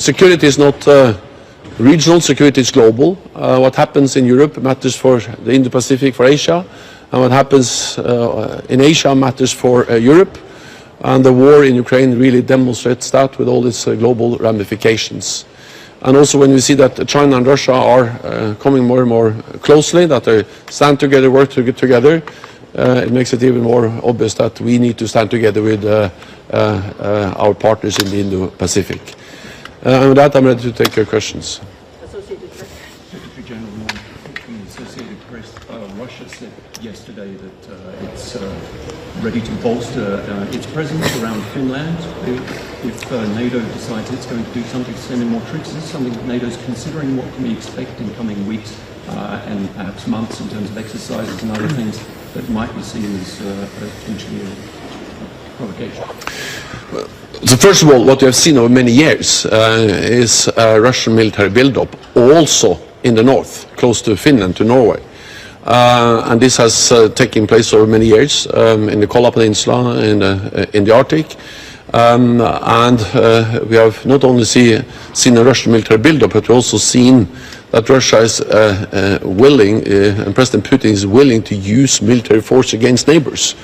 security is not regional, security is global. What happens in Europe matters for the Indo-Pacific, for Asia, and what happens in Asia matters for Europe. And the war in Ukraine really demonstrates that with all its global ramifications. And also when we see that China and Russia are coming more and more closely, that they stand together, work together, it makes it even more obvious that we need to stand together with our partners in the Indo-Pacific. And with that, I'm ready to take your questions. Secretary General, from the Associated Press, Russia said yesterday that it's ready to bolster its presence around Finland. If NATO decides it's going to do something to send in more troops, is this something that NATO's considering? What can we expect in coming weeks and perhaps months in terms of exercises and other things that might be seen as potentially a provocation? So first of all, what we have seen over many years is Russian military build-up, also in the north, close to Finland, to Norway. And this has taken place over many years in the Kola Peninsula, in the Arctic. And we have not only seen a Russian military build-up, but we've also seen that Russia is willing, and President Putin is willing to use military force against neighbors.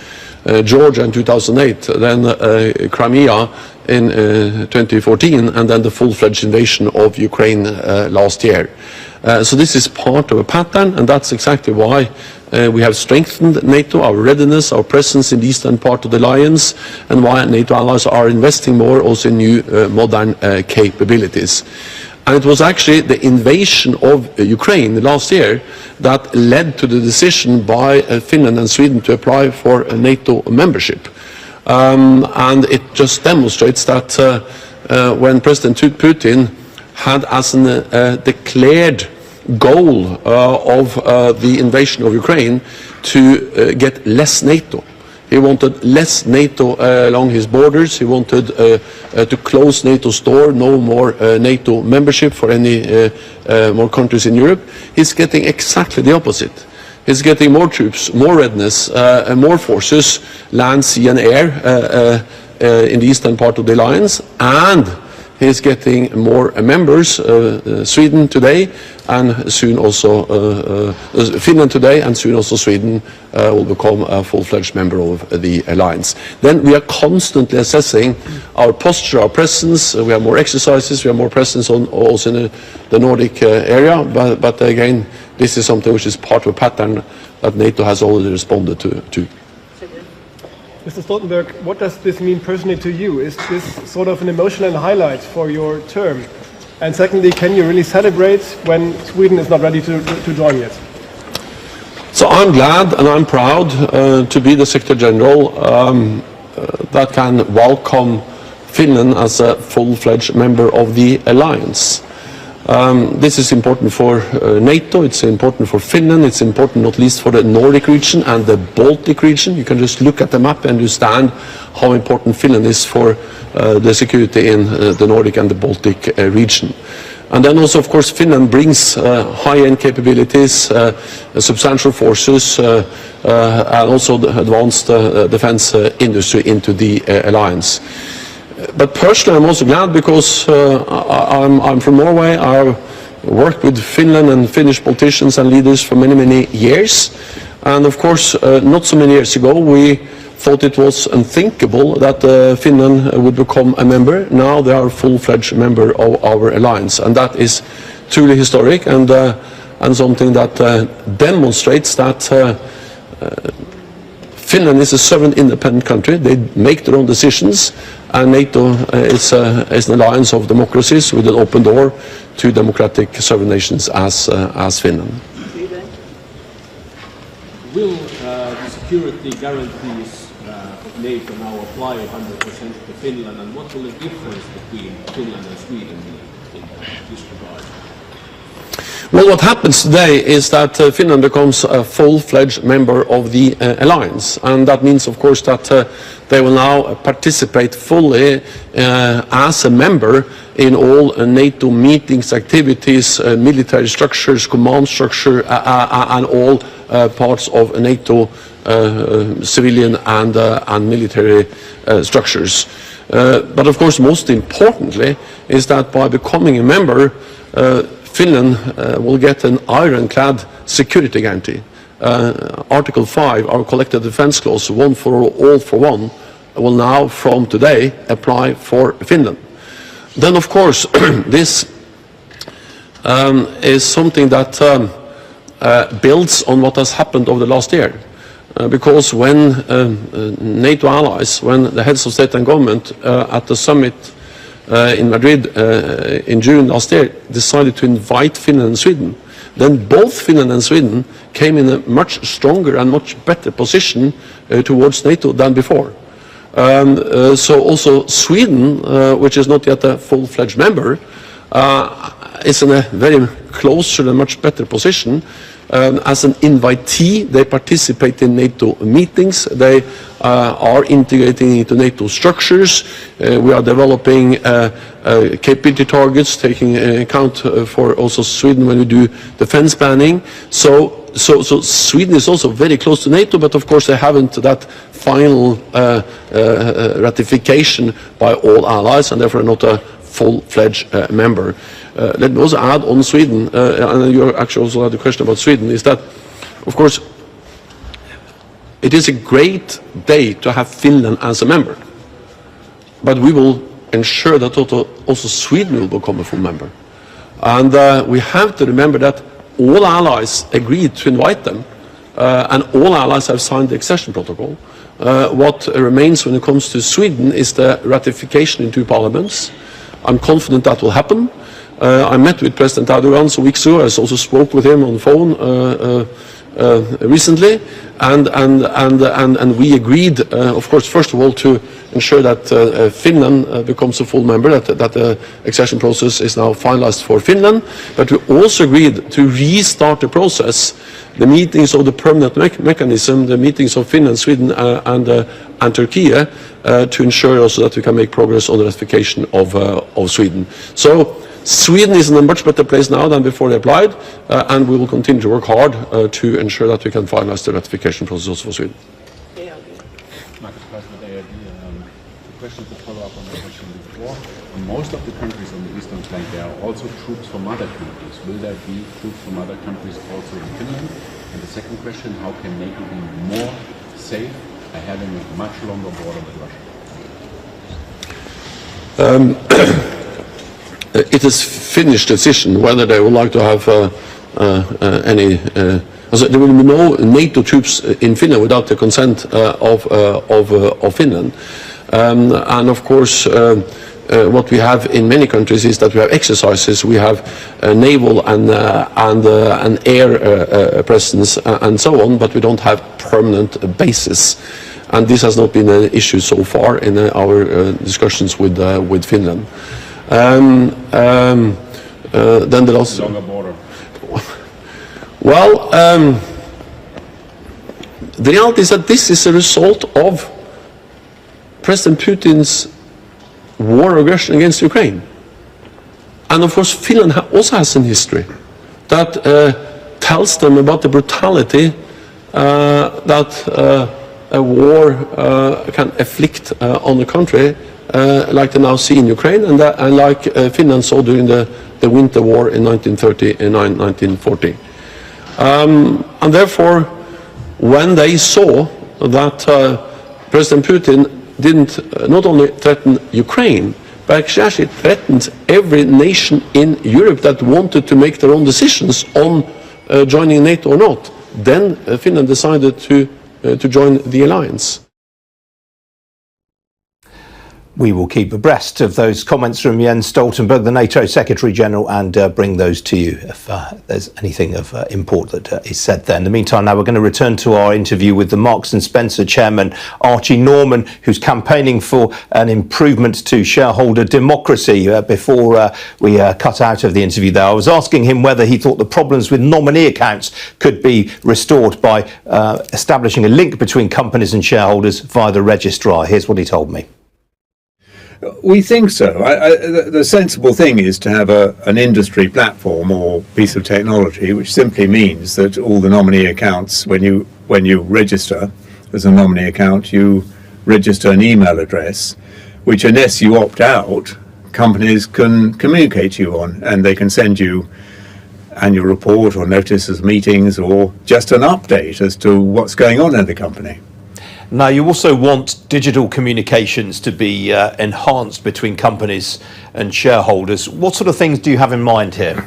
Georgia in 2008, then Crimea in 2014, and then the full-fledged invasion of Ukraine last year. So this is part of a pattern, and that's exactly why we have strengthened NATO, our readiness, our presence in the eastern part of the alliance, and why NATO allies are investing more also in new modern capabilities. And it was actually the invasion of Ukraine last year that led to the decision by Finland and Sweden to apply for a NATO membership. And it just demonstrates that when President Putin had as a declared goal of the invasion of Ukraine to get less NATO. He wanted less NATO along his borders. He wanted to close NATO's door, no more NATO membership for any more countries in Europe. He's getting exactly the opposite. He's getting more troops, more readiness, more forces, land, sea and air in the eastern part of the alliance, and he's getting more members, Sweden today, and soon also Finland today, and soon also Sweden will become a full-fledged member of the alliance. Then we are constantly assessing our posture, our presence. We have more exercises, we have more presence also in the Nordic area, but again, this is something which is part of a pattern that NATO has already responded to. Mr. Stoltenberg, what does this mean personally to you? Is this sort of an emotional highlight for your term? And secondly, can you really celebrate when Sweden is not ready to join yet? So I'm glad and I'm proud to be the Secretary General that can welcome Finland as a full-fledged member of the alliance. This is important for NATO, it's important for Finland, it's important not least for the Nordic region and the Baltic region. You can just look at the map and understand how important Finland is for the security in the Nordic and the Baltic region. And then also, of course, Finland brings high-end capabilities, substantial forces, and also the advanced defense industry into the alliance. But personally, I'm also glad because I'm from Norway. I've worked with Finland and Finnish politicians and leaders for many, many years. And of course, not so many years ago, we thought it was unthinkable that Finland would become a member. Now they are a full-fledged member of our alliance. And that is truly historic and something that demonstrates that Finland is a sovereign, independent country. They make their own decisions, and NATO is an alliance of democracies with an open door to democratic sovereign nations as Finland. Will the security guarantees of NATO now apply 100% to Finland, and what will the difference between Finland and Sweden be in this regard? Well, what happens today is that Finland becomes a full-fledged member of the alliance, and that means, of course, that they will now participate fully as a member in all NATO meetings, activities, military structures, command structure, and all parts of NATO civilian and military structures. But of course, most importantly, is that by becoming a member, Finland will get an ironclad security guarantee. Article 5, our collective defense clause, one for all for one, will now, from today, apply for Finland. Then, of course, this is something that builds on what has happened over the last year. Because when NATO allies, when the heads of state and government at the summit in Madrid in June last year decided to invite Finland and Sweden, then both Finland and Sweden came in a much stronger and much better position towards NATO than before. So also Sweden, which is not yet a full-fledged member, is in a very closer and much better position. As an invitee, they participate in NATO meetings. They are integrating into NATO structures. We are developing capability targets, taking account for also Sweden when we do defense planning. So Sweden is also very close to NATO, but of course they haven't that final ratification by all allies, and therefore not a full-fledged member. Let me also add on Sweden, and you actually also had a question about Sweden, is that, of course, it is a great day to have Finland as a member, but we will ensure that also Sweden will become a full member. And we have to remember that all allies agreed to invite them, and all allies have signed the accession protocol. What remains when it comes to Sweden is the ratification in two parliaments. I'm confident that will happen. I met with President Erdogan some weeks ago. I also spoke with him on the phone recently, and we agreed, of course, first of all, to ensure that Finland becomes a full member, that the accession process is now finalized for Finland. But we also agreed to restart the process, the meetings of the permanent mechanism, the meetings of Finland, Sweden, and Turkey, to ensure also that we can make progress on the ratification of Sweden. So Sweden is in a much better place now than before they applied, and we will continue to work hard to ensure that we can finalize the ratification process also for Sweden. The question to follow up on the question before. In most of the countries on the eastern flank, there are also troops from other countries. Will there be troops from other countries also in Finland? And the second question, how can NATO be more safe by having a much longer border with Russia? It is Finnish decision whether they would like to have any. There will be no NATO troops in Finland without the consent of Finland, and of course. What we have in many countries is that we have exercises, we have naval and air presence and so on, but we don't have permanent bases. And this has not been an issue so far in our discussions with Finland. Then the last longer border. Well, the reality is that this is a result of President Putin's war aggression against Ukraine. And of course Finland also has an history that tells them about the brutality that a war can afflict on the country, like they now see in Ukraine, and like Finland saw during the Winter War in 1939-1940. And therefore, when they saw that President Putin didn't not only threaten Ukraine, but actually threatened every nation in Europe that wanted to make their own decisions on joining NATO or not, then Finland decided to join the alliance. We will keep abreast of those comments from Jens Stoltenberg, the NATO Secretary-General, and bring those to you if there's anything of import that is said there. In the meantime, now we're going to return to our interview with the Marks and Spencer Chairman, Archie Norman, who's campaigning for an improvement to shareholder democracy. Before we cut out of the interview there, I was asking him whether he thought the problems with nominee accounts could be restored by establishing a link between companies and shareholders via the registrar. Here's what he told me. We think so. The sensible thing is to have an industry platform or piece of technology, which simply means that all the nominee accounts, when you register as a nominee account, you register an email address, which unless you opt out, companies can communicate to you on, and they can send you annual report or notices of meetings or just an update as to what's going on in the company. Now, you also want digital communications to be enhanced between companies and shareholders. What sort of things do you have in mind here?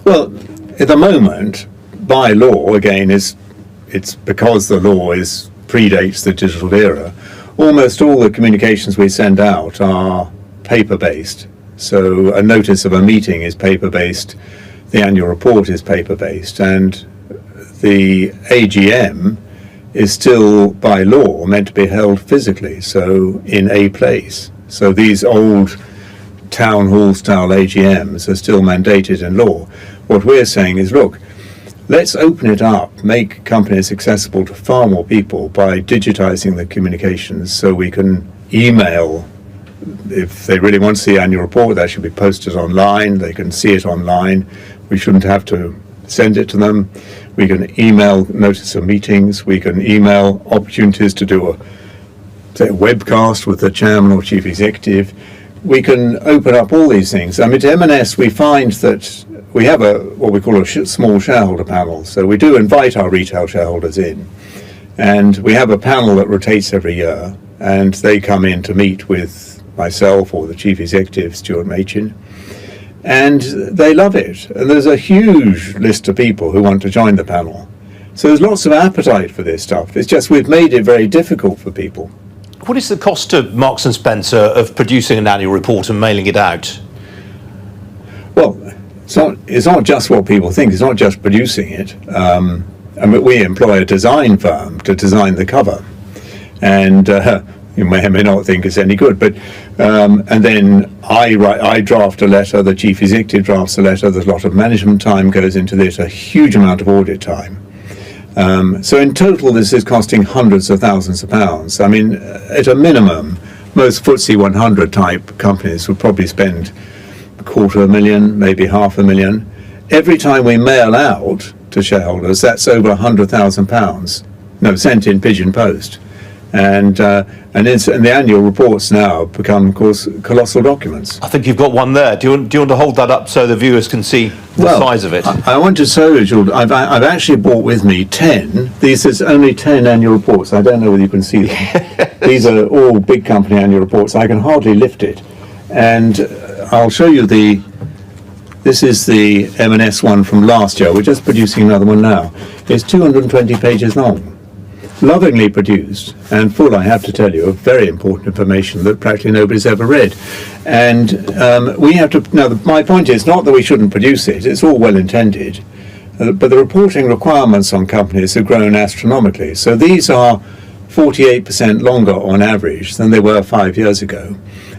Well, at the moment, by law, again, it's because the law predates the digital era, almost all the communications we send out are paper-based. So a notice of a meeting is paper-based, the annual report is paper-based, and the AGM is still, by law, meant to be held physically, so in a place. So these old town hall style AGMs are still mandated in law. What we're saying is, look, let's open it up, make companies accessible to far more people by digitizing the communications, so we can email. If they really want to see the annual report, that should be posted online. They can see it online. We shouldn't have to send it to them. We can email notice of meetings. We can email opportunities to do a webcast with the chairman or chief executive. We can open up all these things. I mean, at M&S, we find that we have what we call a small shareholder panel. So we do invite our retail shareholders in, and we have a panel that rotates every year, and they come in to meet with myself or the chief executive, Stuart Machin, and they love it. And there's a huge list of people who want to join the panel. So there's lots of appetite for this stuff. It's just we've made it very difficult for people. What is the cost to Marks and Spencer of producing an annual report and mailing it out? Well, it's not just what people think. It's not just producing it. I mean, we employ a design firm to design the cover, and you may or may not think it's any good, but and then I draft a letter, the chief executive drafts a letter, there's a lot of management time goes into this, a huge amount of audit time. So in total this is costing hundreds of thousands of pounds. I mean, at a minimum, most FTSE 100 type companies would probably spend $250,000, maybe $500,000. Every time we mail out to shareholders, that's over £100,000. No, sent in pigeon post. And the annual reports now become, of course, colossal documents. I think you've got one there. Do you want to hold that up so the viewers can see the size of it? I want to show you, I've actually brought with me 10. These is only 10 annual reports. I don't know whether you can see them. These are all big company annual reports. I can hardly lift it. And I'll show you this is the M&S one from last year. We're just producing another one now. It's 220 pages long. Lovingly produced and full, I have to tell you, of very important information that practically nobody's ever read. And we have to, now my point is not that we shouldn't produce it, it's all well intended, but the reporting requirements on companies have grown astronomically. So these are 48% longer on average than they were 5 years ago,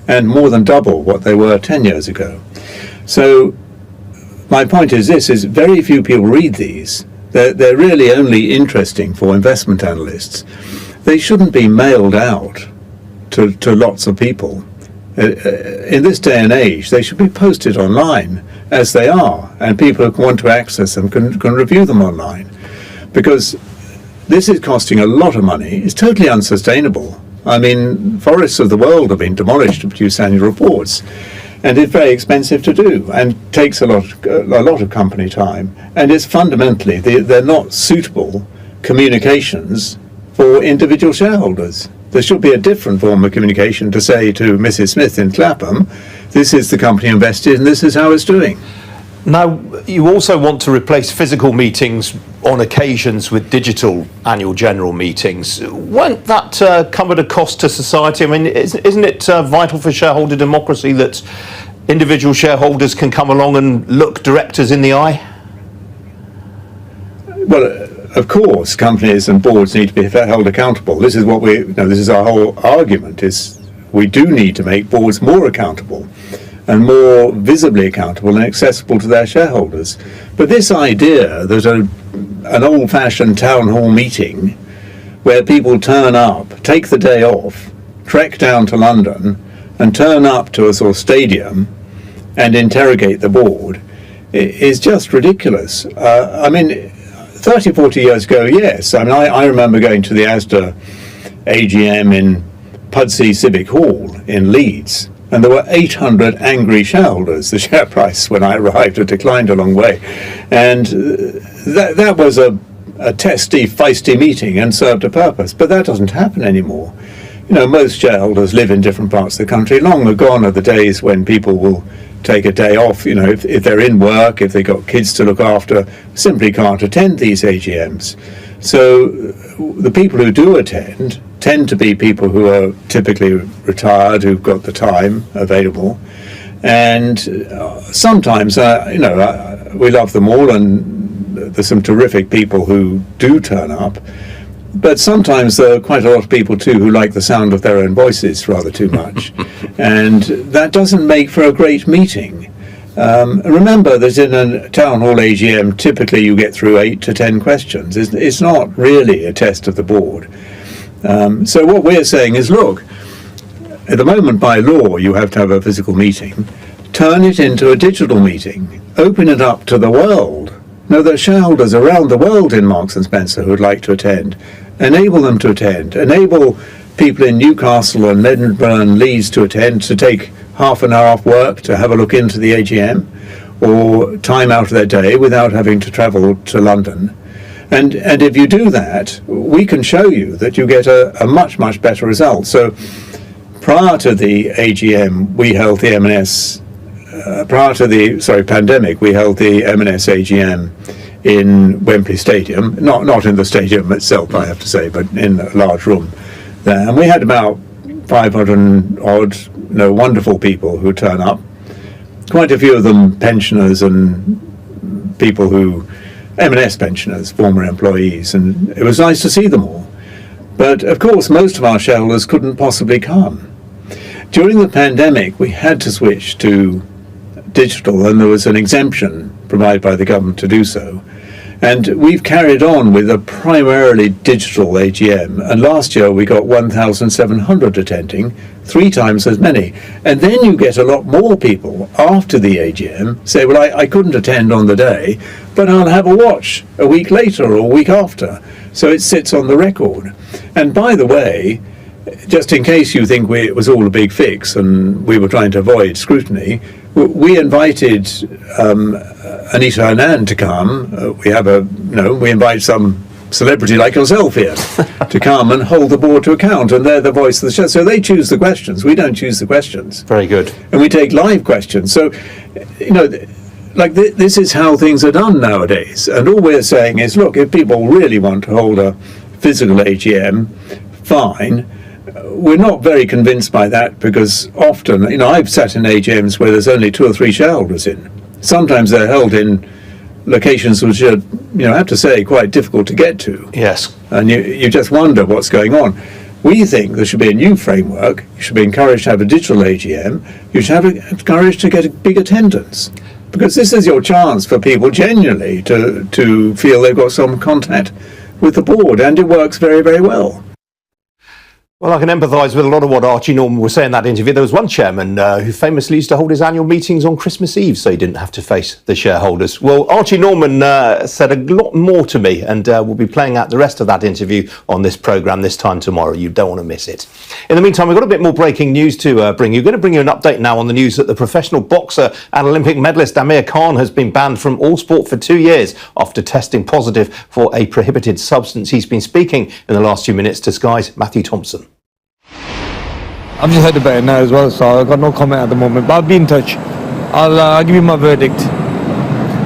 and more than double what they were 10 years ago. So my point is this, is very few people read these. They're really only interesting for investment analysts. They shouldn't be mailed out to lots of people. In this day and age, they should be posted online as they are, and people who want to access them can review them online. Because this is costing a lot of money. It's totally unsustainable. I mean, forests of the world have been demolished to produce annual reports. And it's very expensive to do and takes a lot of company time. And it's fundamentally, they're not suitable communications for individual shareholders. There should be a different form of communication to say to Mrs. Smith in Clapham, this is the company invested and this is how it's doing. Now, you also want to replace physical meetings on occasions with digital annual general meetings. Won't that come at a cost to society? I mean, isn't it vital for shareholder democracy that individual shareholders can come along and look directors in the eye? Well, of course, companies and boards need to be held accountable. This is what this is our whole argument, is we do need to make boards more accountable and more visibly accountable and accessible to their shareholders. But this idea that an old-fashioned town hall meeting where people turn up, take the day off, trek down to London and turn up to a sort of stadium and interrogate the board is just ridiculous. I mean, 30, 40 years ago, yes. I mean, I remember going to the ASDA AGM in Pudsey Civic Hall in Leeds, and there were 800 angry shareholders. The share price when I arrived had declined a long way, and that was a testy, feisty meeting and served a purpose. But that doesn't happen anymore. You know, most shareholders live in different parts of the country. Long gone are the days when people will take a day off. You know, if they're in work, if they've got kids to look after, simply can't attend these AGMs. So the people who do attend tend to be people who are typically retired, who've got the time available. And sometimes, we love them all, and there's some terrific people who do turn up. But sometimes there are quite a lot of people too who like the sound of their own voices rather too much. And that doesn't make for a great meeting. Remember that in a town hall AGM, typically you get through 8 to 10 questions. It's not really a test of the board. So what we're saying is, look, at the moment by law you have to have a physical meeting. Turn it into a digital meeting. Open it up to the world. Now, there are shareholders around the world in Marks & Spencer who would like to attend. Enable them to attend. Enable people in Newcastle and Edinburgh and Leeds to attend, to take half an hour off work to have a look into the AGM, or time out of their day without having to travel to London. And if you do that, we can show you that you get a much, much better result. So prior to the AGM, we held the M&S, prior to the pandemic, we held the M&S AGM in Wembley Stadium, not in the stadium itself, I have to say, but in a large room there. And we had about 500 odd, wonderful people who turn up. Quite a few of them pensioners and people who, M&S pensioners, former employees, and it was nice to see them all. But of course, most of our shareholders couldn't possibly come. During the pandemic, we had to switch to digital, and there was an exemption provided by the government to do so. And we've carried on with a primarily digital AGM. And last year we got 1,700 attending, 3 times as many. And then you get a lot more people after the AGM say, well, I couldn't attend on the day, but I'll have a watch a week later or a week after. So it sits on the record. And by the way, just in case you think it was all a big fix and we were trying to avoid scrutiny, we invited Anita Anand to come. We invite some celebrity like yourself here to come and hold the board to account, and they're the voice of the show. So they choose the questions. We don't choose the questions. Very good. And we take live questions. So, this is how things are done nowadays. And all we're saying is, look, if people really want to hold a physical AGM, fine. We're not very convinced by that, because often, I've sat in AGMs where there's only 2 or 3 shareholders in. Sometimes they're held in locations which are, I have to say, quite difficult to get to. Yes. And you just wonder what's going on. We think there should be a new framework. You should be encouraged to have a digital AGM. You should have encouraged to get a big attendance, because this is your chance for people genuinely to feel they've got some contact with the board, and it works very, very well. Well, I can empathise with a lot of what Archie Norman was saying in that interview. There was one chairman who famously used to hold his annual meetings on Christmas Eve, so he didn't have to face the shareholders. Well, Archie Norman said a lot more to me, and we'll be playing out the rest of that interview on this programme this time tomorrow. You don't want to miss it. In the meantime, we've got a bit more breaking news to bring you. We're going to bring you an update now on the news that the professional boxer and Olympic medalist Amir Khan has been banned from all sport for 2 years after testing positive for a prohibited substance. He's been speaking in the last few minutes to Sky's Matthew Thompson. I've just heard about it now as well, so I've got no comment at the moment, but I'll be in touch. I'll give you my verdict.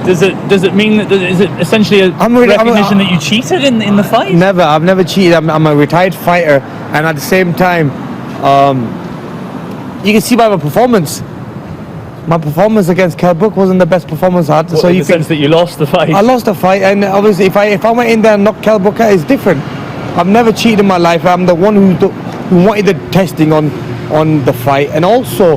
Does it mean that, is it essentially a recognition that you cheated in the fight? Never, I've never cheated. I'm a retired fighter, and at the same time, you can see by my performance. My performance against Kell Brook wasn't the best performance I had. Well, so in the sense that you lost the fight? I lost the fight, and obviously if I went in there and knocked Kell Brook out, it's different. I've never cheated in my life. I'm the one who wanted the testing on the fight, and also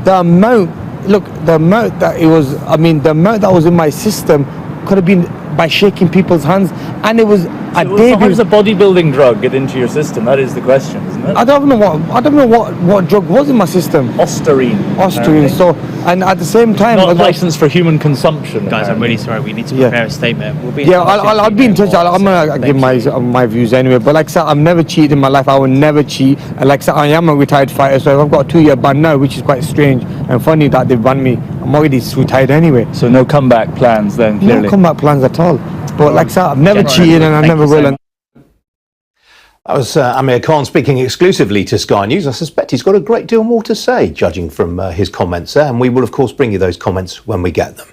the amount that was in my system could have been by shaking people's hands, and it was a So how does a bodybuilding drug get into your system? That is the question, isn't it? I don't know what drug was in my system. Ostarine. So, and at the same time, Not licensed for human consumption. Guys, I'm really sorry. We need to prepare a statement. We'll be I'll be in touch. I'm gonna give my views anyway. But like I said, I've never cheated in my life. I will never cheat. And like I said, I am a retired fighter, so I've got a 2-year ban now, which is quite strange and funny that they banned me. I'm already retired anyway. So no comeback plans then, clearly. No comeback plans at all. But like I said, I've never cheated and I never will. That was Amir Khan speaking exclusively to Sky News. I suspect he's got a great deal more to say, judging from his comments there, and we will, of course, bring you those comments when we get them.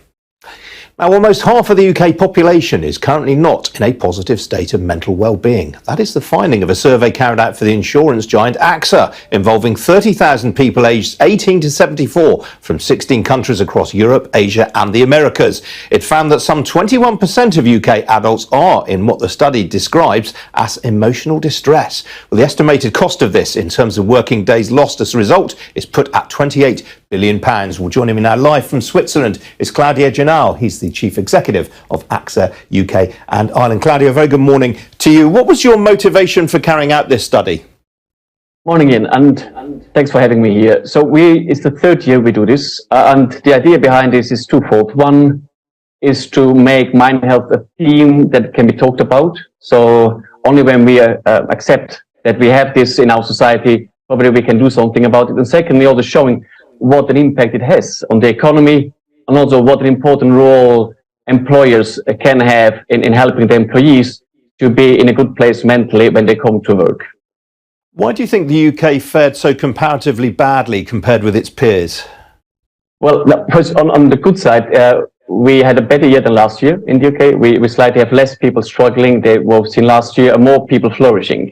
Now, almost half of the UK population is currently not in a positive state of mental well-being. That is the finding of a survey carried out for the insurance giant AXA, involving 30,000 people aged 18 to 74 from 16 countries across Europe, Asia and the Americas. It found that some 21% of UK adults are in what the study describes as emotional distress. Well, the estimated cost of this in terms of working days lost as a result is put at £28 billion. Well, joining me now live from Switzerland is Claudia Janal. He's the Chief Executive of AXA UK and Ireland. Claudia, very good morning to you. What was your motivation for carrying out this study? Morning, Ian, and thanks for having me here. So it's the third year we do this, and the idea behind this is twofold. One is to make mind health a theme that can be talked about. So only when we accept that we have this in our society, probably we can do something about it. And secondly, also showing what an impact it has on the economy, and also what an important role employers can have in helping the employees to be in a good place mentally when they come to work. Why do you think the UK fared so comparatively badly compared with its peers? Well, first, on the good side, we had a better year than last year in the UK. We slightly have less people struggling. We've seen last year more people flourishing.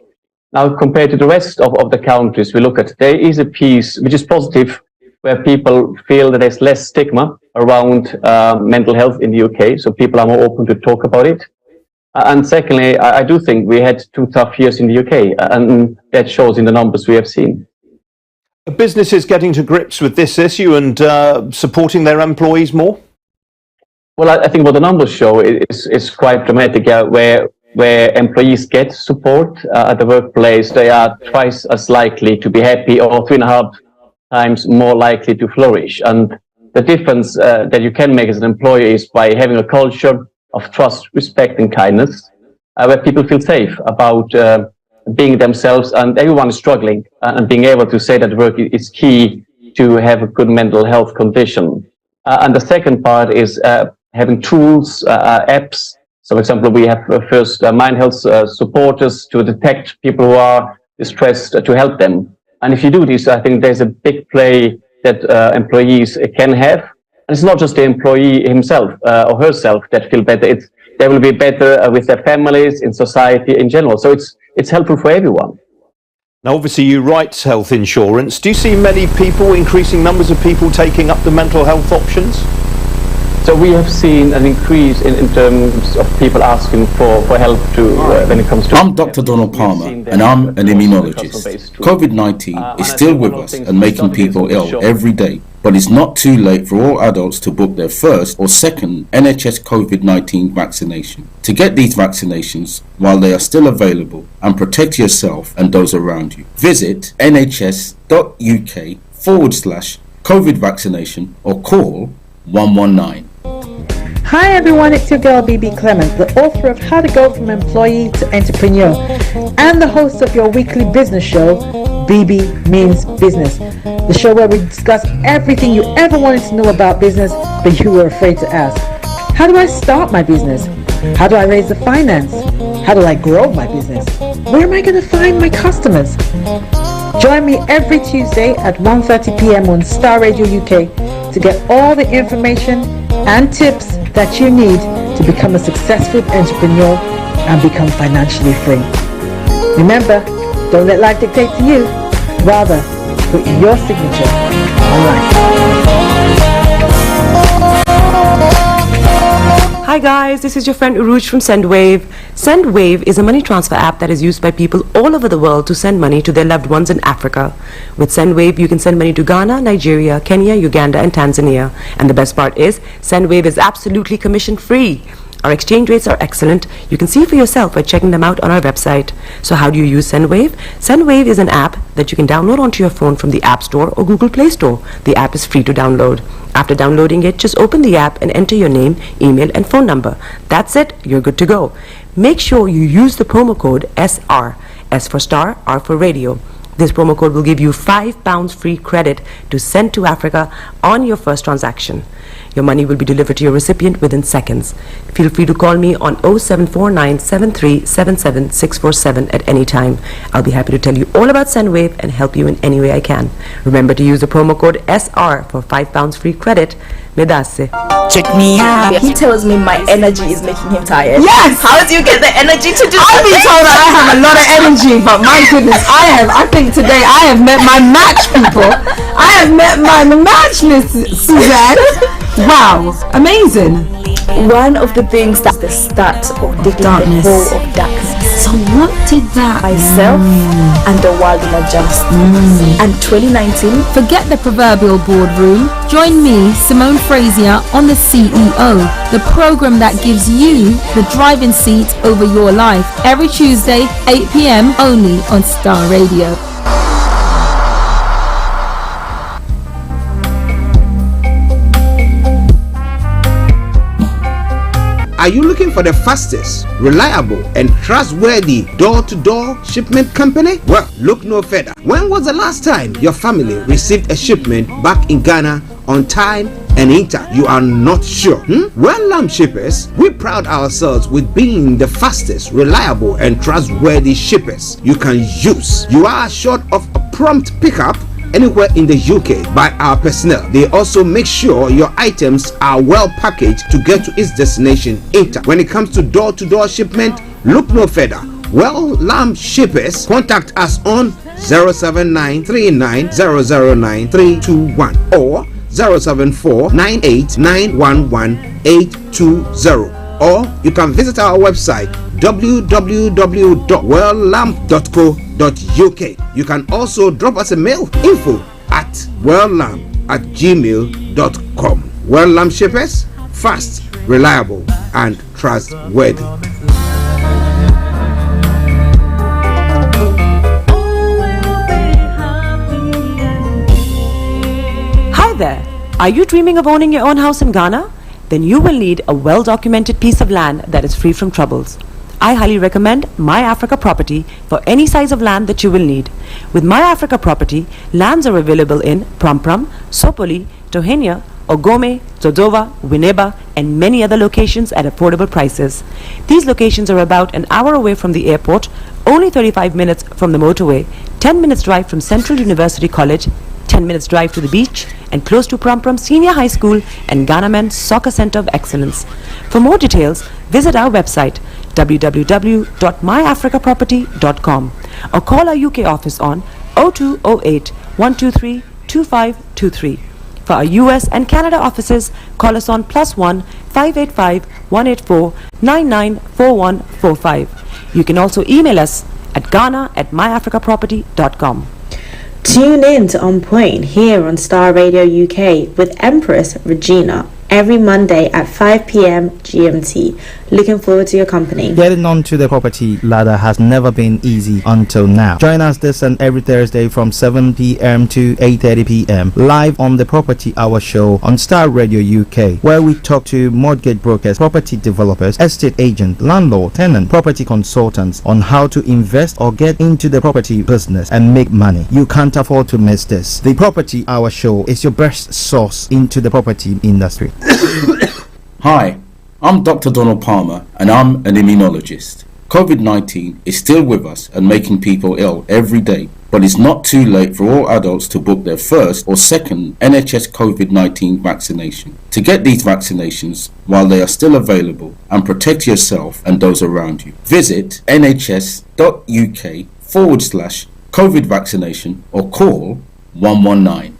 Now, compared to the rest of the countries we look at, there is a piece which is positive, where people feel that there's less stigma around mental health in the UK, so people are more open to talk about it. And secondly, I do think we had 2 tough years in the UK, and that shows in the numbers we have seen. Are businesses getting to grips with this issue and supporting their employees more? Well, I think what the numbers show is quite dramatic, where employees get support at the workplace. They are twice as likely to be happy, or 3.5 times more likely to flourish. And the difference that you can make as an employer is by having a culture of trust, respect and kindness, where people feel safe about being themselves, and everyone is struggling, and being able to say that work is key to have a good mental health condition. And the second part is having tools, apps. So, for example, we have first mind health supporters to detect people who are distressed, to help them. And if you do this, I think there's a big play that employees can have. And it's not just the employee himself or herself that feel better. They will be better with their families, in society in general. So it's helpful for everyone. Now, obviously, you write health insurance. Do you see many people, increasing numbers of people taking up the mental health options? So we have seen an increase in terms of people asking for help when it comes to... I'm Dr. Donald Palmer, and I'm an immunologist. COVID-19 is still with us and making people ill every day. But it's not too late for all adults to book their first or second NHS COVID-19 vaccination. To get these vaccinations while they are still available and protect yourself and those around you, visit nhs.uk/COVID vaccination or call 119. Hi everyone, it's your girl BB Clement, the author of How to Go From Employee to Entrepreneur and the host of your weekly business show, BB Means Business, the show where we discuss everything you ever wanted to know about business but you were afraid to ask. How do I start my business? How do I raise the finance? How do I grow my business? Where am I going to find my customers? Join me every Tuesday at 1:30 p.m. on Starr Radio UK to get all the information and tips that you need to become a successful entrepreneur and become financially free. Remember, don't let life dictate to you. Rather, put your signature on life. Hi guys, this is your friend Uruj from SendWave. SendWave is a money transfer app that is used by people all over the world to send money to their loved ones in Africa. With SendWave, you can send money to Ghana, Nigeria, Kenya, Uganda and Tanzania. And the best part is, SendWave is absolutely commission free. Our exchange rates are excellent. You can see for yourself by checking them out on our website. So how do you use SendWave? SendWave is an app that you can download onto your phone from the App Store or Google Play Store. The app is free to download. After downloading it, just open the app and enter your name, email, and phone number. That's it. You're good to go. Make sure you use the promo code SR. S for Starr, R for Radio. This promo code will give you £5 free credit to send to Africa on your first transaction. Your money will be delivered to your recipient within seconds. Feel free to call me on 0749 7377 647 at any time. I'll be happy to tell you all about SendWave and help you in any way I can. Remember to use the promo code SR for £5 free credit. Medasse. Check me out. He tells me my energy is making him tired. Yes! How do you get the energy to do I've been told that I have a lot of energy, but my goodness, I think today I have met my match, people. I have met my match, Miss Suzanne. Wow, amazing. One of the things that's the start of digging the hole of darkness. So what did that? Myself and the world will adjust. And 2019. Forget the proverbial boardroom. Join me, Simone Frazier, on The CEO, the program that gives you the driving seat over your life. Every Tuesday, 8 p.m. only on Starr Radio. Are you looking for the fastest, reliable, and trustworthy door-to-door shipment company? Well, look no further. When was the last time your family received a shipment back in Ghana on time and in time? You are not sure? Well, Lamb Shippers, we pride ourselves with being the fastest, reliable, and trustworthy shippers you can use. You are assured of a prompt pickup anywhere in the UK by our personnel. They also make sure your items are well packaged to get to its destination in time. When it comes to door-to-door shipment, look no further. Well, Lamb Shippers, contact us on 07939009321 or 07498911820, or you can visit our website www.welllamb.co.uk. You can also drop us a mail, info@welllamb@gmail.com. Well Lamb Shippers, fast, reliable, and trustworthy. Hi there. Are you dreaming of owning your own house in Ghana? Then you will need a well-documented piece of land that is free from troubles. I highly recommend My Africa Property for any size of land that you will need. With My Africa Property, lands are available in Pram, Sopoli, Tohenia, Ogome, Dodova, Winneba, and many other locations at affordable prices. These locations are about an hour away from the airport, only 35 minutes from the motorway, 10 minutes drive from Central University College, 10 minutes drive to the beach, and close to Pram Senior High School and Ghana Men's Soccer Center of Excellence. For more details, visit our website www.myafricaproperty.com or call our UK office on 0208 123 2523. For our US and Canada offices, call us on +1 585 184 994145. You can also email us at ghana@myafricaproperty.com. Tune in to On Point here on Starr Radio UK with Empress Regina every Monday at 5 p.m. GMT. Looking forward to your company. Getting onto the property ladder has never been easy until now. Join us this and every Thursday from 7 p.m. to 8:30 p.m. live on the Property Hour show on Starr Radio UK, where we talk to mortgage brokers, property developers, estate agents, landlord, tenant, property consultants on how to invest or get into the property business and make money. You can't afford to miss this. The Property Hour show is your best source into the property industry. Hi, I'm Dr. Donald Palmer and I'm an immunologist. COVID-19 is still with us and making people ill every day, but it's not too late for all adults to book their first or second NHS COVID-19 vaccination. To get these vaccinations while they are still available and protect yourself and those around you, visit nhs.uk/COVID vaccination or call 119.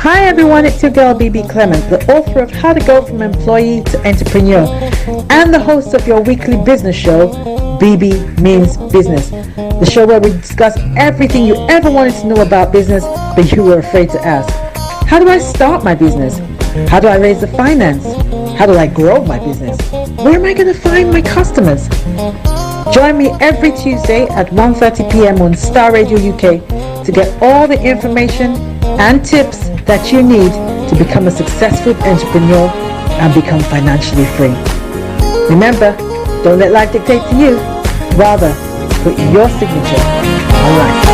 Hi everyone, it's your girl BB Clement, the author of How to Go From Employee to Entrepreneur and the host of your weekly business show, BB Means Business, the show where we discuss everything you ever wanted to know about business but you were afraid to ask. How do I start my business? How do I raise the finance? How do I grow my business? Where am I going to find my customers? Join me every Tuesday at 1:30 p.m. on Starr Radio UK to get all the information and tips that you need to become a successful entrepreneur and become financially free. Remember, don't let life dictate to you. Rather, put your signature on life.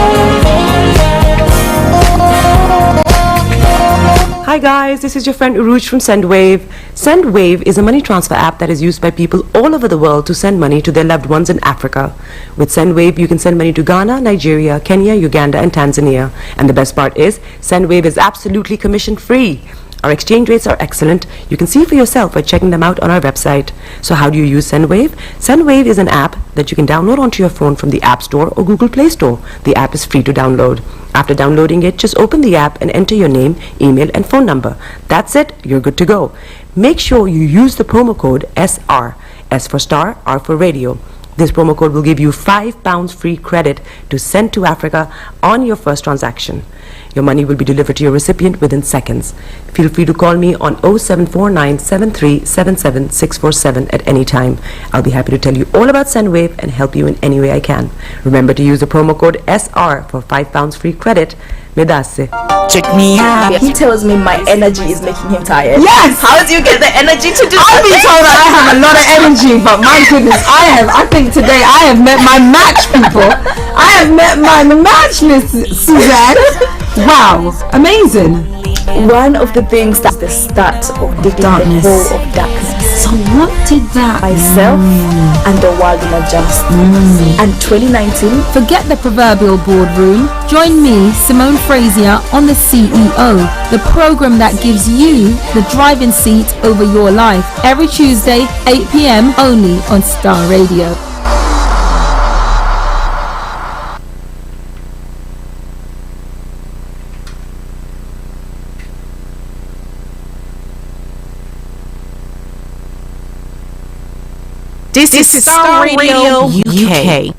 Hi guys, this is your friend Uruj from SendWave. SendWave is a money transfer app that is used by people all over the world to send money to their loved ones in Africa. With SendWave, you can send money to Ghana, Nigeria, Kenya, Uganda, and Tanzania. And the best part is, SendWave is absolutely commission free. Our exchange rates are excellent. You can see for yourself by checking them out on our website. So how do you use SendWave? SendWave is an app that you can download onto your phone from the App Store or Google Play Store. The app is free to download. After downloading it, just open the app and enter your name, email, and phone number. That's it. You're good to go. Make sure you use the promo code SR. S for Star, R for Radio. This promo code will give you £5 free credit to send to Africa on your first transaction. Your money will be delivered to your recipient within seconds. Feel free to call me on 0749 7377 647 at any time. I'll be happy to tell you all about SendWave and help you in any way I can. Remember to use the promo code SR for £5 free credit. Medasse. Check me out. He tells me my energy is making him tired. Yes! How do you get the energy to do I've been told that I have a lot of energy, but my goodness, I think today I have met my match, people. I have met my match, Miss Suzanne. Wow, amazing. One of the things that's the start of the darkness. The hole of darkness. So what did that Myself and the world will adjust. And 2019. Forget the proverbial boardroom. Join me, Simone Frazier, on the CEO, the program that gives you the driving seat over your life. Every Tuesday, 8 p.m. only on Starr Radio. This is Starr Radio UK.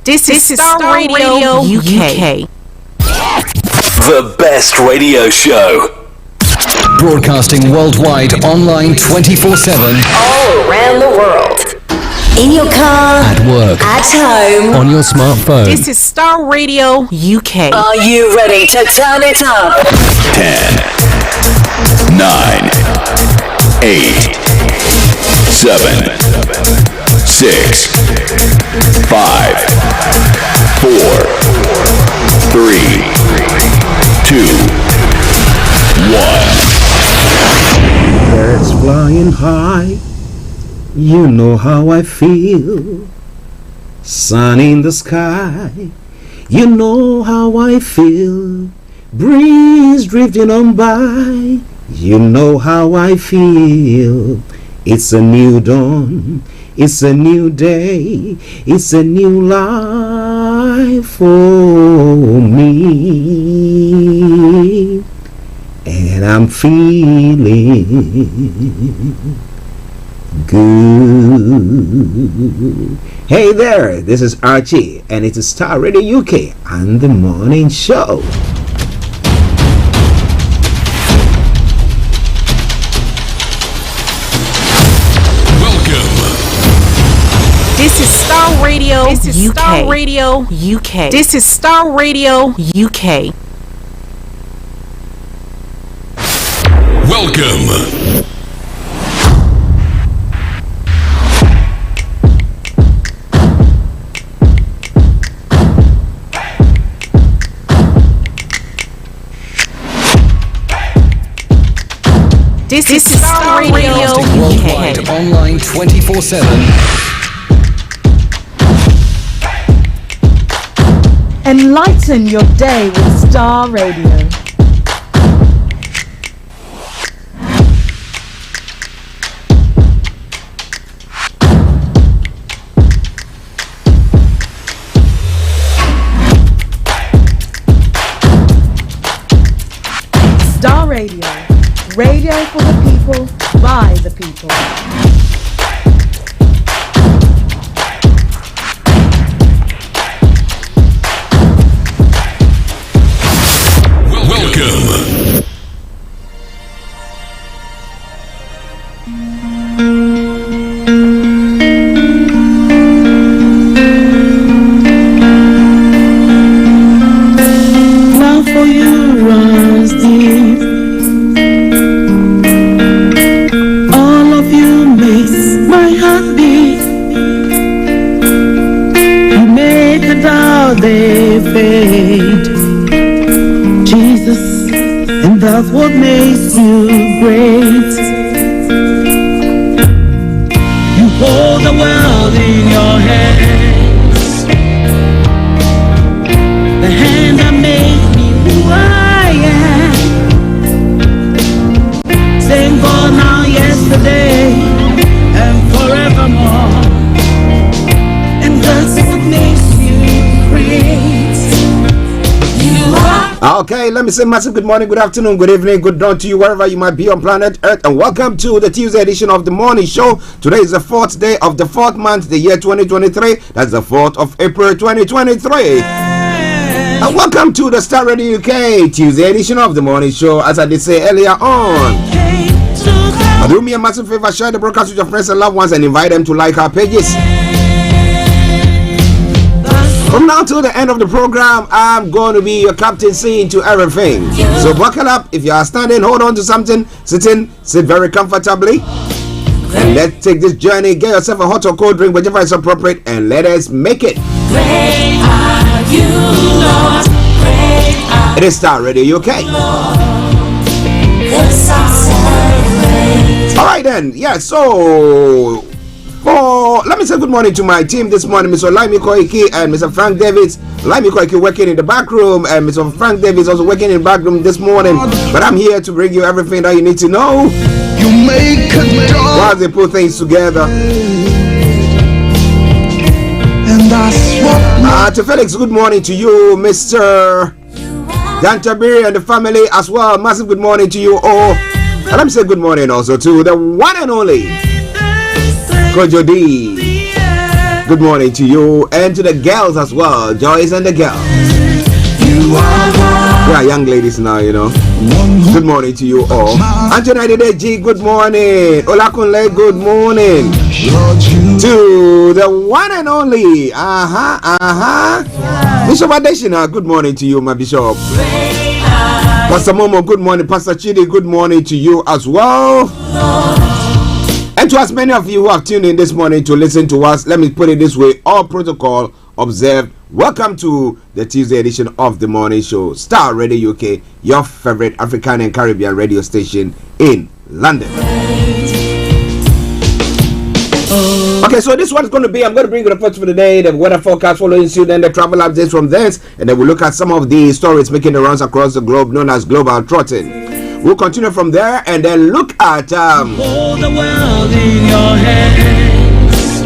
This is Starr Radio UK. The best radio show. Broadcasting worldwide, online 24/7. All around the world. In your car. At work. At home. On your smartphone. This is Starr Radio UK. Are you ready to turn it up? 10, 9, 8, 7, 6, 5, 4, 3, 2, 1. Birds flying high, you know how I feel. Sun in the sky, you know how I feel. Breeze drifting on by, you know how I feel. It's a new dawn, it's a new day, it's a new life for me. And I'm feeling good. Hey there, this is Archie, and it's Starr Radio UK and the morning show. This is Starr Radio. This is UK. Starr Radio UK. This is Starr Radio UK. Welcome. This is Starr Radio Worldwide, UK. online 24/7. Enlighten your day with Starr Radio. Starr Radio. Radio for the people, by the people. Welcome. That's what makes you great. You hold the world in your hands, the hand that made me who I am. Same for now, yesterday, and forevermore. And that's what makes you great. You are. Okay, let me say massive good morning, good afternoon, good evening, good dawn to you wherever you might be on planet Earth, and welcome to the Tuesday edition of the morning show. Today is the 4th day of the 4th month, the year 2023. That's the 4th of April 2023. And welcome to the Starr Radio UK Tuesday edition of the morning show. As I did say earlier on, do me a massive favor, share the broadcast with your friends and loved ones and invite them to like our pages. From now till the end of the program, I'm going to be your captain seeing to everything. So buckle up. If you are standing, hold on to something. Sit very comfortably. And let's take this journey. Get yourself a hot or cold drink, whichever is appropriate, and let us make it. Great are you, Lord. Great are It is Starr Radio UK. Alright then, yeah, so let me say good morning to my team this morning, Mr. Olayomi Koiki and Mr. Frank Davis. Olayomi Koiki working in the back room, and Mr. Frank Davis also working in the back room this morning. But I'm here to bring you everything that you need to know. You make while they put things together. And that's what to Felix, good morning to you, Mr. Dantabiri and the family as well. Massive good morning to you all. And let me say good morning also to the one and only Kojo D. Good morning to you and to the girls as well, Joyce and the girls. We are young ladies now, you know. Good morning to you all. Anthony G, good morning. Olakunle, good morning. To the one and only, Bishop Adeshina, good morning to you, my bishop. Pastor Momo, good morning. Pastor Chidi, good morning to you as well. And to as many of you who have tuned in this morning to listen to us, let me put it this way, all protocol observed. Welcome to the Tuesday edition of the morning show, Starr Radio UK, your favorite African and Caribbean radio station in London. Okay, so this one's going to be, I'm going to bring the reports for the day, the weather forecast following suit, and the travel updates from this, and then we'll look at some of the stories making the rounds across the globe, known as global trotting. We'll continue from there and then look at hold the world in your hands.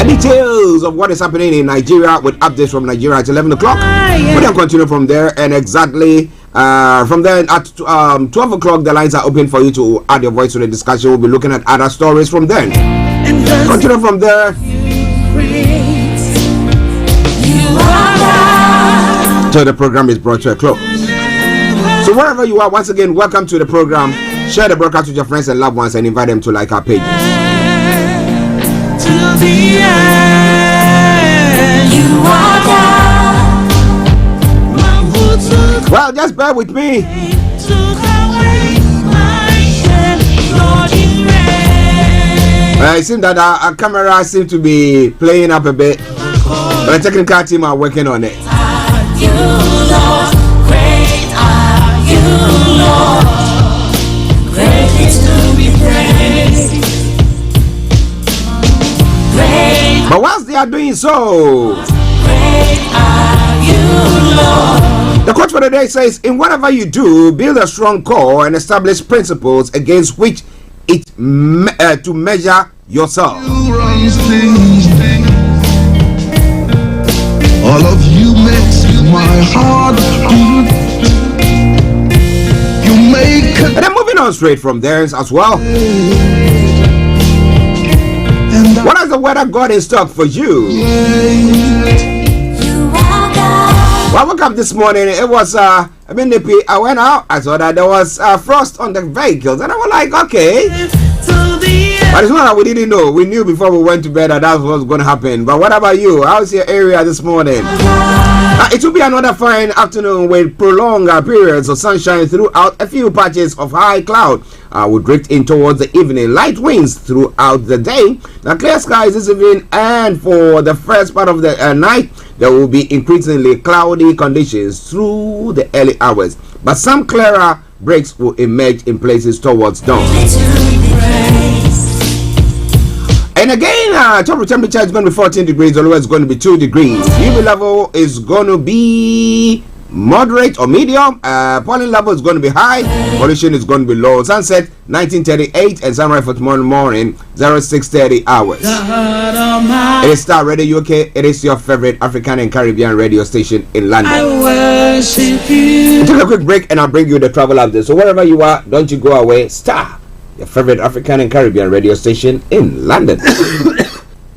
Details of what is happening in Nigeria with updates from Nigeria at 11 o'clock. We'll then continue from there, and exactly from there at 12 o'clock, the lines are open for you to add your voice to the discussion. We'll be looking at other stories from then. Continue from there. So the program is brought to a close. So wherever you are, once again, welcome to the program. Share the broadcast with your friends and loved ones and invite them to like our pages. Well, just bear with me. It seems that our camera seems to be playing up a bit, but the technical team are working on it. But whilst they are doing so, the quote for the day says, in whatever you do, build a strong core and establish principles against which it to measure yourself. All of you makes my heart beat. You make it. And then moving on straight from there as well. What has the weather got in stock for you? Well, I woke up this morning. It was I went out. I saw that there was frost on the vehicles, and I was like, okay. But it's not that we didn't know. We knew before we went to bed that that's what was going to happen. But what about you? How's your area this morning? It will be another fine afternoon with prolonged periods of sunshine throughout. A few patches of high cloud will drift in towards the evening. Light winds throughout the day. Now, clear skies this evening, and for the first part of the night, there will be increasingly cloudy conditions through the early hours. But some clearer breaks will emerge in places towards dawn. And again, top temperature is going to be 14 degrees, the lowest is going to be 2 degrees. UV level is going to be moderate or medium. Pollen level is going to be high. Pollution is going to be low. Sunset 19:38 and sunrise for tomorrow morning 06:30 hours. It is Starr Radio UK. It is your favorite African and Caribbean radio station in London. I worship you. Take a quick break and I'll bring you the travel update. So wherever you are, don't you go away. Starr, your favorite African and Caribbean radio station in London.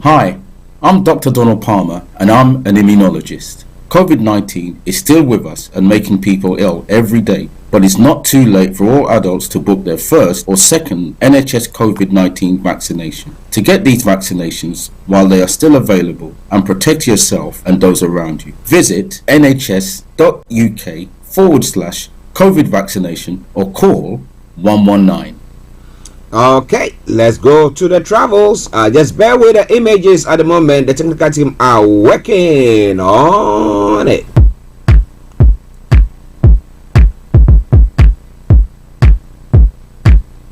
Hi, I'm Dr. Donald Palmer and I'm an immunologist. COVID-19 is still with us and making people ill every day, but it's not too late for all adults to book their first or second NHS COVID-19 vaccination. To get these vaccinations while they are still available and protect yourself and those around you, visit nhs.uk/COVID vaccination or call 119. Okay, let's go to the travels. Just bear with the images at the moment. The technical team are working on it.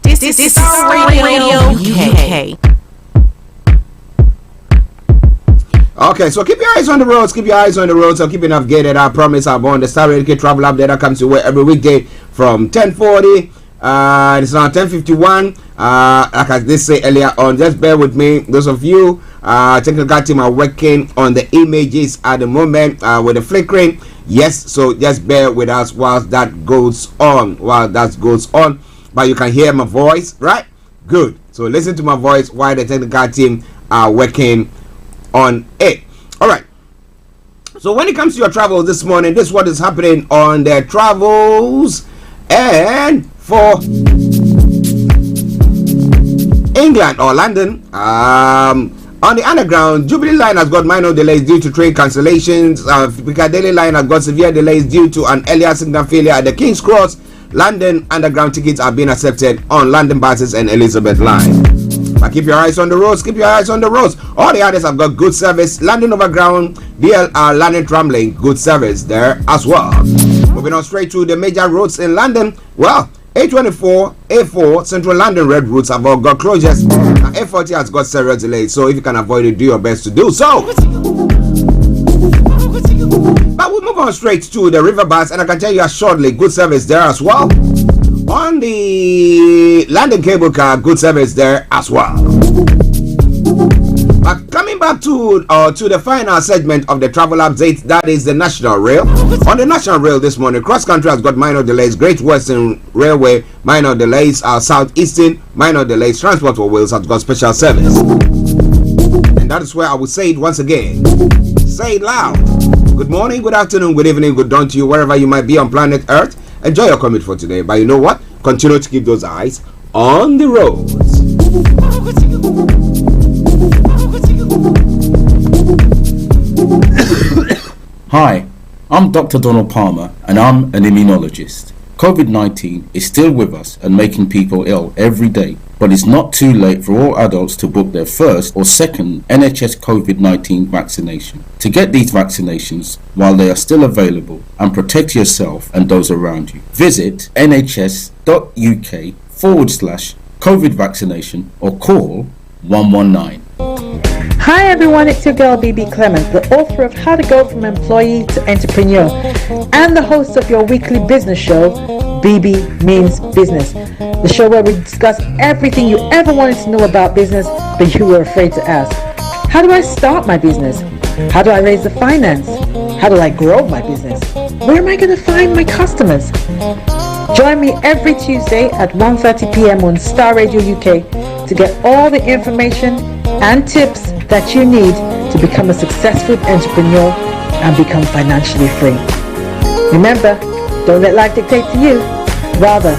This is Starr Radio UK. Okay, so keep your eyes on the roads. Keep your eyes on the roads. I'll keep you navigated. I promise I'm on the Starr Radio UK travel update that comes to way every weekday from 10:40. It's now 10:51. Like I did say earlier on, just bear with me. Those of you, technical team are working on the images at the moment with the flickering. Yes, so just bear with us whilst that goes on. But you can hear my voice, right? Good. So listen to my voice while the technical team are working on it. All right. So when it comes to your travels this morning, this is what is happening on their travels. And for England or London, on the underground, Jubilee line has got minor delays due to train cancellations. Piccadilly line has got severe delays due to an earlier signal failure at the King's Cross. London underground tickets are being accepted on London buses and Elizabeth line. But keep your eyes on the roads. Keep your eyes on the roads. All the others have got good service. London Overground, DLR, London Tramlink, good service there as well. Moving on straight to the major roads in London. Well, A24, A4, Central London Red routes have all got closures. Now, A40 has got several delays, so if you can avoid it, do your best to do so. But we'll move on straight to the river bus, and I can tell you shortly, good service there as well. On the London cable car, good service there as well. But coming back to the final segment of the travel update, that is the National Rail. On the National Rail this morning, cross country has got minor delays. Great Western Railway, minor delays. Southeastern, minor delays. Transport for Wales has got special service. And that is where I will say it once again. Say it loud. Good morning, good afternoon, good evening, good dawn to you, wherever you might be on planet Earth. Enjoy your commute for today. But you know what? Continue to keep those eyes on the roads. Hi, I'm Dr. Donald Palmer and I'm an immunologist. COVID-19 is still with us and making people ill every day, but it's not too late for all adults to book their first or second NHS COVID-19 vaccination. To get these vaccinations while they are still available and protect yourself and those around you, visit nhs.uk/COVID vaccination or call 119. Hi everyone, it's your girl BB Clement, the author of How to Go From Employee to Entrepreneur and the host of your weekly business show, BB Means Business, the show where we discuss everything you ever wanted to know about business but you were afraid to ask. How do I start my business? How do I raise the finance? How do I grow my business? Where am I going to find my customers? Join me every Tuesday at 1:30 p.m. on Starr Radio UK to get all the information and tips that you need to become a successful entrepreneur and become financially free. Remember, don't let life dictate to you. Rather,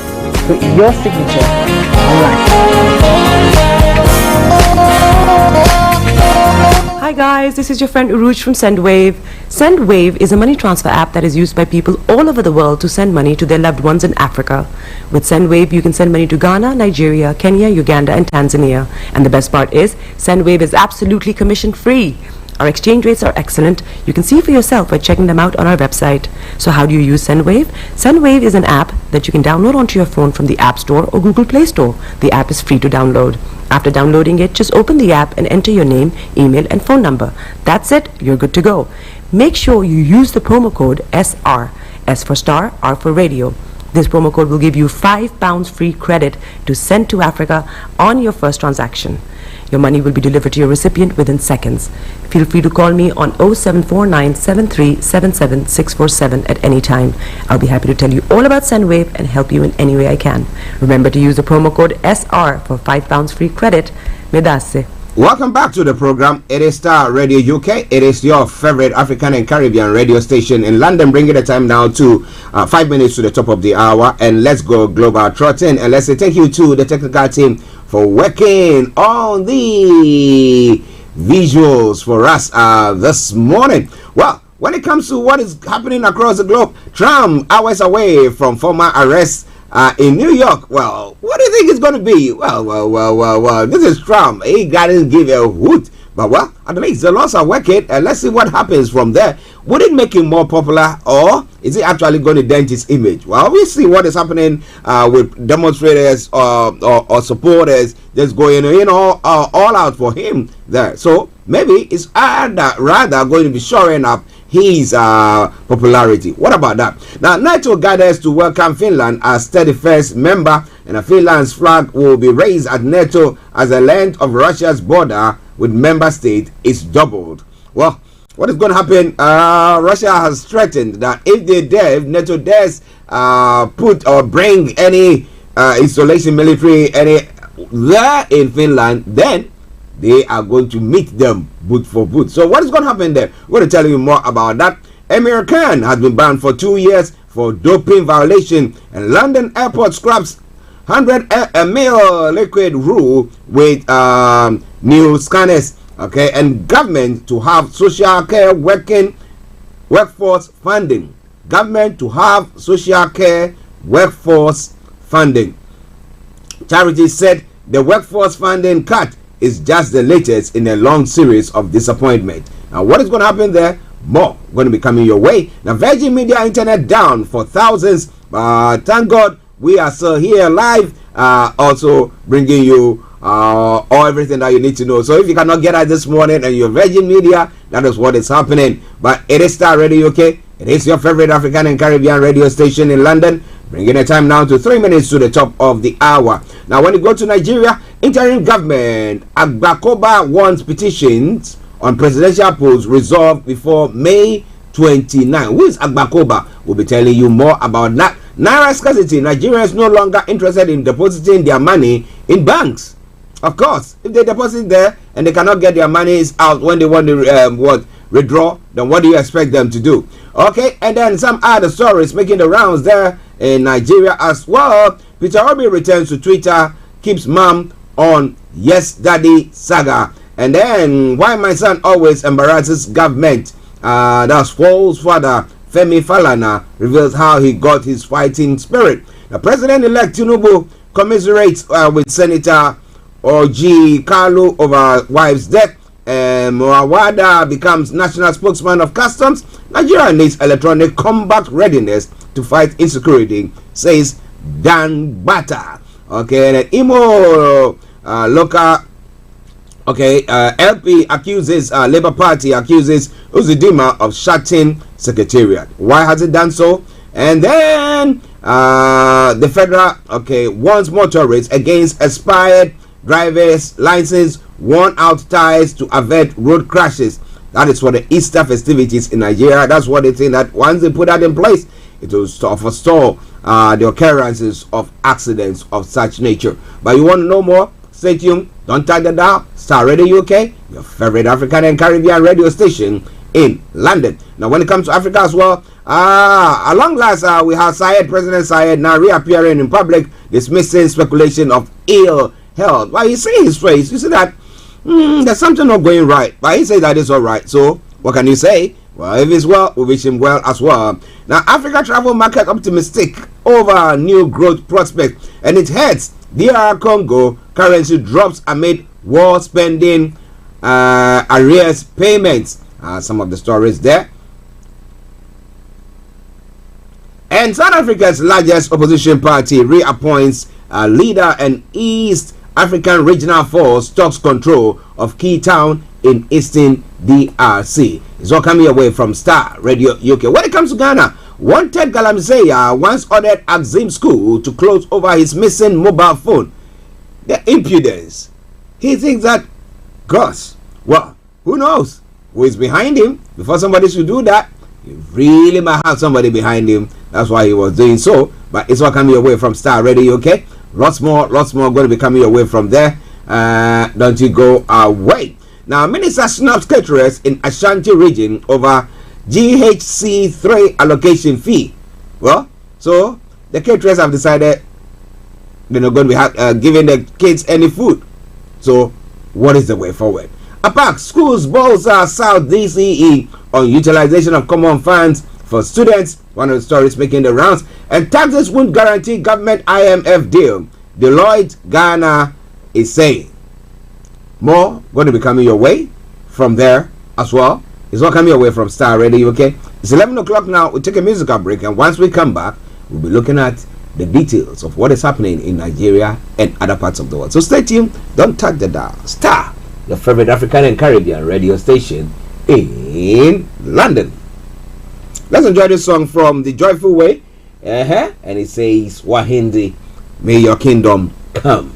put your signature on life. Hi guys, this is your friend Uruj from SendWave. SendWave is a money transfer app that is used by people all over the world to send money to their loved ones in Africa. With SendWave, you can send money to Ghana, Nigeria, Kenya, Uganda, and Tanzania. And the best part is, SendWave is absolutely commission free. Our exchange rates are excellent. You can see for yourself by checking them out on our website. So how do you use SendWave? SendWave is an app that you can download onto your phone from the App Store or Google Play Store. The app is free to download. After downloading it, just open the app and enter your name, email, and phone number. That's it. You're good to go. Make sure you use the promo code SR. S for Star, R for Radio. This promo code will give you £5 free credit to send to Africa on your first transaction. Your money will be delivered to your recipient within seconds. Feel free to call me on 0749 7377 647 at any time. I'll be happy to tell you all about SendWave and help you in any way I can. Remember to use the promo code SR for £5 free credit. Medasse. Welcome back to the program. It is Star Radio UK. It is your favorite African and Caribbean radio station in London, bringing the time now to 5 minutes to the top of the hour. And let's go global trotting. And let's say thank you to the technical team for working on the visuals for us this morning. Well, when it comes to what is happening across the globe, Trump, hours away from former arrest in New York. Well, what do you think it's going to be? Well, this is Trump. He doesn't give a hoot. But well, at least the laws are working, and let's see what happens from there. Would it make him more popular, or is it actually going to dent his image? Well, we see what is happening with demonstrators or supporters just going all out for him there. So maybe it's rather going to be shoring up his popularity. What about that? Now, NATO gathers to welcome Finland as 31st member, and a Finland's flag will be raised at NATO as the length of Russia's border with member state is doubled. Well, what is going to happen? Russia has threatened that if NATO dares put or bring any installation military there in Finland, then they are going to meet them boot for boot. So what is going to happen there? We're going to tell you more about that. Emir Khan has been banned for 2 years for doping violation, and London airport scraps 100 ml liquid rule with new scanners. Okay, and government to have social care workforce funding. Government to have social care workforce funding. Charity said the workforce funding cut is just the latest in a long series of disappointment. Now, what is going to happen there? More going to be coming your way. Now, Virgin Media Internet down for thousands. Thank God we are still here live, also bringing you everything that you need to know. So if you cannot get out this morning and you're Virgin Media, that is what is happening. But it is Star Radio UK. It is your favorite African and Caribbean radio station in London, bringing the time now to 3 minutes to the top of the hour. Now, when you go to Nigeria, interim government Agbakoba wants petitions on presidential polls resolved before May 29. Who is Agbakoba? We'll be telling you more about that. Naira scarcity. Nigerians no longer interested in depositing their money in banks. Of course, if they deposit there and they cannot get their monies out when they want to withdraw, then what do you expect them to do? Okay, and then some other stories making the rounds there in Nigeria as well. Peter Obi returns to Twitter, keeps mum on Yes Daddy saga. And then why my son always embarrasses government. That's Paul's father, Femi Falana, reveals how he got his fighting spirit. The president-elect Tinubu commiserates with Senator Orji Kalu over wife's death. Muawada becomes national spokesman of customs. Nigeria needs electronic combat readiness to fight insecurity, says Dan Bata. Okay, and Imo local. Okay, LP accuses Labour Party accuses Uzidima of shutting secretariat. Why has it done so? And then the federal warns motorists against expired driver's license, worn out tires to avert road crashes. That is for the Easter festivities in Nigeria. That's what they think, that once they put that in place, it will forestall the occurrences of accidents of such nature. But you want to know more? Stay tuned. Don't touch the dial. Star Radio UK, your favorite African and Caribbean radio station in London. Now, when it comes to Africa as well, at long last, we have President Syed now reappearing in public, dismissing speculation of ill health. Well, you see his face, you see that there's something not going right, but he says that it's all right. So what can you say? Well, if it's well, we wish him well as well. Now, Africa travel market optimistic over new growth prospect, and it heads DR Congo currency drops amid war spending arrears payments. Some of the stories there. And South Africa's largest opposition party reappoints a leader, and East African Regional Force talks control of key town in Eastern DRC. It's all coming away from Starr Radio UK. When it comes to Ghana, wanted Galamsey once ordered Axim School to close over his missing mobile phone. The impudence. He thinks that, gosh, well, who knows who is behind him? Before somebody should do that, he really might have somebody behind him. That's why he was doing so. But it's all coming away from Starr Radio UK. Lots more going to be coming away from there. Don't you go away. Now, Minister snaps caterers in Ashanti region over GHC3 allocation fee. Well, so the caterers have decided they're not going to be giving the kids any food. So, what is the way forward? APAC, schools balls South DCE on utilization of common funds for students. One of the stories making the rounds. And taxes won't guarantee government IMF deal. Deloitte Ghana is saying. More going to be coming your way from there as well. It's all coming away from Starr Radio UK. It's 11 o'clock now. We'll take a musical break, and once we come back, we'll be looking at the details of what is happening in Nigeria and other parts of the world. So stay tuned. Don't touch the dial. Starr, your favorite African and Caribbean radio station in London. Let's enjoy this song from The Joyful Way. And it says, Wahindi, may your kingdom come.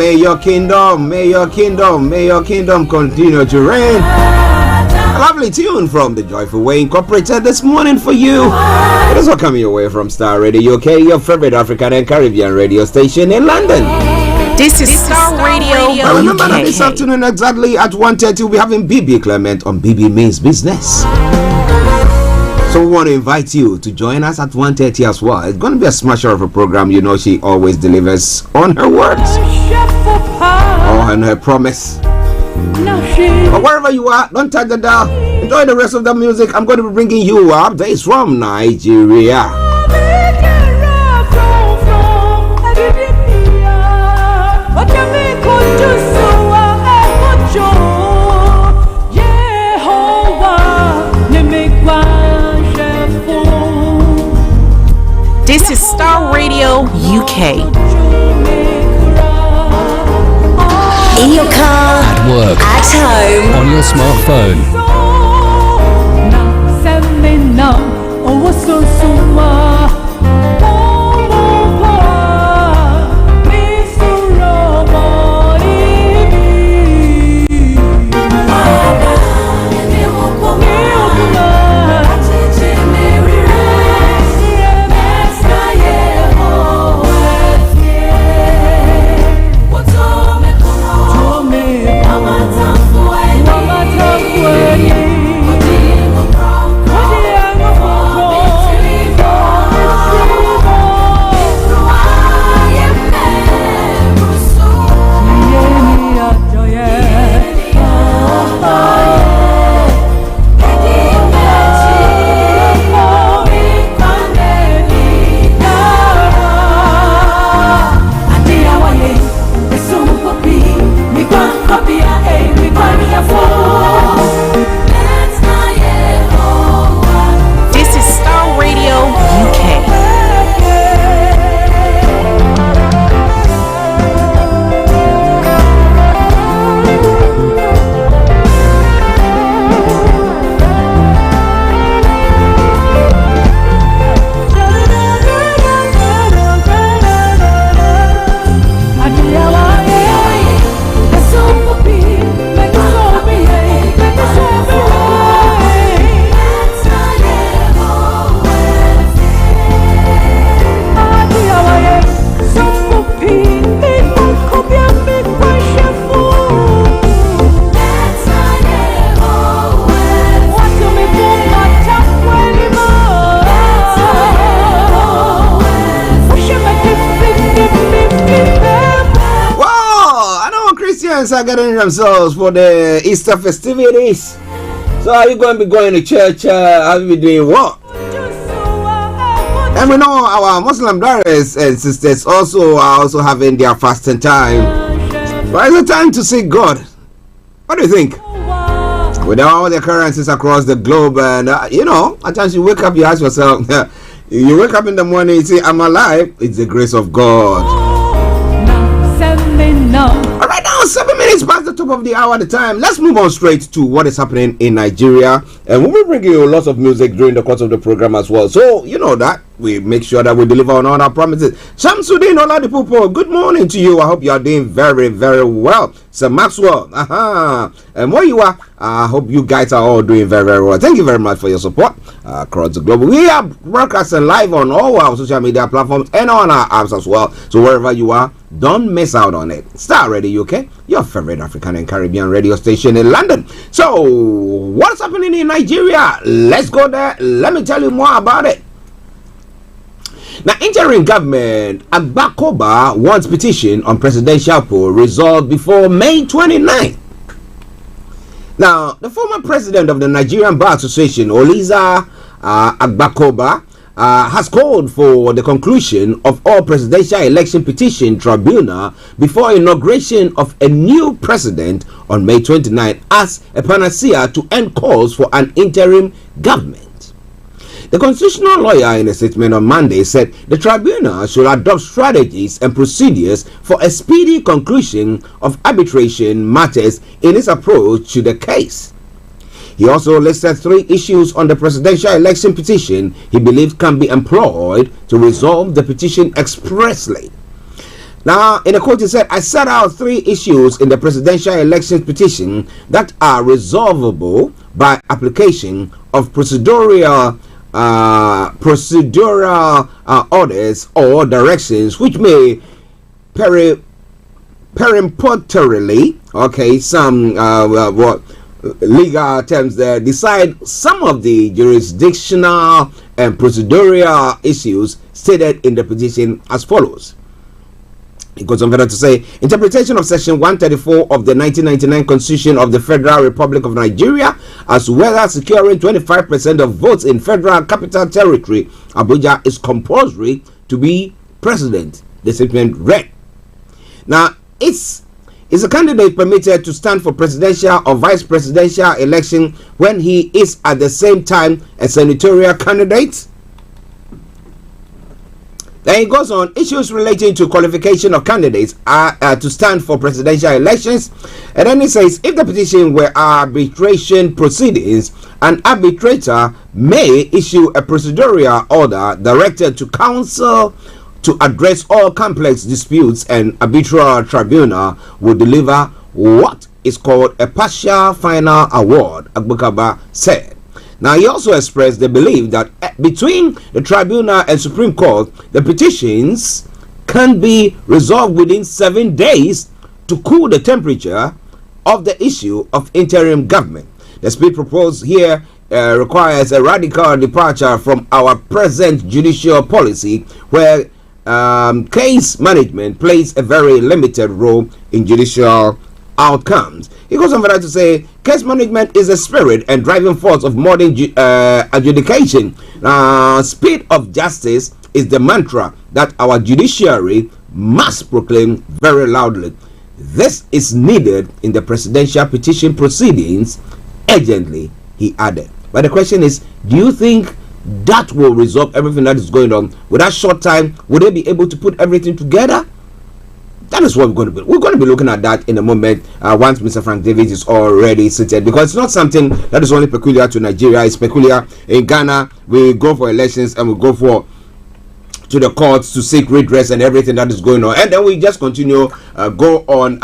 may your kingdom, may your kingdom, may your kingdom continue to reign. A lovely tune from the Joyful Way Incorporated this morning for you. It is all coming your way from Starr Radio UK, your favorite African and Caribbean radio station in London. This is Starr Radio. Now remember that this afternoon exactly at 1:30 we'll be having BB Clement on BB Means Business. So we want to invite you to join us at 1:30 as well. It's going to be a smasher of a program. You know she always delivers on her words or on her promise. But wherever you are, don't touch the dial. Enjoy the rest of the music. I'm going to be bringing you updates from Nigeria. This is Starr Radio UK. In your car, At work, at home, on your smartphone. Are getting themselves for the Easter festivities. So are you going to be going to church? Are you doing what? And we know our Muslim brothers and sisters also are also having their fasting time. But it's a time to seek God. What do you think? With all the occurrences across the globe, and you know, at times you wake up, you ask yourself, you wake up in the morning, you say, I'm alive. It's the grace of God. Alright, now 7 minutes past the top of the hour at the time. Let's move on straight to what is happening in Nigeria, and we will bring you lots of music during the course of the program as well. So you know that we make sure that we deliver on all our promises. Shamsuddin Oladipupo, good morning to you. I hope you are doing very, very well. Sir Maxwell, and where you are, I hope you guys are all doing very, very well. Thank you very much for your support across the globe. We are broadcasting live on all our social media platforms and on our apps as well. So wherever you are, don't miss out on it. Starr Radio UK, your favorite African and Caribbean radio station in London. So what's happening in Nigeria? Let's go there. Let me tell you more about it. Now, interim government Agbakoba wants petition on presidential poll resolved before May 29. Now, the former president of the Nigerian Bar Association, Oliza Agbakoba, has called for the conclusion of all presidential election petition tribunal before inauguration of a new president on May 29 as a panacea to end calls for an interim government. The constitutional lawyer in a statement on Monday said the tribunal should adopt strategies and procedures for a speedy conclusion of arbitration matters in its approach to the case. He also listed 3 issues on the presidential election petition he believes can be employed to resolve the petition expressly. Now, in a quote, he said, I set out 3 issues in the presidential elections petition that are resolvable by application of procedural orders or directions which may peremptorily, some what legal terms there, decide some of the jurisdictional and procedural issues stated in the petition as follows. It goes on further to say, interpretation of section 134 of the 1999 Constitution of the Federal Republic of Nigeria as whether securing 25% of votes in Federal Capital Territory, Abuja, is compulsory to be president. The statement read. Now, is a candidate permitted to stand for presidential or vice presidential election when he is at the same time a senatorial candidate? Then it goes on, issues relating to qualification of candidates are to stand for presidential elections. And then it says, if the petition were arbitration proceedings, an arbitrator may issue a procedural order directed to counsel to address all complex disputes, and arbitral tribunal will deliver what is called a partial final award, Agbukaba said. Now, he also expressed the belief that between the tribunal and Supreme Court, the petitions can be resolved within 7 days to cool the temperature of the issue of interim government. The speed proposed here requires a radical departure from our present judicial policy, where case management plays a very limited role in judicial outcomes. He goes on further to say, case management is the spirit and driving force of modern adjudication. Speed of justice is the mantra that our judiciary must proclaim very loudly. This is needed in the presidential petition proceedings urgently, he added. But the question is, do you think that will resolve everything that is going on? With that short time, would they be able to put everything together? That is what we're going to be. We're going to be looking at that in a moment once Mr. Frank Davis is already seated, because it's not something that is only peculiar to Nigeria. It's peculiar in Ghana. We go for elections and we go to the courts to seek redress and everything that is going on, and then we just continue go on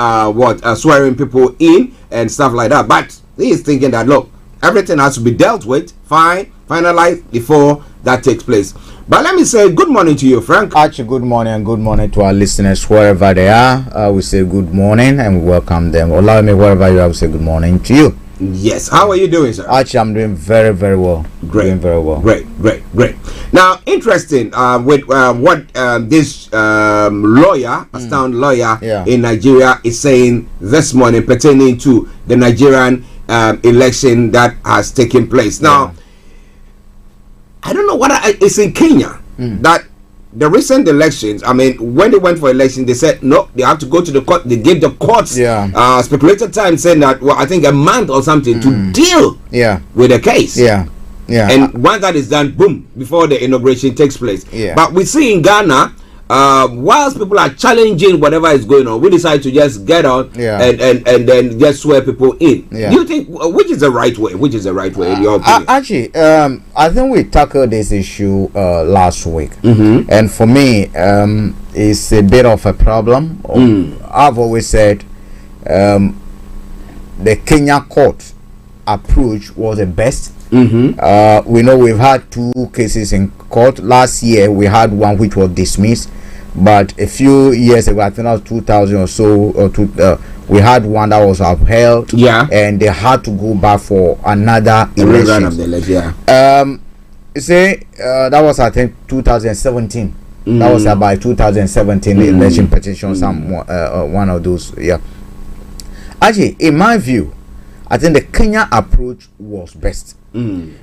swearing people in and stuff like that. But he is thinking that, look, everything has to be dealt with, finalized before that takes place. But let me say good morning to you, Frank. Archie, good morning, and good morning to our listeners wherever they are. We say good morning and we welcome them. Olayomi, wherever you are, we say good morning to you. Yes. How are you doing, sir? Archie, I'm doing very, very well. Great. Doing very well. Great. Now, interesting with what this lawyer, a sound lawyer in Nigeria, is saying this morning pertaining to the Nigerian election that has taken place. Now, I don't know what it's in Kenya that the recent elections, I mean, when they went for election, they said no, they have to go to the court. They gave the courts speculated time, saying that, well, I think a month or something to deal with the case. And once that is done, boom, before the inauguration takes place. But we see in Ghana, whilst people are challenging whatever is going on, we decide to just get out and then just swear people in. Do you think which is the right way? Which is the right way in your opinion? Actually, I think we tackled this issue last week, and for me, it's a bit of a problem. I've always said the Kenya court approach was the best. We know we've had 2 cases in court. Last year we had one which was dismissed, but a few years ago, I think that was 2000 or so, we had one that was upheld, and they had to go back for another election. You see, that was, I think, 2017. That was about 2017 election petition, one of those. Actually, in my view, I think the Kenya approach was best,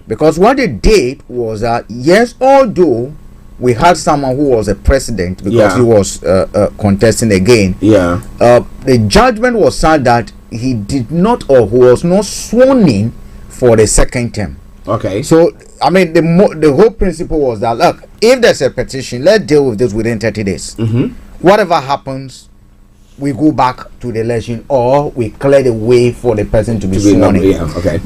because what they did was that, yes, although we had someone who was a president because he was contesting again, the judgment was such that he did not, or who was not sworn in for the second term. So I mean, the whole principle was that, look, if there's a petition, let's deal with this within 30 days. Whatever happens, we go back to the election, or we clear the way for the person to be sworn in.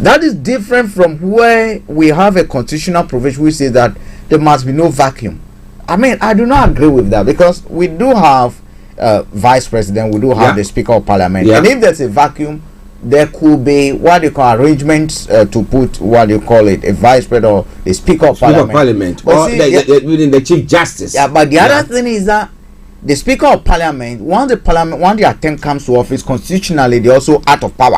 That is different from where we have a constitutional provision which says that there must be no vacuum. I mean, I do not agree with that, because we do have vice president, we do have the Speaker of Parliament. Yeah. And if there's a vacuum, there could be what you call arrangements to put what you call it, a vice president or the Speaker of Parliament. Or within the Chief Justice. Yeah, but the other thing is that the Speaker of Parliament, once the term comes to office, constitutionally they're also out of power.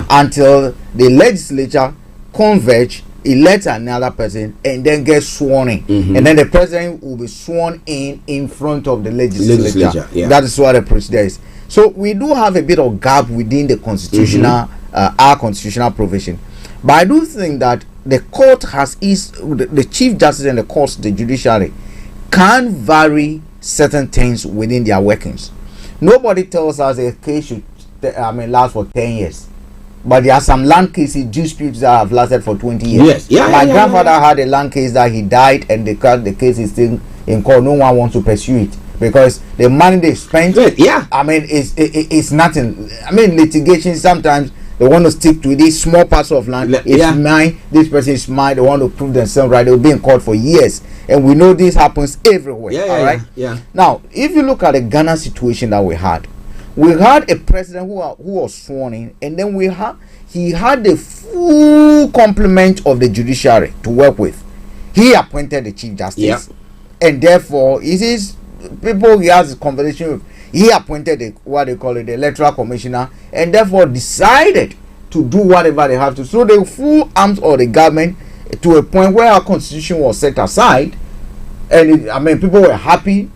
Until the legislature converge, elect another person, and then get sworn in. And then the president will be sworn in front of the legislature. That is what the procedure is. So we do have a bit of gap within the constitutional, our constitutional provision. But I do think that the court the Chief Justice and the courts, the judiciary, can vary certain things within their workings. Nobody tells us a case should last for 10 years. But there are some land cases, disputes that have lasted for 20 years. My grandfather had a land case that he died, and the case is still in court. No one wants to pursue it because the money they spent, it's nothing. Litigation, sometimes they want to stick to these small parts of land. It's mine, this person is mine. They want to prove themselves right. They'll be in court for years, and we know this happens everywhere. All right. Now, if you look at the Ghana situation that we had a president who was sworn in, and then he had the full complement of the judiciary to work with. He appointed the Chief Justice, and therefore it is people he has a conversation with. He appointed what they call it, the electoral commissioner, and therefore decided to do whatever they have to. So the full arms of the government to a point where our constitution was set aside, and people were happy.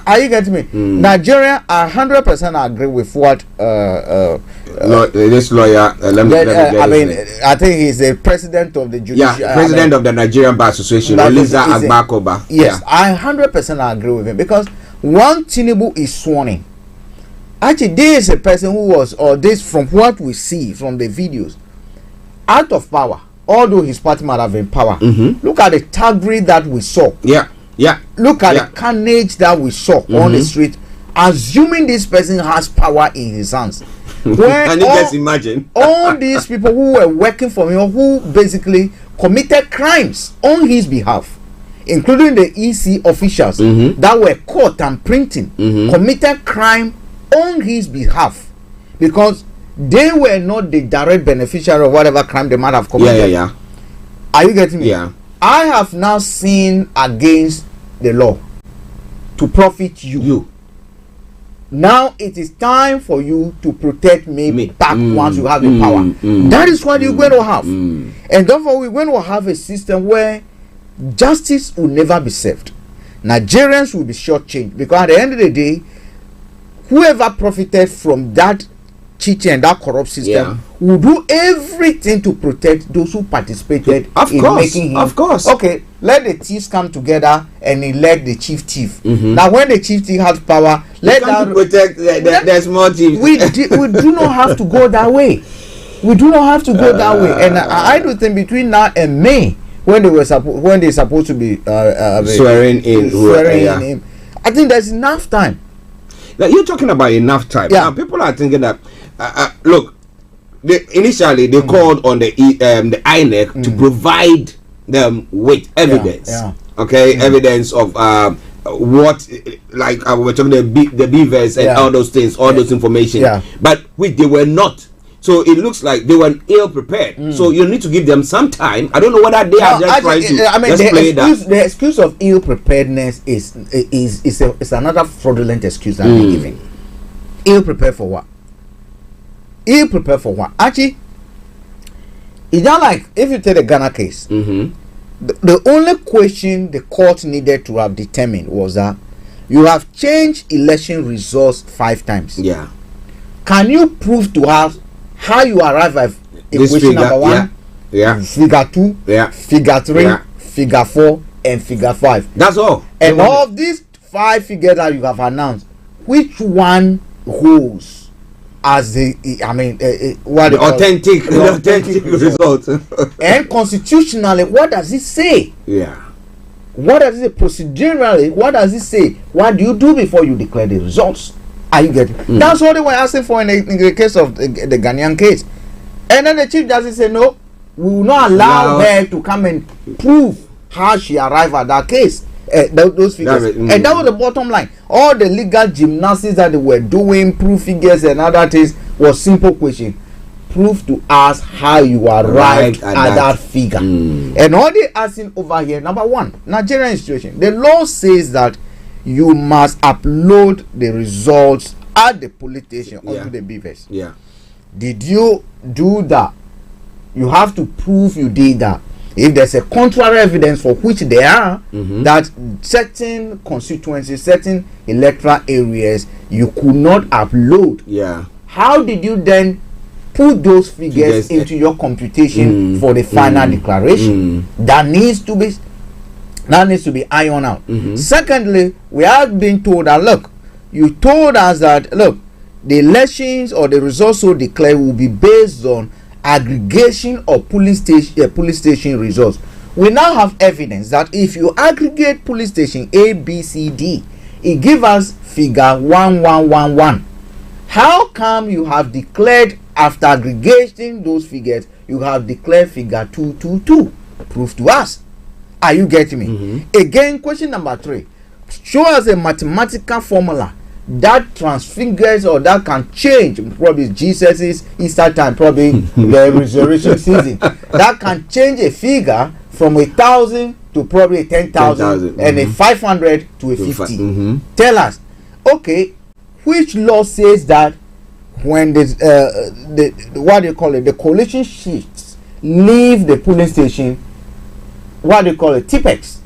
Are you getting me? Nigeria, 100% agree with what this lawyer. I think he's the president of the judiciary. President of the Nigerian Bar Association, Oliza Agbakoba. Yes, I 100% agree with him because one Tinubu is sworn in. Actually, this is a person who was, or this from what we see from the videos, out of power. Although his party might have been in power. Look at the thuggery that we saw. Look at the carnage that we saw on the street, assuming this person has power in his hands. Can you just imagine? All these people who were working for him, who basically committed crimes on his behalf, including the EC officials that were caught and printing, committed crime on his behalf because they were not the direct beneficiary of whatever crime they might have committed. Are you getting me? I have now seen against the law to profit you. Now it is time for you to protect me back once you have the power. That is what you're going to have. And therefore we're going to have a system where justice will never be served. Nigerians will be shortchanged because at the end of the day, whoever profited from that cheating and that corrupt system will do everything to protect those who participated making him. Of course. Okay, let the thieves come together and elect the chief thief. Now, when the chief thief has power, let that protect the small thief. We do not have to go that way. We do not have to go that way. And I do think between now and May, when they're supposed to be swearing in him, I think there's enough time. Now, you're talking about enough time. Now, people are thinking that. Look, initially they called on the INEC to provide them with evidence. Evidence of what, like we're talking the beavers and all those things, all those information. But which they were not. So it looks like they were ill prepared. So you need to give them some time. I don't know whether they are just trying to play that. The excuse of ill preparedness is another fraudulent excuse that they're giving. Ill prepared for what? Ill prepared for what? Archie, it's not like if you take the Ghana case, the only question the court needed to have determined was that you have changed election results 5 times. Can you prove to us how you arrive at equation number 1, figure 2, figure 3, figure 4, and figure 5? That's all. And all of these 5 figures that you have announced, which one holds as the authentic result? And constitutionally, what does it say? What does it say procedurally? What does it say? What do you do before you declare the results? Are you getting? That's what they were asking for in the case of the Ghanaian case. And then the Chief Justice said, no, we will not allow her to come and prove how she arrived at that case. those figures. And that was the bottom line. All the legal gymnastics that they were doing, proof figures and other things, was simple question. Prove to us how you arrived at that figure. And all they asking over here, number one, Nigerian situation. The law says that you must upload the results at the police station onto the BVS. Yeah. Did you do that? You have to prove you did that. If there's a contrary evidence for which there are, that certain constituencies, certain electoral areas, you could not upload. Yeah. How did you then put those figures into your computation for the final declaration? That needs to be ironed out. Secondly, we have been told that, look, you told us that, look, the elections or the results so declared will be based on aggregation of police station results. We now have evidence that if you aggregate police station A, B, C, D, it gives us figure 1111. How come you have declared, after aggregating those figures, you have declared figure 222? Prove to us. Are you getting me? Again, question number 3. Show us a mathematical formula that transfigures or that can change, probably Jesus' Easter time, probably the resurrection season, that can change a figure from 1,000 to probably 10,000 and a 500 to a 50. Tell us, okay, which law says that when the what do you call it, the coalition sheets leave the polling station, what do you call it, Tipex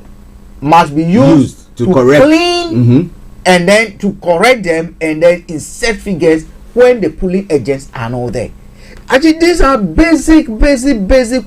must be used to correct, clean and then to correct them and then insert figures when the polling agents are not there. Actually, these are basic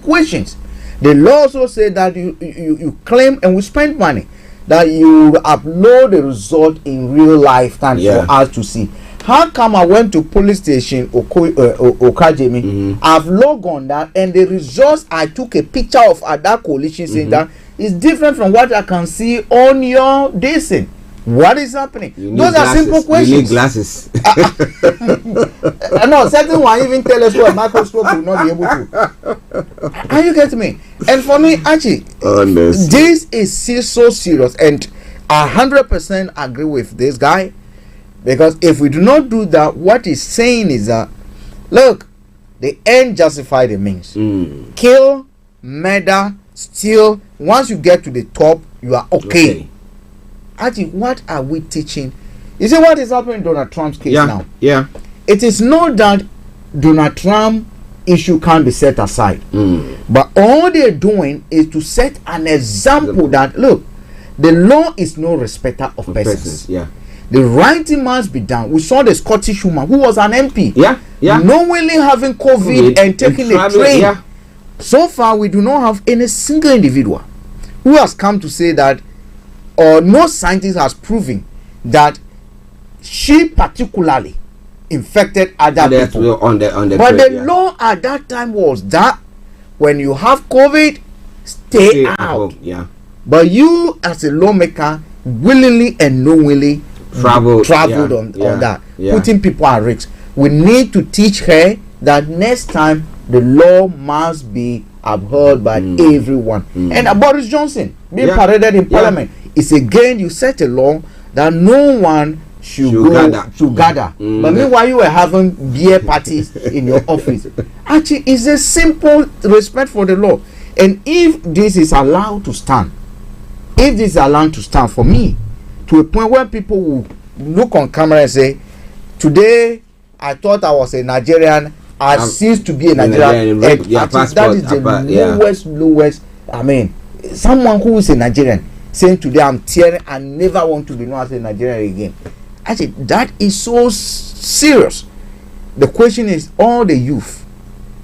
questions. The law also say that you claim, and we spend money, that you upload the result in real life time for us to see. How come I went to police station Okajemi, I've logged on that, and the results I took a picture of at that coalition center is different from what I can see on your dicing. What is happening? Those are simple questions. You need glasses. No, certain one even tell us what microscope will not be able to. Are you getting me? And for me, Archie, this is so serious, and I 100% agree with this guy, because if we do not do that, what he's saying is that, look, the end justify the means. Kill, murder, steal. Once you get to the top, you are okay. Archie, what are we teaching? You see what is happening in Donald Trump's case now? Yeah. It is not that Donald Trump issue can't be set aside. But all they're doing is to set an example that, look, the law is no respecter of persons. Yeah. The right thing must be done. We saw the Scottish woman who was an MP. Knowingly having COVID and taking a train. So far, we do not have any single individual who has come to say that, or no scientist has proven that she particularly infected other people. On the but the law at that time was that when you have COVID, stay out. But you, as a lawmaker, willingly and knowingly traveled on that, putting people at risk. We need to teach her that next time the law must be upheld by everyone. And Boris Johnson being paraded in Parliament is again, you set a law that no one should gather. But meanwhile, you were having beer parties in your office. Actually, it's a simple respect for the law. And if this is allowed to stand, for me, to a point where people will look on camera and say, today I thought I was a Nigerian, I ceased to be a Nigerian. That is the lowest. I mean, someone who is a Nigerian saying today I'm tearing and never want to be known as a Nigerian again. Actually, that is so serious. The question is, all the youth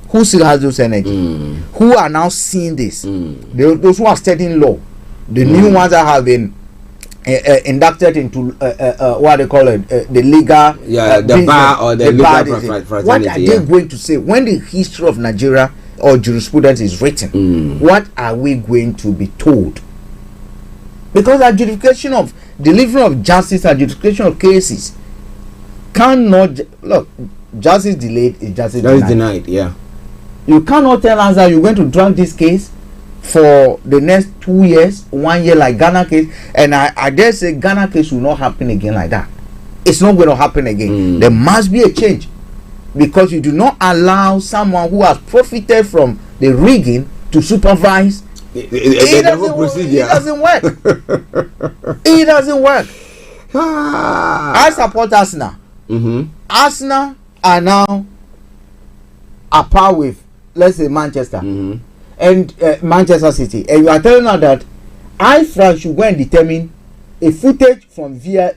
who still has those energy, who are now seeing this, those who are studying law, the new ones that have been inducted into what they call it, the legal the bar or the legal fraternity. What are they going to say when the history of Nigeria or jurisprudence is written? What are we going to be told? Because adjudication of delivery of justice, adjudication of cases cannot look. Justice delayed is justice denied. Yeah. You cannot tell us that you're going to drag this case for the next 2 years, 1 year, like Ghana case, and I dare say Ghana case will not happen again like that. It's not going to happen again. There must be a change, because you do not allow someone who has profited from the rigging to supervise. It doesn't work. It doesn't work. I support Arsenal. Arsenal are now a par with, let's say, Manchester and Manchester City, and you are telling us that France should go and determine a footage from VAR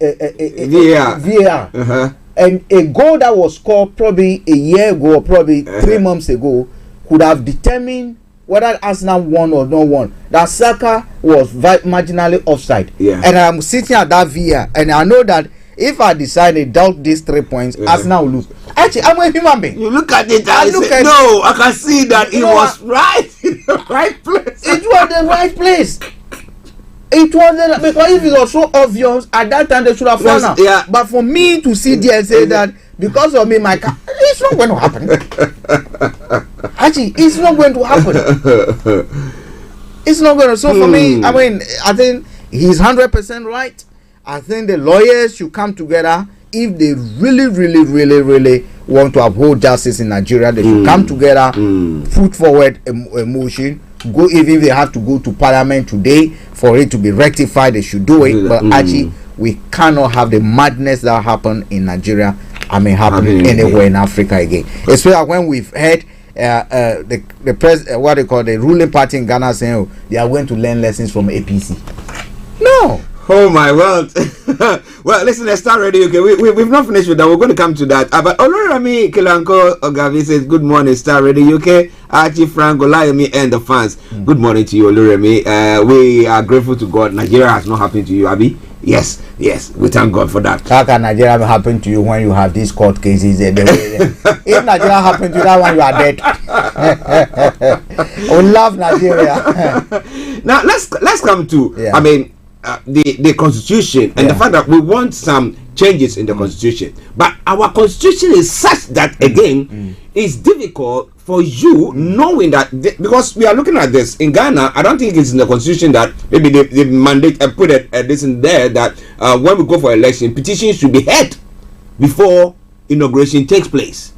and a goal that was scored probably a year ago or probably 3 months ago could have determined whether Arsenal won or not won. That Saka was marginally offside. And I'm sitting at that VAR, and I know that if I decide to doubt these 3 points, Arsenal will lose. Actually, I'm a human being. You look at it and say, no, I can see that it was right in the right place. It was the right place. It wasn't, because if it was so obvious at that time, they should have found out. But for me to see there and say that because of me, my car, it's not going to happen. Actually, it's not going to happen. It's not going to. So for me, I mean, I think he's 100% right. I think the lawyers should come together. If they really want to uphold justice in Nigeria, they should come together, put forward a motion. Go, even if they have to go to Parliament today for it to be rectified, they should do it. But actually, we cannot have the madness that happened in Nigeria. I mean, happening anywhere in Africa again. Especially when we've heard what they call the ruling party in Ghana saying, oh, they are going to learn lessons from APC. No. Oh my word. Well, listen, let's start radio. Okay, we've not finished with that. We're going to come to that. But Olayomi Kilanko Ogavi says, good morning, Star Radio UK. Archie, Frank, Olayomi, and the fans. Good morning to you, Olayomi. We are grateful to God. Nigeria has not happened to you, Abi. Yes, we thank God for that. How can Nigeria happen to you when you have these court cases? If Nigeria happened to you, that one you are dead. We love Nigeria. Now let's come to I mean the constitution and the fact that we want some changes in the constitution, but our constitution is such that again it's difficult for you knowing that because we are looking at this in Ghana. I don't think it's in the constitution that maybe they mandate and put it this in there that when we go for election, petitions should be heard before inauguration takes place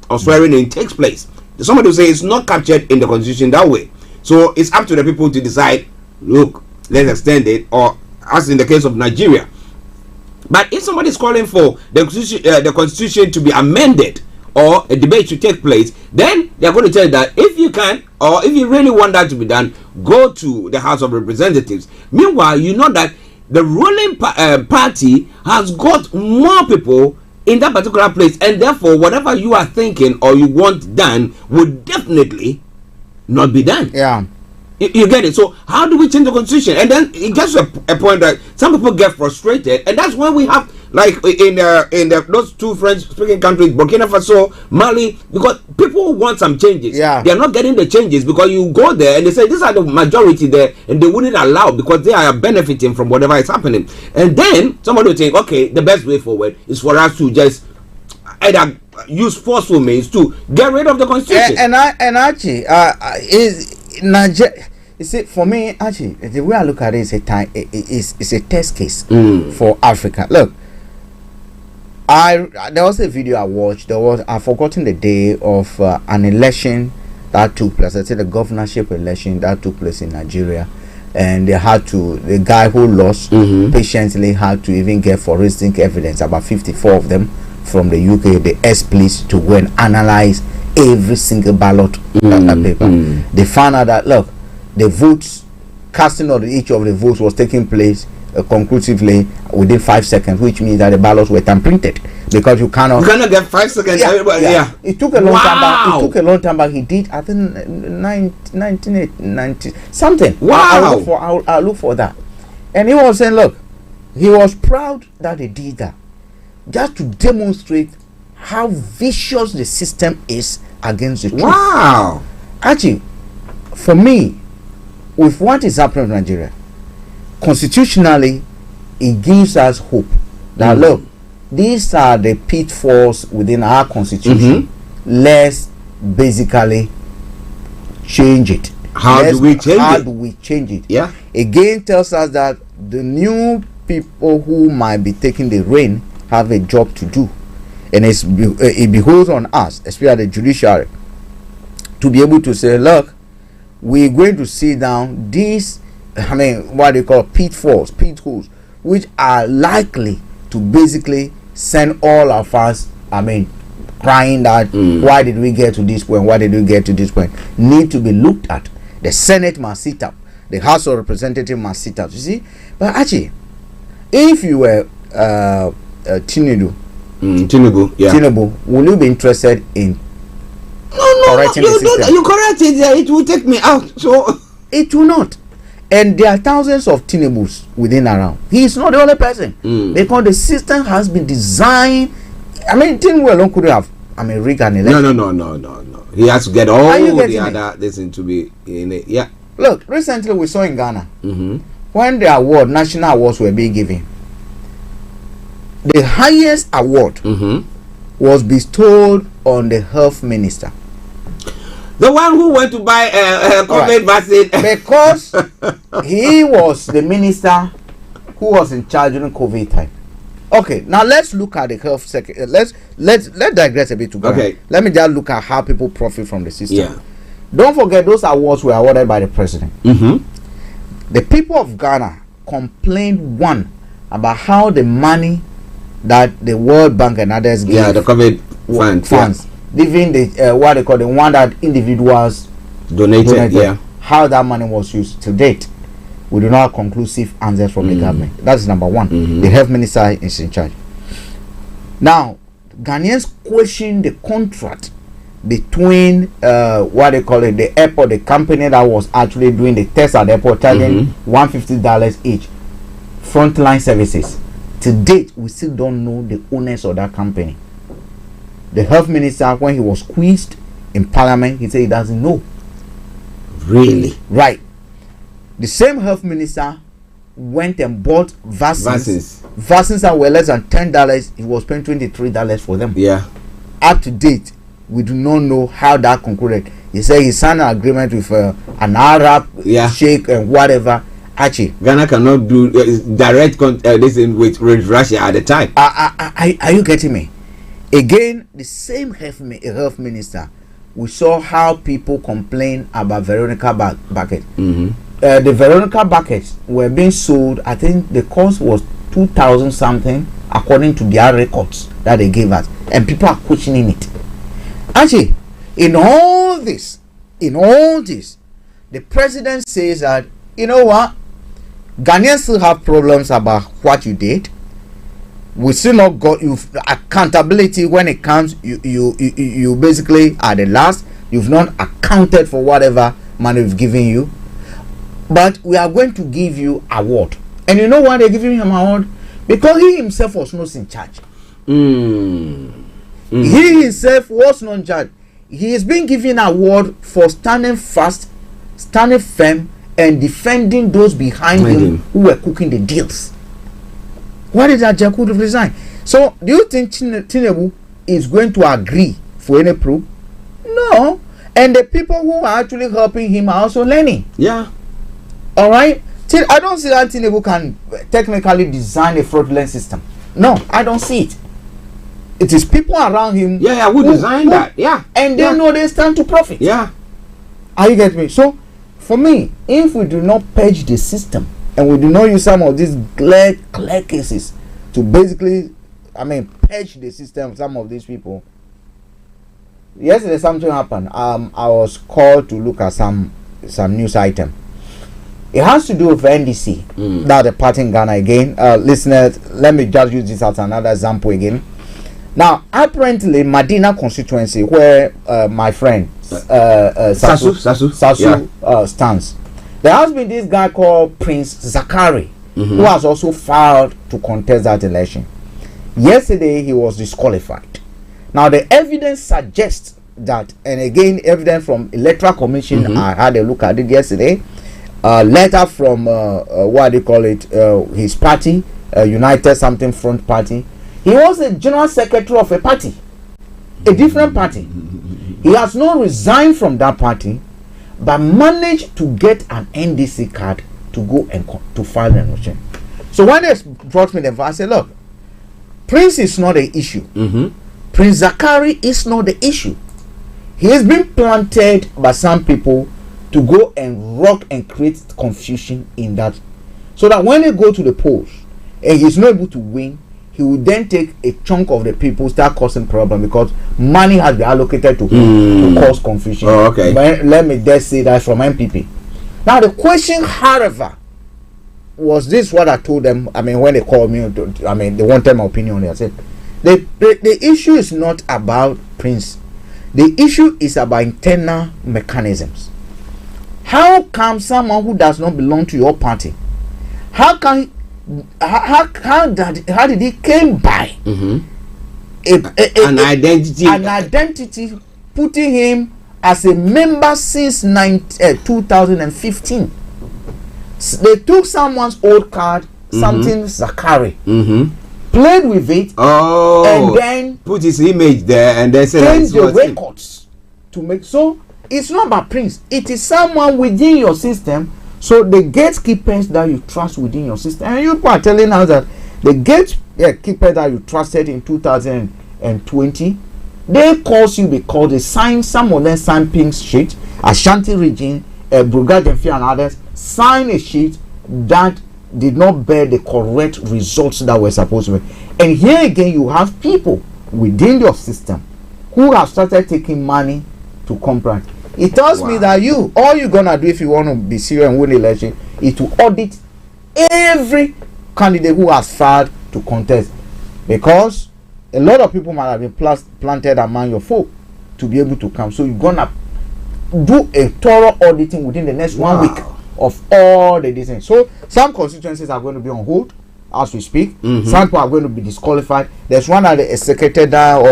or swearing in takes place. Somebody will say it's not captured in the constitution that way, so it's up to the people to decide, look, let's extend it, or as in the case of Nigeria. But if somebody is calling for the constitution to be amended or a debate to take place, then they are going to tell you that if you can, or if you really want that to be done, go to the House of Representatives. Meanwhile, you know that the ruling party has got more people in that particular place, and therefore whatever you are thinking or you want done would definitely not be done. You get it? So how do we change the constitution? And then it gets to a point that some people get frustrated, and that's when we have, like in those two French-speaking countries, Burkina Faso, Mali, because people want some changes. They are not getting the changes because you go there and they say these are the majority there, and they wouldn't allow because they are benefiting from whatever is happening. And then somebody will think, okay, the best way forward is for us to just either use forceful means to get rid of the constitution. And actually, is Nigeria. You see, for me, actually, the way I look at it is it's a test case for Africa. Look, there was a video I watched. I've forgotten the day of an election that took place. I said the governorship election that took place in Nigeria, and the guy who lost patiently had to even get forensic evidence, about 54 of them from the UK, the S-Police, to go and analyze every single ballot paper. They found out that, look, the votes, casting of each of the votes was taking place conclusively within 5 seconds, which means that the ballots were time-printed, because you cannot get 5 seconds. It took a long time, but he did, I think, 1990 something. I'll look for that. And he was saying, look, he was proud that he did that, just to demonstrate how vicious the system is against the truth. Actually, for me, with what is happening in Nigeria, constitutionally, it gives us hope that look, these are the pitfalls within our constitution. Let's basically change it. How do we change how it? do we change it? Yeah. Again, tells us that the new people who might be taking the reign have a job to do, and it behoves on us, especially the judiciary, to be able to say, look, we're going to sit down these, what they call pitfalls, which are likely to basically send all of us, crying that why did we get to this point? Why did we get to this point? Need to be looked at. The Senate must sit up. The House of Representatives must sit up. You see, but actually, if you were Tinubu, will you be interested in correcting the system? You correct it, it will take me out. So it will not. And there are thousands of Tinubus within around. He is not the only person because the system has been designed. Tinubu alone couldn't have rigged an election. No. He has to get all the other listen to be in it. Yeah. Look, recently we saw in Ghana when the national awards were being given, the highest award was bestowed on the health minister. The one who went to buy COVID vaccine. Because he was the minister who was in charge during COVID time. Okay, now let's look at the health sector. Let's digress a bit to Ghana. Okay. Let me just look at how people profit from the system. Yeah. Don't forget those awards were awarded by the president. The people of Ghana complained about how the money that the World Bank and others gave, the COVID funds, leaving the what they call the one that individuals donated, how that money was used to date. We do not have conclusive answers from the government. That's number one. The health minister is in charge. Now, Ghanaians question the contract between what they call it, the airport, the company that was actually doing the test at the airport, charging $150 each, frontline services. To date, we still don't know the owners of that company. The health minister, when he was quizzed in parliament, he said he doesn't know. Really? Right. The same health minister went and bought vaccines. Vaccines that were less than $10. He was paying $23 for them. Yeah. Up to date, we do not know how that concluded. He said he signed an agreement with an Arab sheikh and whatever. Archie, Ghana cannot do direct this with Russia at the time. Are you getting me? Again, the same health minister. We saw how people complain about Veronica bucket. The Veronica buckets were being sold. I think the cost was 2,000 something, according to their records that they gave us, and people are questioning it. Actually, in all this, the president says that, you know what, Ghanaians still have problems about what you did. We still not got you accountability when it comes. You basically are the last. You've not accounted for whatever money we've given you. But we are going to give you award. And you know why they're giving him award? Because he himself was not in charge. He himself was not in charge. He is being given award for standing fast, standing firm, and defending those behind him who were cooking the deals. Why did Ajaku resign? So, do you think Tinubu is going to agree for any proof? No. And the people who are actually helping him are also learning. Yeah. All right. I don't see that Tinubu can technically design a fraudulent system. No, I don't see it. It is people around him. Who designed that? Yeah. And they know they stand to profit. Yeah. Are you getting me? So, for me, if we do not purge the system and we do not use some of these clear cases to basically, purge the system, some of these people. Yesterday something happened. I was called to look at some news item. It has to do with NDC. That's the party in Ghana again. Listeners, let me just use this as another example again. Now, apparently, Medina constituency, where my friend Sasu stands, there has been this guy called Prince Zakari, who has also filed to contest that election. Yesterday, he was disqualified. Now, the evidence suggests that, and again, evidence from Electoral Commission, I had a look at it yesterday. Letter from what they call it, his party, United Something Front Party. He was a general secretary of a party, a different party. He has not resigned from that party, but managed to get an NDC card to go and to file an motion. So when they brought me the I said, look, Prince is not the issue. Prince Zachary is not the issue. He has been planted by some people to go and rock and create confusion in that, so that when they go to the polls and he's not able to win, he will then take a chunk of the people, start causing problem, because money has been allocated to him to cause confusion. Oh, okay. But let me just say that from MPP. Now the question, however, was this what I told them? I mean, when they called me, I mean, they wanted my opinion on it. I said, the issue is not about Prince. The issue is about internal mechanisms. How come someone who does not belong to your party, how did he came by an identity putting him as a member since 2015? They took someone's old card, something Zachary, played with it, and then put his image there, and then change the records to make. So it's not about Prince, it is someone within your system. So the gatekeepers that you trust within your system, and you are telling us that the gatekeeper that you trusted in 2020, they calls you because they signed, some of them signed pink sheet, Ashanti region, Brugad and others sign a sheet that did not bear the correct results that were supposed to be. And here again, you have people within your system who have started taking money to comprise. It tells me that all you're gonna do if you want to be serious and win the election is to audit every candidate who has filed to contest, because a lot of people might have been planted among your folk to be able to come. So you're gonna do a thorough auditing within the next 1 week of all the decisions. So some constituencies are going to be on hold as we speak. Some people are going to be disqualified. There's one at the Secretary or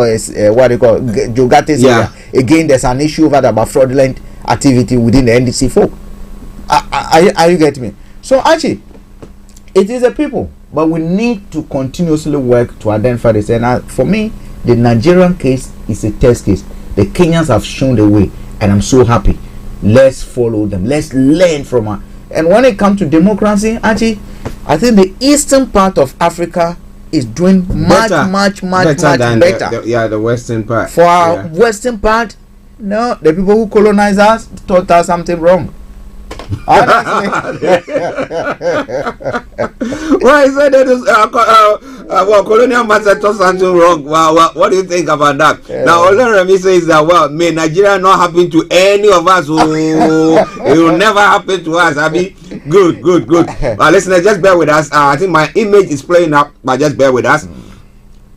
what they call Jogate's area. Again, there's an issue over about fraudulent activity within the NDC folk. Are you getting me? So actually, it is a people, but we need to continuously work to identify this. And for me, the Nigerian case is a test case. The Kenyans have shown the way, and I'm so happy. Let's follow them. Let's learn from her. And when it comes to democracy, actually, I think the eastern part of Africa is doing much better than better. The western part. For our western part, no, the people who colonized us taught us something wrong. Honestly. Well, he said that is, colonial master taught something wrong. What do you think about that? Now, Olayomi says that, may Nigeria not happen to any of us. It will never happen to us. I mean, good. Listeners, just bear with us. I think my image is playing up, but just bear with us.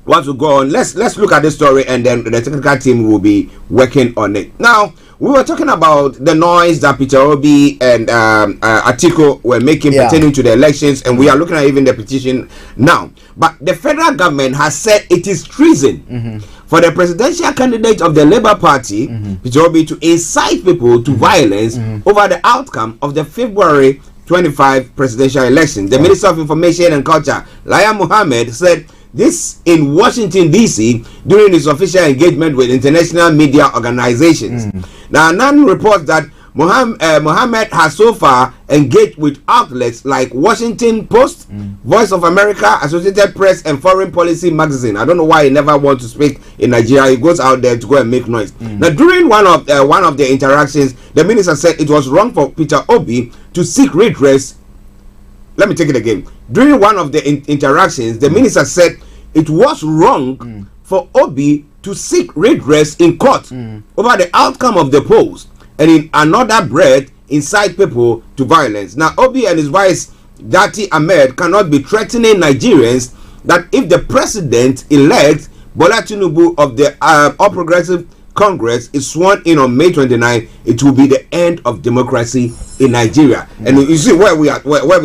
Once we go on, let's look at the story, and then the technical team will be working on it. Now, we were talking about the noise that Peter Obi and Atiku were making pertaining to the elections, and we are looking at even the petition now. But the federal government has said it is treason for the presidential candidate of the Labour Party, Peter Obi, to incite people to violence over the outcome of the February 25 presidential election. The Minister of Information and Culture, Lai Mohammed, said this in Washington, D.C. during his official engagement with international media organizations. Now, none reports that Mohammed has so far engaged with outlets like Washington Post, Voice of America, Associated Press, and Foreign Policy Magazine. I don't know why he never wants to speak in Nigeria. He goes out there to go and make noise. Now, during one of the interactions, the minister said it was wrong for Peter Obi to seek redress. Let me take it again. During one of the interactions, the minister said it was wrong for Obi to seek redress in court over the outcome of the polls, and in another breath incite people to violence. Now, Obi and his vice Dati Ahmed cannot be threatening Nigerians that if the president-elect Bola Tinubu of the All Progressive Congress is sworn in on May 29, it will be the end of democracy in Nigeria. And you see where we are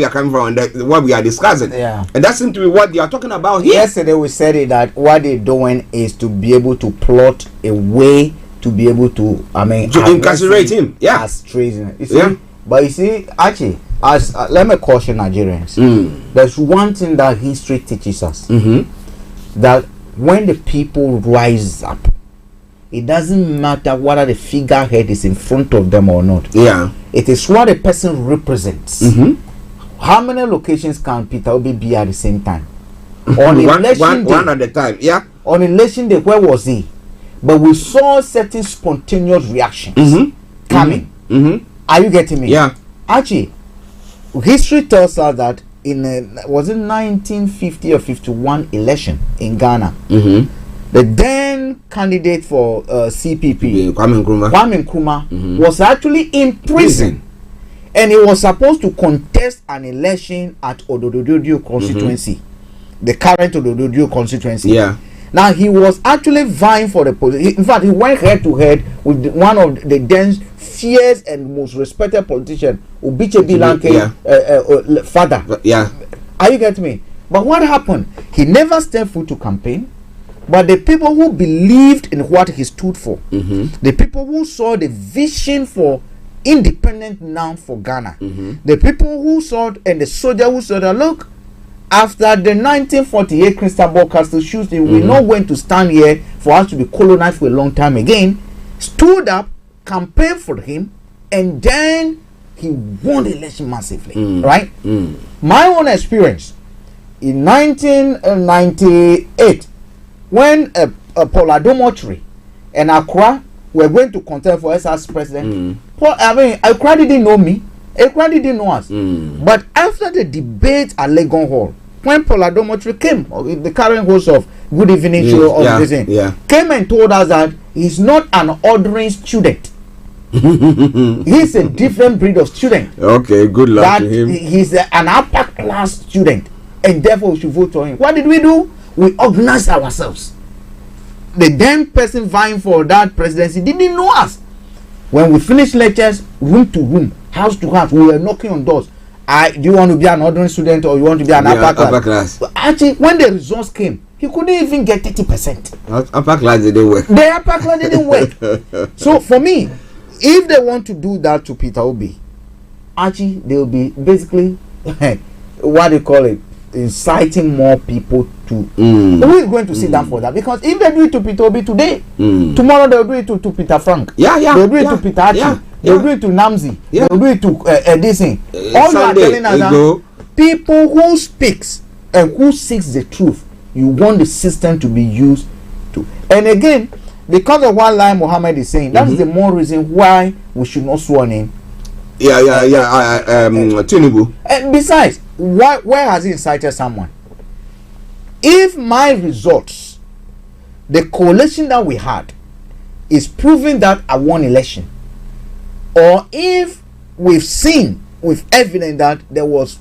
coming from, and what we are discussing. And that seems to be what they are talking about here. Yesterday we said it, that what they're doing is to be able to plot a way to be able to, to incarcerate him, as treason. You see, but you see, actually, as let me caution Nigerians. There's one thing that history teaches us, that when the people rise up, it doesn't matter whether the figurehead is in front of them or not. Yeah. It is what a person represents. How many locations can Peter Obi be at the same time? On election day, one at a time. Yeah. On election day, where was he? But we saw certain spontaneous reactions coming. Are you getting me? Yeah. Archie, history tells us that in was it 1950 or 51 election in Ghana, the then candidate for CPP, Kwame Nkrumah, was actually in prison. And he was supposed to contest an election at Odododio constituency, the current Odododio constituency. Yeah. Now he was actually vying for the position. In fact, he went head to head with one of the then fierce and most respected politician, Ubiche Bilanke, father. Yeah. Are you getting me? But what happened? He never stepped foot to campaign. But the people who believed in what he stood for, the people who saw the vision for independent now for Ghana, the people who saw and the soldier who saw that, look, after the 1948 Crystal Ball Castle shooting, we're not going to stand here for us to be colonized for a long time again, stood up, campaigned for him, and then he won the election massively, right? My own experience in 1998, when Olayomi and Accra were going to contest for SR's president, Accra didn't know me. Accra didn't know us. But after the debate at Legon Hall, when Olayomi came, the current host of Good Evening Show came and told us that he's not an ordinary student. He's a different breed of student. Okay, good luck to him. He's an upper class student, and therefore we should vote for him. What did we do? We organized ourselves. The then person vying for that presidency didn't know us. When we finished lectures, room to room, house to house, we were knocking on doors. Do you want to be an ordinary student or you want to be an upper class? Actually, when the results came, he couldn't even get 30%. Upper class didn't work. The upper class didn't work. So for me, if they want to do that to Peter Obi, Archie, they will be basically what do you call it? Inciting more people to who is going to sit down for that? Because if they do it to Peter Obi today, tomorrow they'll do it to Peter Frank. They'll do it to Peter Archie. They'll do it to Namzi. They'll do it to this thing. All you are telling us that people who speaks and who seeks the truth, you want the system to be used to. And again, because of what Lai Mohammed is saying, that is the more reason why we should not sworn in. Tinubu. And besides, where has he incited someone? If my results, the coalition that we had, is proving that I won election, or if we've seen with evidence that there was,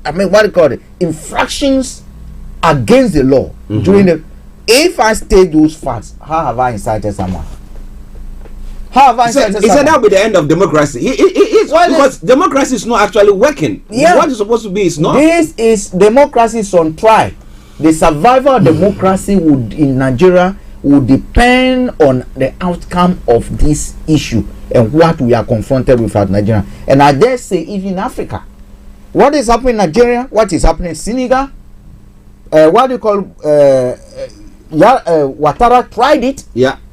what do you call it, infractions against the law during the, if I state those facts, how have I incited someone? How have I incited someone? He said that will be the end of democracy. Because democracy is not actually working. What it's supposed to be is not. This is democracy is on trial. The survival of democracy in Nigeria would depend on the outcome of this issue and what we are confronted with at Nigeria. And I dare say, even in Africa, what is happening in Nigeria, what is happening in Senegal, what do you call Ouattara tried it.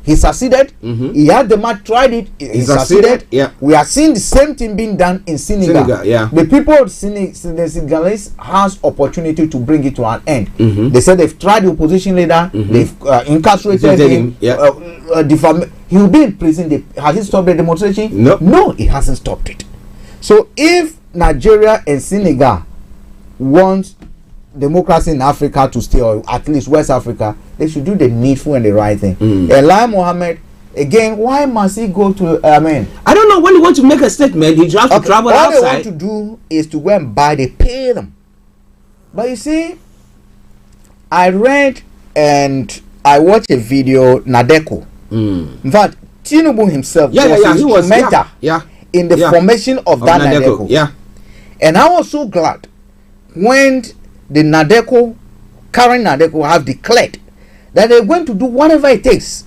He succeeded. He had the man tried it. He succeeded. We are seeing the same thing being done in Senegal. The people of the Senegalese has opportunity to bring it to an end. They said they've tried the opposition leader. They've incarcerated him. He will be in prison. Has he stopped the demonstration? No, he hasn't stopped it. So if Nigeria and Senegal want democracy in Africa to stay, or at least West Africa, they should do the needful and the right thing. Lai Mohammed, again, why must he go to, I don't know, when he wants to make a statement, he has to travel outside. All they want to do is to go and buy, they pay them. But you see, I read and I watched a video, Nadeko. In fact, Tinubu himself was instrumental in the formation of that Nadeko. And I was so glad when the current Nadeko have declared that they're going to do whatever it takes.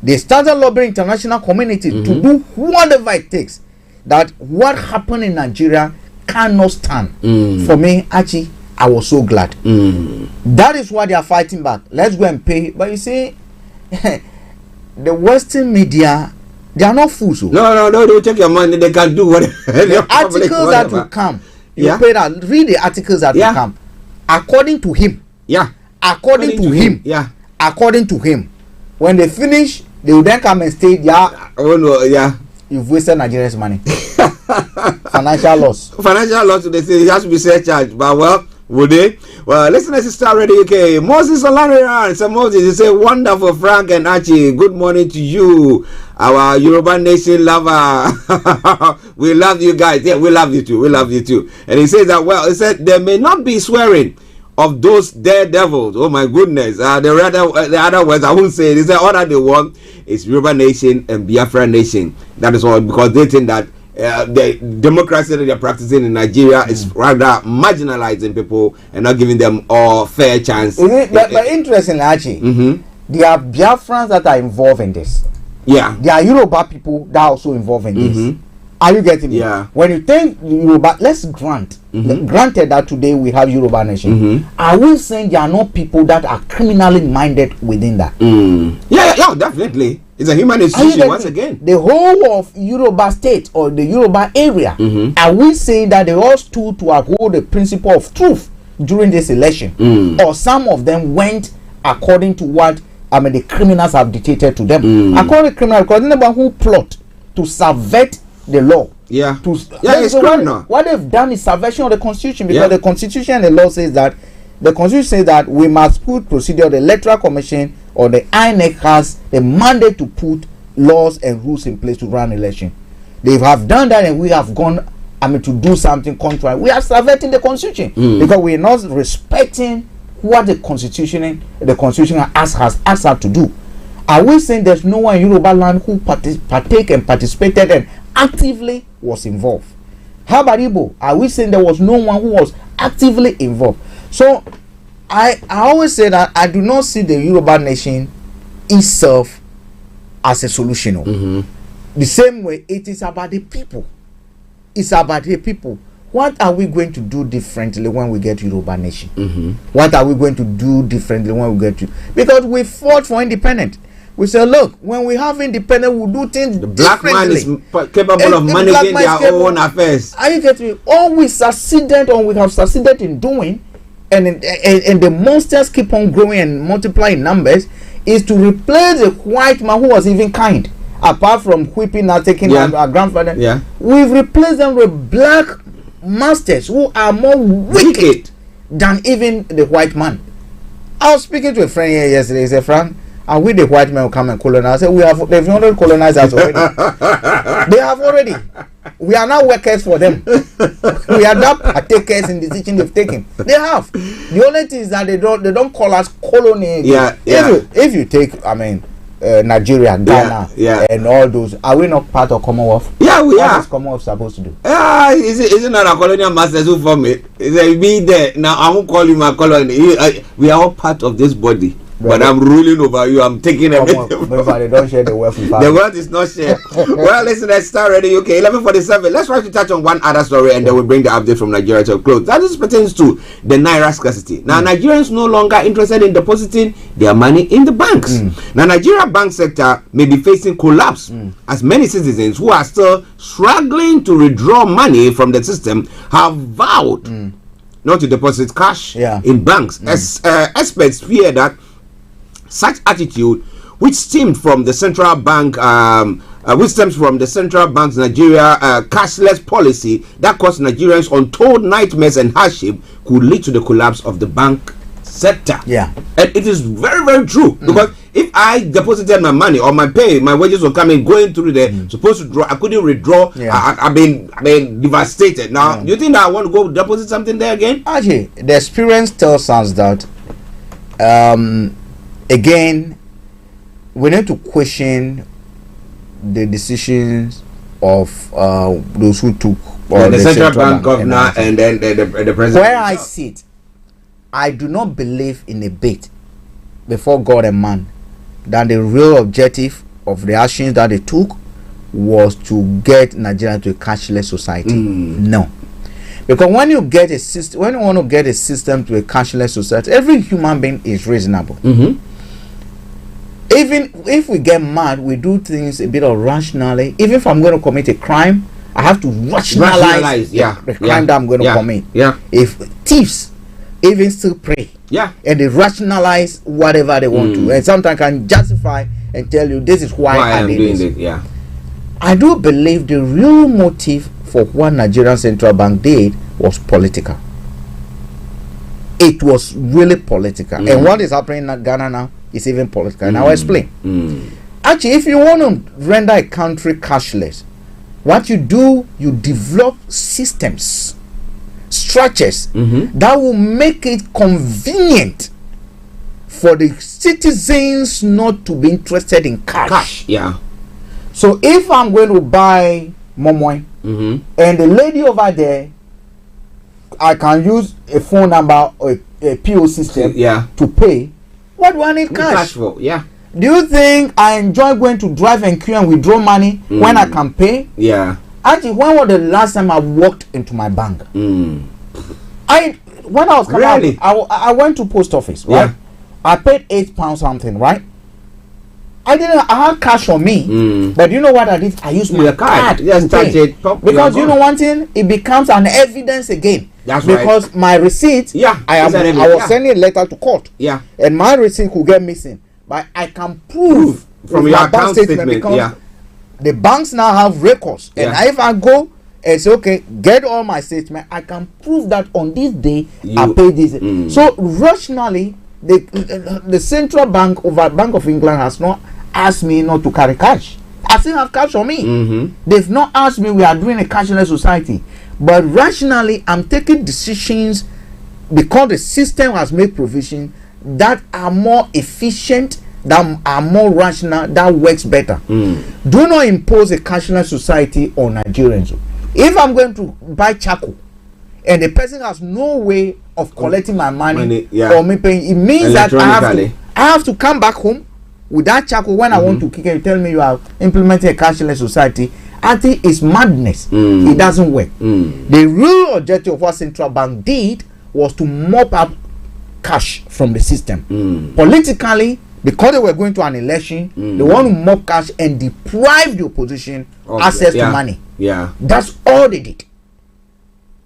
They started lobbying international community to do whatever it takes. That what happened in Nigeria cannot stand. For me, Archie, I was so glad. That is why they are fighting back. Let's go and pay. But you see, the Western media, they are not fools. No, they'll take your money. They can do whatever. The articles that will come, you pay that. Read the articles that will come. According to him. Yeah. According to him. Yeah. According to him. When they finish, they will then come and state, oh no, you've wasted Nigeria's money. Financial loss. Financial loss, they say it has to be surcharged. But well, would they? Well, listeners to Starr Radio UK. Moses Olaniran. So Moses, you say, wonderful, Frank and Archie. Good morning to you, our Yoruba Nation lover. We love you guys. Yeah, we love you too. We love you too. And he says that, well, he said, there may not be swearing of those daredevils. Oh my goodness. The other words, I won't say it. He said, all that they want is Yoruba Nation and Biafra Nation. That is all, because they think that the democracy that they're practicing in Nigeria is rather marginalizing people and not giving them all fair chance. But interesting, Archie, there are Biafrans that are involved in this. Yeah. There are Yoruba people that are also involved in this. Are you getting me? Yeah. When you think Yoruba, let's granted that today we have Yoruba Nation. Are we saying there are not people that are criminally minded within that? Yeah, definitely. It's a human institution once again. The whole of Yoruba state or the Yoruba area, are we saying that they all stood to uphold the principle of truth during this election? Or some of them went according to what the criminals have dictated to them? According to criminals, because anybody who plot to subvert the law. It's criminal. What they've done is subversion of the constitution, because the constitution and the law says that we must put procedure. The electoral commission or the INEC has the mandate to put laws and rules in place to run election. They have done that, and we have gone to do something contrary. We are subverting the constitution because we are not respecting what the constitution has asked us to do. Are we saying there's no one in Yoruba land who participated and actively was involved? How about Igbo? Are we saying there was no one who was actively involved? So I always say that I do not see the Yoruba Nation itself as a solution. The same way it is about the people. It's about the people. What are we going to do differently when we get Yoruba Nation? What are we going to do differently when we get to? Because we fought for independence. We say, look, when we have independence, we'll do things differently. The black man is capable of managing their own affairs. Are you getting me? All we succeeded, or we have succeeded in doing, and the monsters keep on growing and multiplying numbers, is to replace the white man who was even kind. Apart from whipping and taking our grandfather, we've replaced them with black masters who are more wicked than even the white man. I was speaking to a friend here yesterday. He said, Frank, and we the white men will come and colonize. I said, they've already colonized us already. They have already. We are now workers for them. We are now partakers in the decision they've taken. They have. The only thing is that they don't call us colony. If you take, Nigeria, Ghana, and all those, are we not part of Commonwealth? Yeah, we are. What is Commonwealth supposed to do? Is it not a colonial masters who form it? Is it be there? Now I won't call you my colony. We are all part of this body. But I'm ruling over you. I'm taking everything. They don't share the wealth with us. The wealth is not shared. Well, listen, let's Starr Radio UK 11:47. Let's try to touch on one other story, and then we'll bring the update from Nigeria to a close. That is pertains to the Naira scarcity. Now, Nigerians no longer interested in depositing their money in the banks. Now, Nigeria bank sector may be facing collapse as many citizens who are still struggling to withdraw money from the system have vowed not to deposit cash in banks. As experts fear that such attitude, which stems from the central bank, Nigeria cashless policy that caused Nigerians untold nightmares and hardship, could lead to the collapse of the bank sector. And it is very, very true, because if I deposited my money or my wages were coming, going through the supposed to draw, I couldn't withdraw. I've been devastated. Now, do you think that I want to go deposit something there again? Actually, the experience tells us that again, we need to question the decisions of those who took the central bank governor and then the president. Where I sit, I do not believe in a bit before God and man that the real objective of the actions that they took was to get Nigeria to a cashless society. No. Because when you get a system, when you want to get a system to a cashless society, every human being is reasonable. Even if we get mad, we do things a bit of rationally. Even if I'm going to commit a crime, I have to rationalize the crime that I'm going to commit. Yeah. If thieves even still pray, and they rationalize whatever they want to, and sometimes can justify and tell you this is why I am doing this. Yeah. I do believe the real motive for what Nigerian Central Bank did was political. It was really political, and what is happening in Ghana now is even political. And I'll explain. Actually, if you want to render a country cashless, what you do, you develop systems, structures that will make it convenient for the citizens not to be interested in cash. Yeah. So if I'm going to buy momoy, and the lady over there, I can use a phone number or a PO system to pay. What do I need cash for? Yeah. Do you think I enjoy going to drive and queue and withdraw money when I can pay? Yeah. Actually, when was the last time I walked into my bank? When I was coming out, I went to post office, right? Yeah. I paid £8 something, right? I had cash on me, but you know what I did? I used my card. Just touch it. Because you know one thing, it becomes an evidence again. That's because right. my receipt, I was sending a letter to court, and my receipt could get missing, but I can prove from your account statement because the banks now have records, and if I go and say, okay, get all my statement, I can prove that on this day I paid this. So rationally, the central bank over Bank of England has not asked me not to carry cash. I still have cash on me. They've not asked me. We are doing a cashless society, but rationally, I'm taking decisions because the system has made provision that are more efficient, that are more rational, that works better. Do not impose a cashless society on Nigerians. If I'm going to buy charcoal and the person has no way of collecting my money or me paying, it means that I have to come back home with that charcoal when I want to kick it. You tell me you are implementing a cashless society. I think it's madness. It doesn't work. The real objective of what central bank did was to mop up cash from the system. Politically, because they were going to an election, they want to mop cash and deprive the opposition access to money. That's all they did.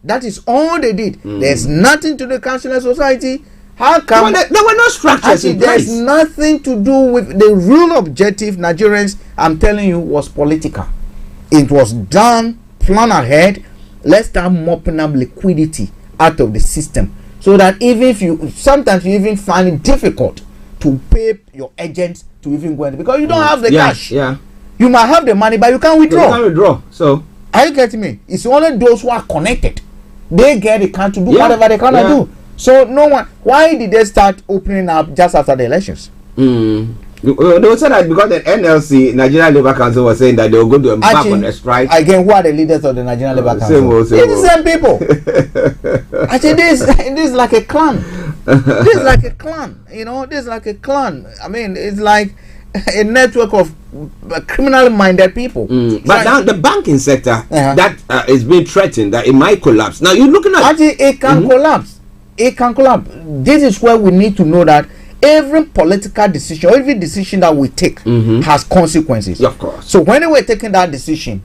That is all they did. There's nothing to the cashless society. How come there were no structures in place? There's nothing to do with the real objective. Nigerians, I'm telling you, was political. It was done, plan ahead. Let's start mopping up liquidity out of the system, so that even if sometimes you even find it difficult to pay your agents to even go in, because you don't have the cash. You might have the money, but you can't withdraw. You can't withdraw. So are you getting me? It's only those who are connected. They get the cash to do whatever they cannot do. So no one. Why did they start opening up just after the elections? They will say that because the NLC, Nigerian Labour Council, was saying that they were going to embark on a strike. Again, who are the leaders of the Nigerian Labour Council? It's the same people. Actually, this is like a clan. This is like a clan. You know, this is like a clan. I mean, it's like a network of criminally minded people. But now the banking sector that is being threatened that it might collapse. Now you're looking at actually it can collapse. It can collapse. This is where we need to know that every political decision, every decision that we take has consequences. Of course. So when they were taking that decision,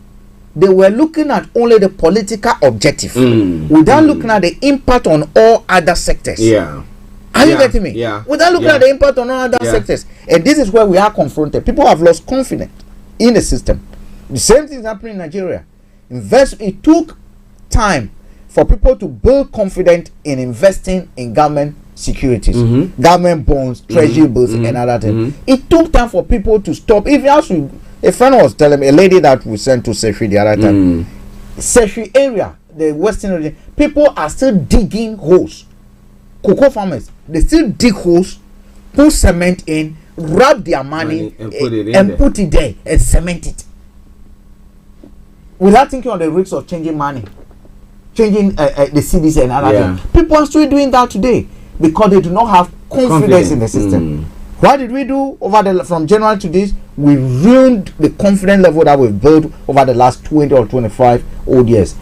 they were looking at only the political objective without looking at the impact on all other sectors. Are you getting me? Without looking at the impact on all other sectors. And this is where we are confronted. People have lost confidence in the system. The same thing is happening in Nigeria. It took time for people to build confidence in investing in government securities, government bonds, treasury bills, and other things. It took time for people to stop. If you ask me, a friend was telling me, a lady that we sent to Sefi the other time, Sefi area, the western region, people are still digging holes. Cocoa farmers, they still dig holes, put cement in, wrap their money and put it there and cement it, without thinking on the risks of changing money, changing the CDs and other things. People are still doing that today because they do not have confidence in the system. What did we do from January to this? We ruined the confidence level that we've built over the last 20 or 25 odd years.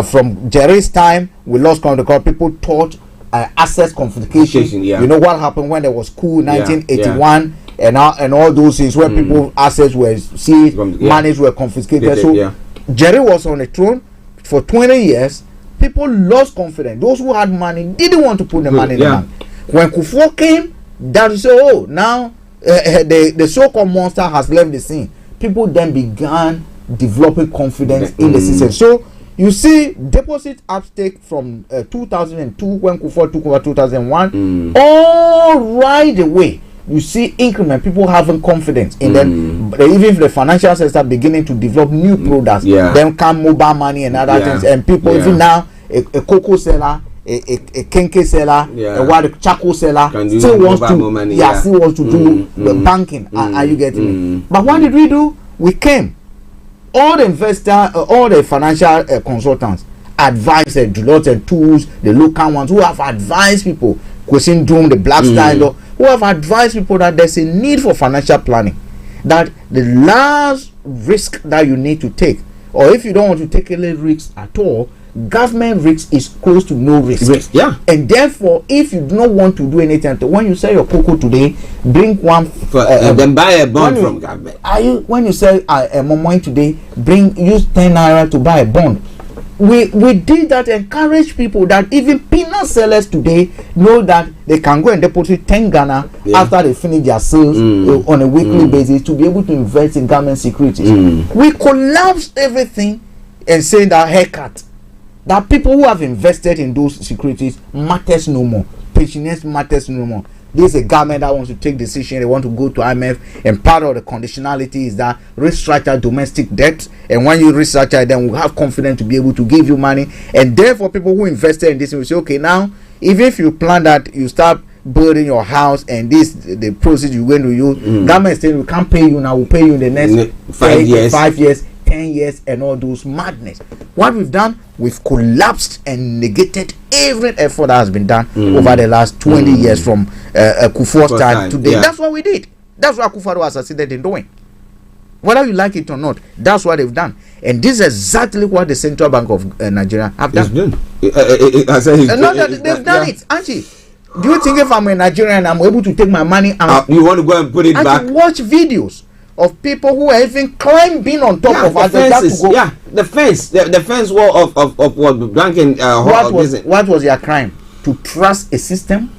From Jerry's time, we lost control. People thought access confiscation. You know what happened when there was coup 1981 and all those things where people assets were seized, monies were confiscated. So Jerry was on the throne for 20 years. People lost confidence. Those who had money didn't want to put the money in the bank. When Kufuor came, that said, oh, now the so-called monster has left the scene. People then began developing confidence in the system. So you see deposit uptake from 2002 when Kufuor took over 2001 all right away. You see increment, people having confidence in them. Even if the financial sector beginning to develop new products, then come mobile money and other things, and people even now a cocoa seller, a kenke seller, a white charcoal seller still wants to still wants to do the banking. Are you getting me? But what did we do? We came. All the investors, all the financial consultants advised Deloitte and Tools, the local ones who have advised people, Question Doom, the Black Star, who have advised people that there's a need for financial planning, that the last risk that you need to take, or if you don't want to take any risks at all, government risk is close to no risk. And therefore, if you do not want to do anything, when you sell your cocoa today, bring one then buy a bond from government. When you sell a momoin today, use 10 naira to buy a bond. We did that, encourage people that even peanut sellers today know that they can go and deposit 10 Ghana after they finish their sales on a weekly basis to be able to invest in government securities. We collapsed everything and saying that haircut, that people who have invested in those securities matters no more. Patience matters no more. This is a government that wants to take decision. They want to go to IMF, and part of the conditionality is that restructure domestic debt. And when you restructure, then we'll have confidence to be able to give you money. And therefore, people who invested in this will say, okay, now even if you plan that you start building your house and the proceeds you're going to use, government saying we can't pay you now. We'll pay you in the next 5 years, 10 years, and all those madness. What we've done, we've collapsed and negated every effort that has been done over the last 20 years from Kufuor's time today. That's what we did. That's what Kufuor was succeeded in doing. Whether you like it or not, that's what they've done. And this is exactly what the Central Bank of Nigeria have done. They've done it, Archie. Do you think if I'm a Nigerian, I'm able to take my money and you want to go and put it back? Watch videos of people who are even climbing on top of others. The fence wall of what banking. What was their crime? To trust a system.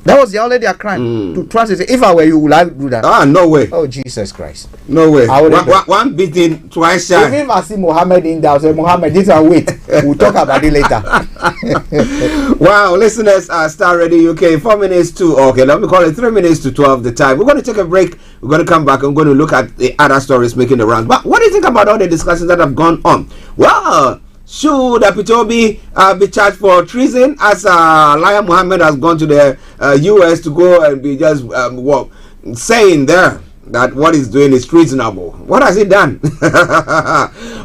That was already a crime. To trust it. If I were you, would I do that? No way. Oh, Jesus Christ. No way. One beating, twice shy. Even if I see Mohammed in there, I'll say, Mohammed, this and wait. We'll talk about it later. Wow, listeners, Star Radio UK, 4 minutes to, okay, let me call it 3 minutes to 12 the time. We're going to take a break. We're going to come back. I'm going to look at the other stories making the rounds. But what do you think about all the discussions that have gone on? Well, should Apitobi be charged for treason, as Lai Mohammed has gone to the US to go and be just saying there that what he's doing is treasonable? What has he done?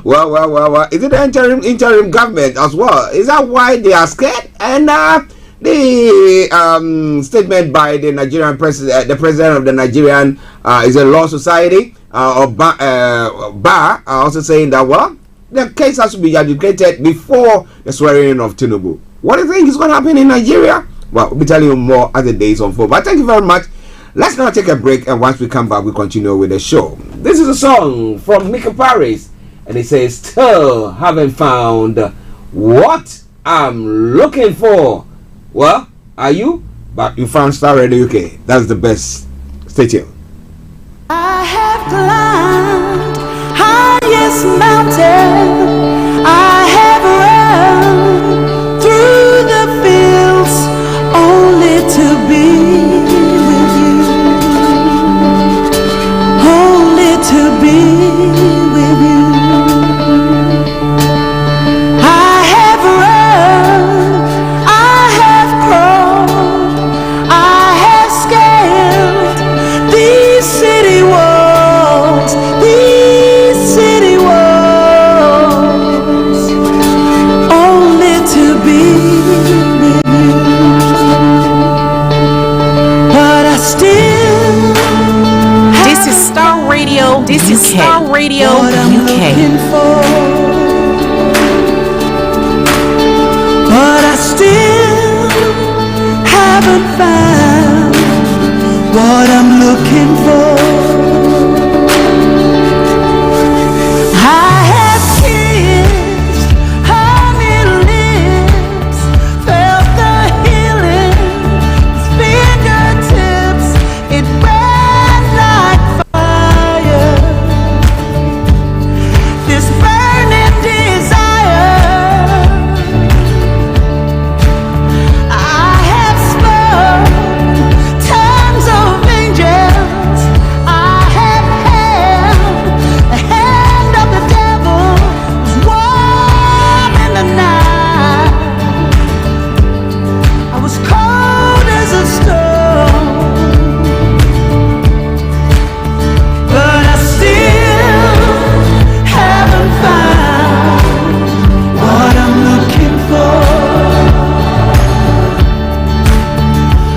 Well. Is it the interim government as well? Is that why they are scared? And the statement by the Nigerian president, the president of the Nigerian is a law society or bar, also saying that, well, the case has to be adjudicated before the swearing in of Tinubu. What do you think is going to happen in Nigeria? Well, we'll be telling you more as the days unfold. But thank you very much. Let's now take a break, and once we come back, we continue with the show. This is a song from Mika Paris, and it says, "Still haven't found what I'm looking for." Well, are you? But you found Star Radio UK. That's the best. Stay tuned. I have climbed highest mountain. I have run through the fields only to be with you. Only to be with you. I have run, I have crawled, I have scaled these city walls, only to be with you. But I still This is Starr Radio. This is Starr Radio UK. But I still haven't found what I'm looking for. I have kissed honey lips, felt the healing fingertips. It burned like fire. This burning desire. I have spoken tongues of angels. I have held the hand of the devil. Was warm in the night. I was cold as a stone, but I still haven't found what I'm looking for.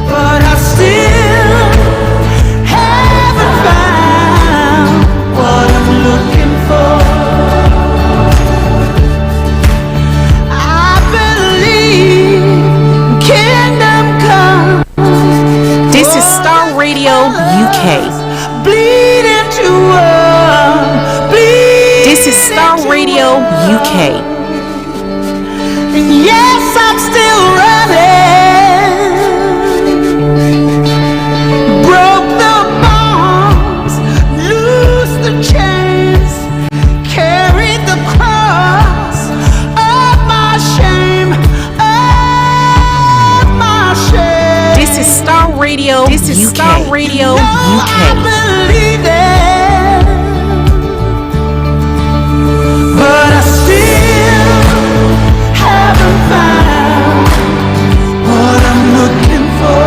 But I still haven't found what I'm looking for. I believe kingdom come. This is Starr Radio UK. Bleed into bleed. This is Starr Radio UK. And yes, I'm still running. Broke the bonds, loose the chains, carried the cross of my shame, of my shame. This is Starr Radio. This is UK. Starr Radio No, I UK. believe it, but I still haven't found what I'm looking for.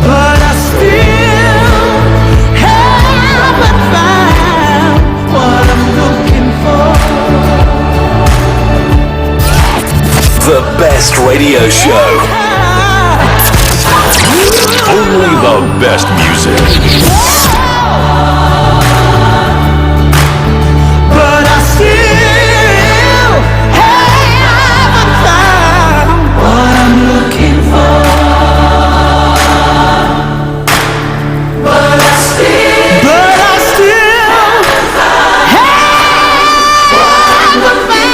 But I still haven't found what I'm looking for. The best radio show. Only the best music. But I still haven't found what I'm looking for. But I still haven't found.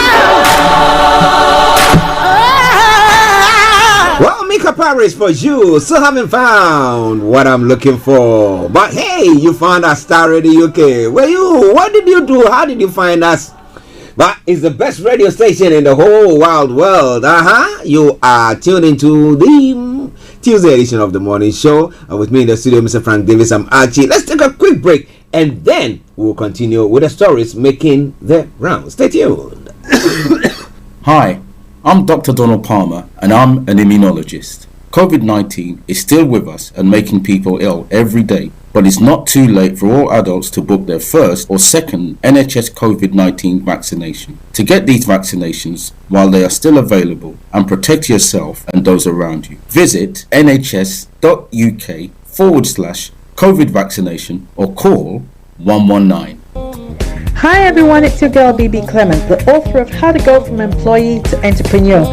Well, Mika Paris for you. Still haven't found what I'm looking for. But hey, you found us Starr Radio UK. Well, what did you do? How did you find us? But it's the best radio station in the whole wild world. You are tuned into the Tuesday edition of the morning show. And with me in the studio, Mr. Frank Davis, I'm Archie. Let's take a quick break and then we'll continue with the stories making the rounds. Stay tuned. Hi, I'm Dr. Donald Palmer and I'm an immunologist. COVID-19 is still with us and making people ill every day, but it's not too late for all adults to book their first or second NHS COVID-19 vaccination. To get these vaccinations while they are still available and protect yourself and those around you, visit nhs.uk/COVID vaccination or call 119. Hi everyone, it's your girl BB Clement, the author of How to Go From Employee to Entrepreneur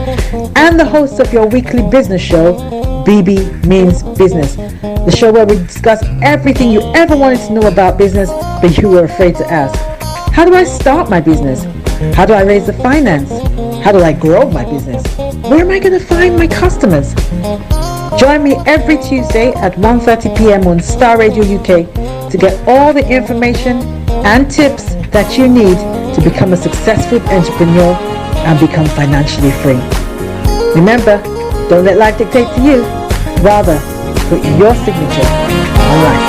and the host of your weekly business show, BB Means Business, the show where we discuss everything you ever wanted to know about business but you were afraid to ask. How do I start my business? How do I raise the finance? How do I grow my business? Where am I going to find my customers? Join me every Tuesday at 1:30 p.m. on Starr Radio UK to get all the information and tips that you need to become a successful entrepreneur and become financially free. Remember, don't let life dictate to you. Rather, put your signature on life.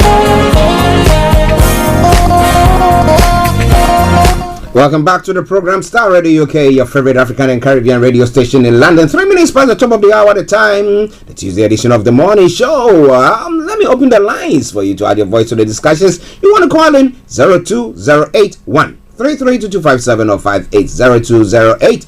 Welcome back to the program Starr Radio UK, your favorite African and Caribbean radio station in London. 3 minutes past the top of the hour at the time, the Tuesday edition of the morning show. Let me open the lines for you to add your voice to the discussions. You want to call in 02081 332257 or 580208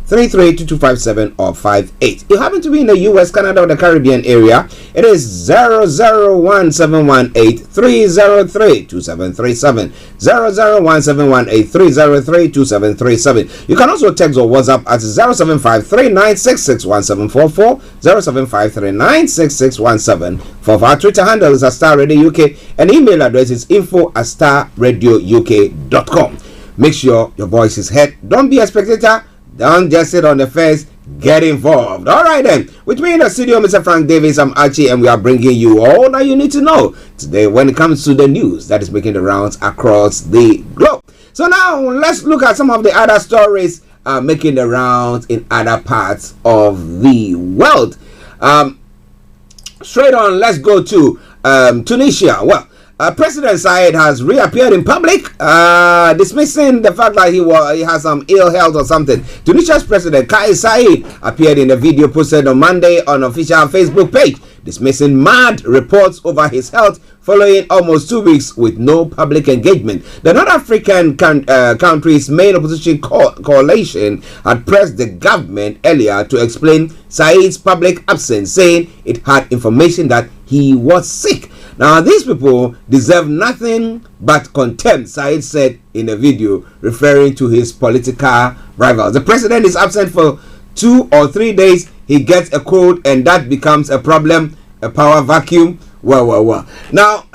332257 or 58. You happen to be in the US, Canada, or the Caribbean area, it is 0017183032737. 0017183032737. You can also text or WhatsApp at 07539661744, 07539661744. Our Twitter handle is Starr Radio UK, and email address is info@starradiouk.com. Make sure your voice is heard. Don't be a spectator. Don't just sit on the fence. Get involved. All right then. With me in the studio, Mr. Frank Davis, I'm Archie, and we are bringing you all that you need to know today when it comes to the news that is making the rounds across the globe. So now let's look at some of the other stories making the rounds in other parts of the world. Straight on, let's go to Tunisia. Well, President Said has reappeared in public, dismissing the fact that he has some ill health or something. Tunisia's President Kais Saied appeared in a video posted on Monday on official Facebook page, dismissing mad reports over his health following almost 2 weeks with no public engagement. The North African country's main opposition coalition had pressed the government earlier to explain Said's public absence, saying it had information that he was sick. Now, these people deserve nothing but contempt, Said said in a video referring to his political rivals. The president is absent for 2 or 3 days. He gets a cold and that becomes a problem, a power vacuum. Well. Now,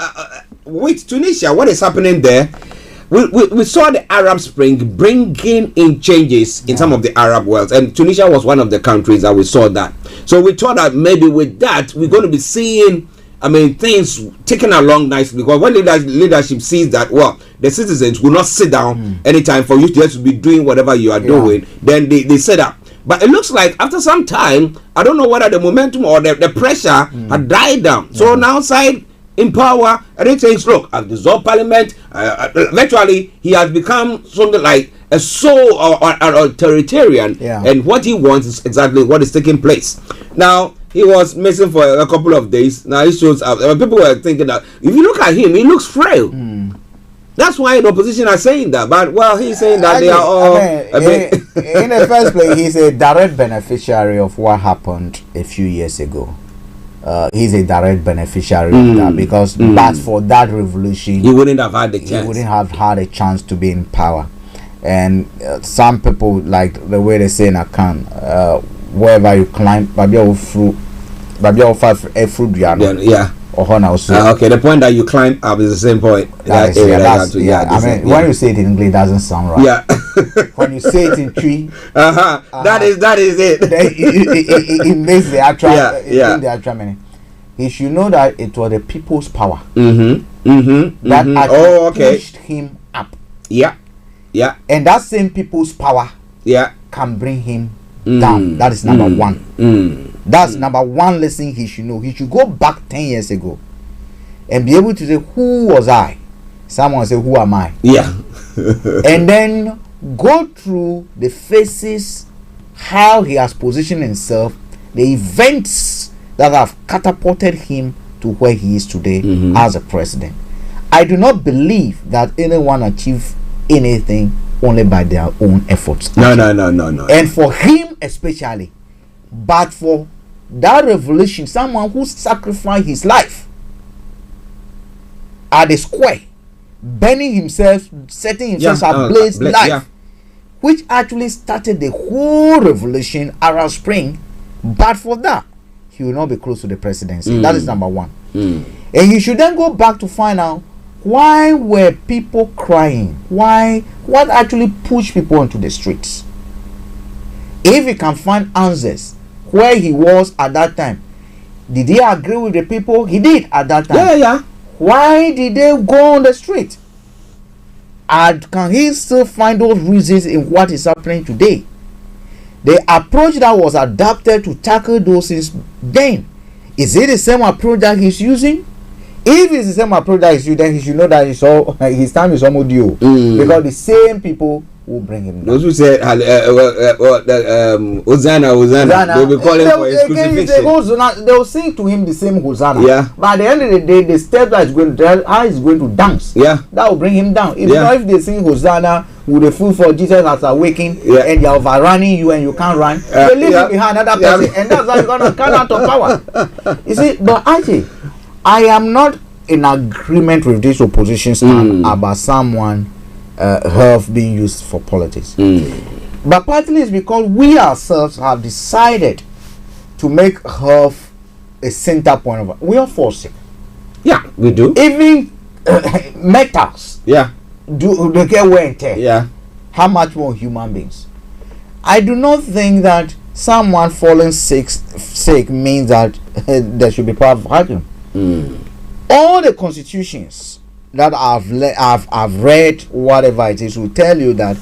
with Tunisia, what is happening there? We saw the Arab Spring bringing in changes in some of the Arab worlds, and Tunisia was one of the countries that we saw that. So we thought that maybe with that, we're going to be seeing things taken along nicely, because when leadership sees that, well, the citizens will not sit down anytime for you just to be doing whatever you are doing, then they sit up. But it looks like after some time, I don't know whether the momentum or the pressure had died down. So now Said in power, and he says, look, I've dissolved parliament. Eventually, he has become something like a soul or authoritarian, and what he wants is exactly what is taking place. Now, he was missing for a couple of days. Now he shows up. People were thinking that if you look at him, he looks frail. That's why the opposition are saying that. But well, he's saying that they are all in the first place, he's a direct beneficiary of what happened a few years ago. He's a direct beneficiary of that, because but for that revolution, he wouldn't have had the chance. He wouldn't have had a chance to be in power. And some people, like the way they say in Akan, wherever you climb, fruit, okay, the point that you climb up is the same point. When you say it in English, it doesn't sound right. Yeah. When you say it in tree, that is it. It makes the actual the actual meaning. He should know that it was the people's power that pushed him up. Yeah. And that same people's power can bring him down. That is number one. That's number one lesson he should know. He should go back 10 years ago and be able to say, who was I? Someone say, who am I? Yeah. And then go through the phases, how he has positioned himself, the events that have catapulted him to where he is today as a president. I do not believe that anyone achieved anything only by their own efforts. No. And for him especially, but for that revolution, someone who sacrificed his life at the square, burning himself, setting himself ablaze life, which actually started the whole revolution, Arab Spring. But for that, he will not be close to the presidency. That is number one. And he should then go back to find out, why were people crying? What actually pushed people onto the streets? If he can find answers where he was at that time, did he agree with the people? He did at that time. Yeah. Why did they go on the street? And can he still find those reasons in what is happening today? The approach that was adapted to tackle those things then, is it the same approach that he's using? If it's the same approach that he's using, then he should know that his time is almost due. Because the same people will bring him down. Those who said Hosanna, they'll be calling for his crucifixion. They will sing to him the same Hosanna. Yeah. But at the end of the day, the step that is going to how he's going to dance. Yeah. That will bring him down. If not, if they sing Hosanna with a fool for Jesus has awakened, and they are overrunning you and you can't run, they leave you behind another person, and that's how you're gonna come out of power. You see, but actually, I am not in agreement with this opposition stand about someone health being used for politics. But partly it's because we ourselves have decided to make health a center point of it. We are forcing. Yeah, we do. Even metals. Yeah. Do they get wear and tear? Yeah. How much more human beings? I do not think that someone falling sick means that there should be power vacuum. All the constitutions that I've read, whatever it is, will tell you that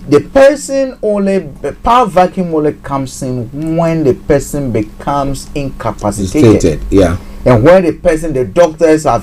the person only power vacuum only comes in when the person becomes incapacitated. Yeah. And when the doctors have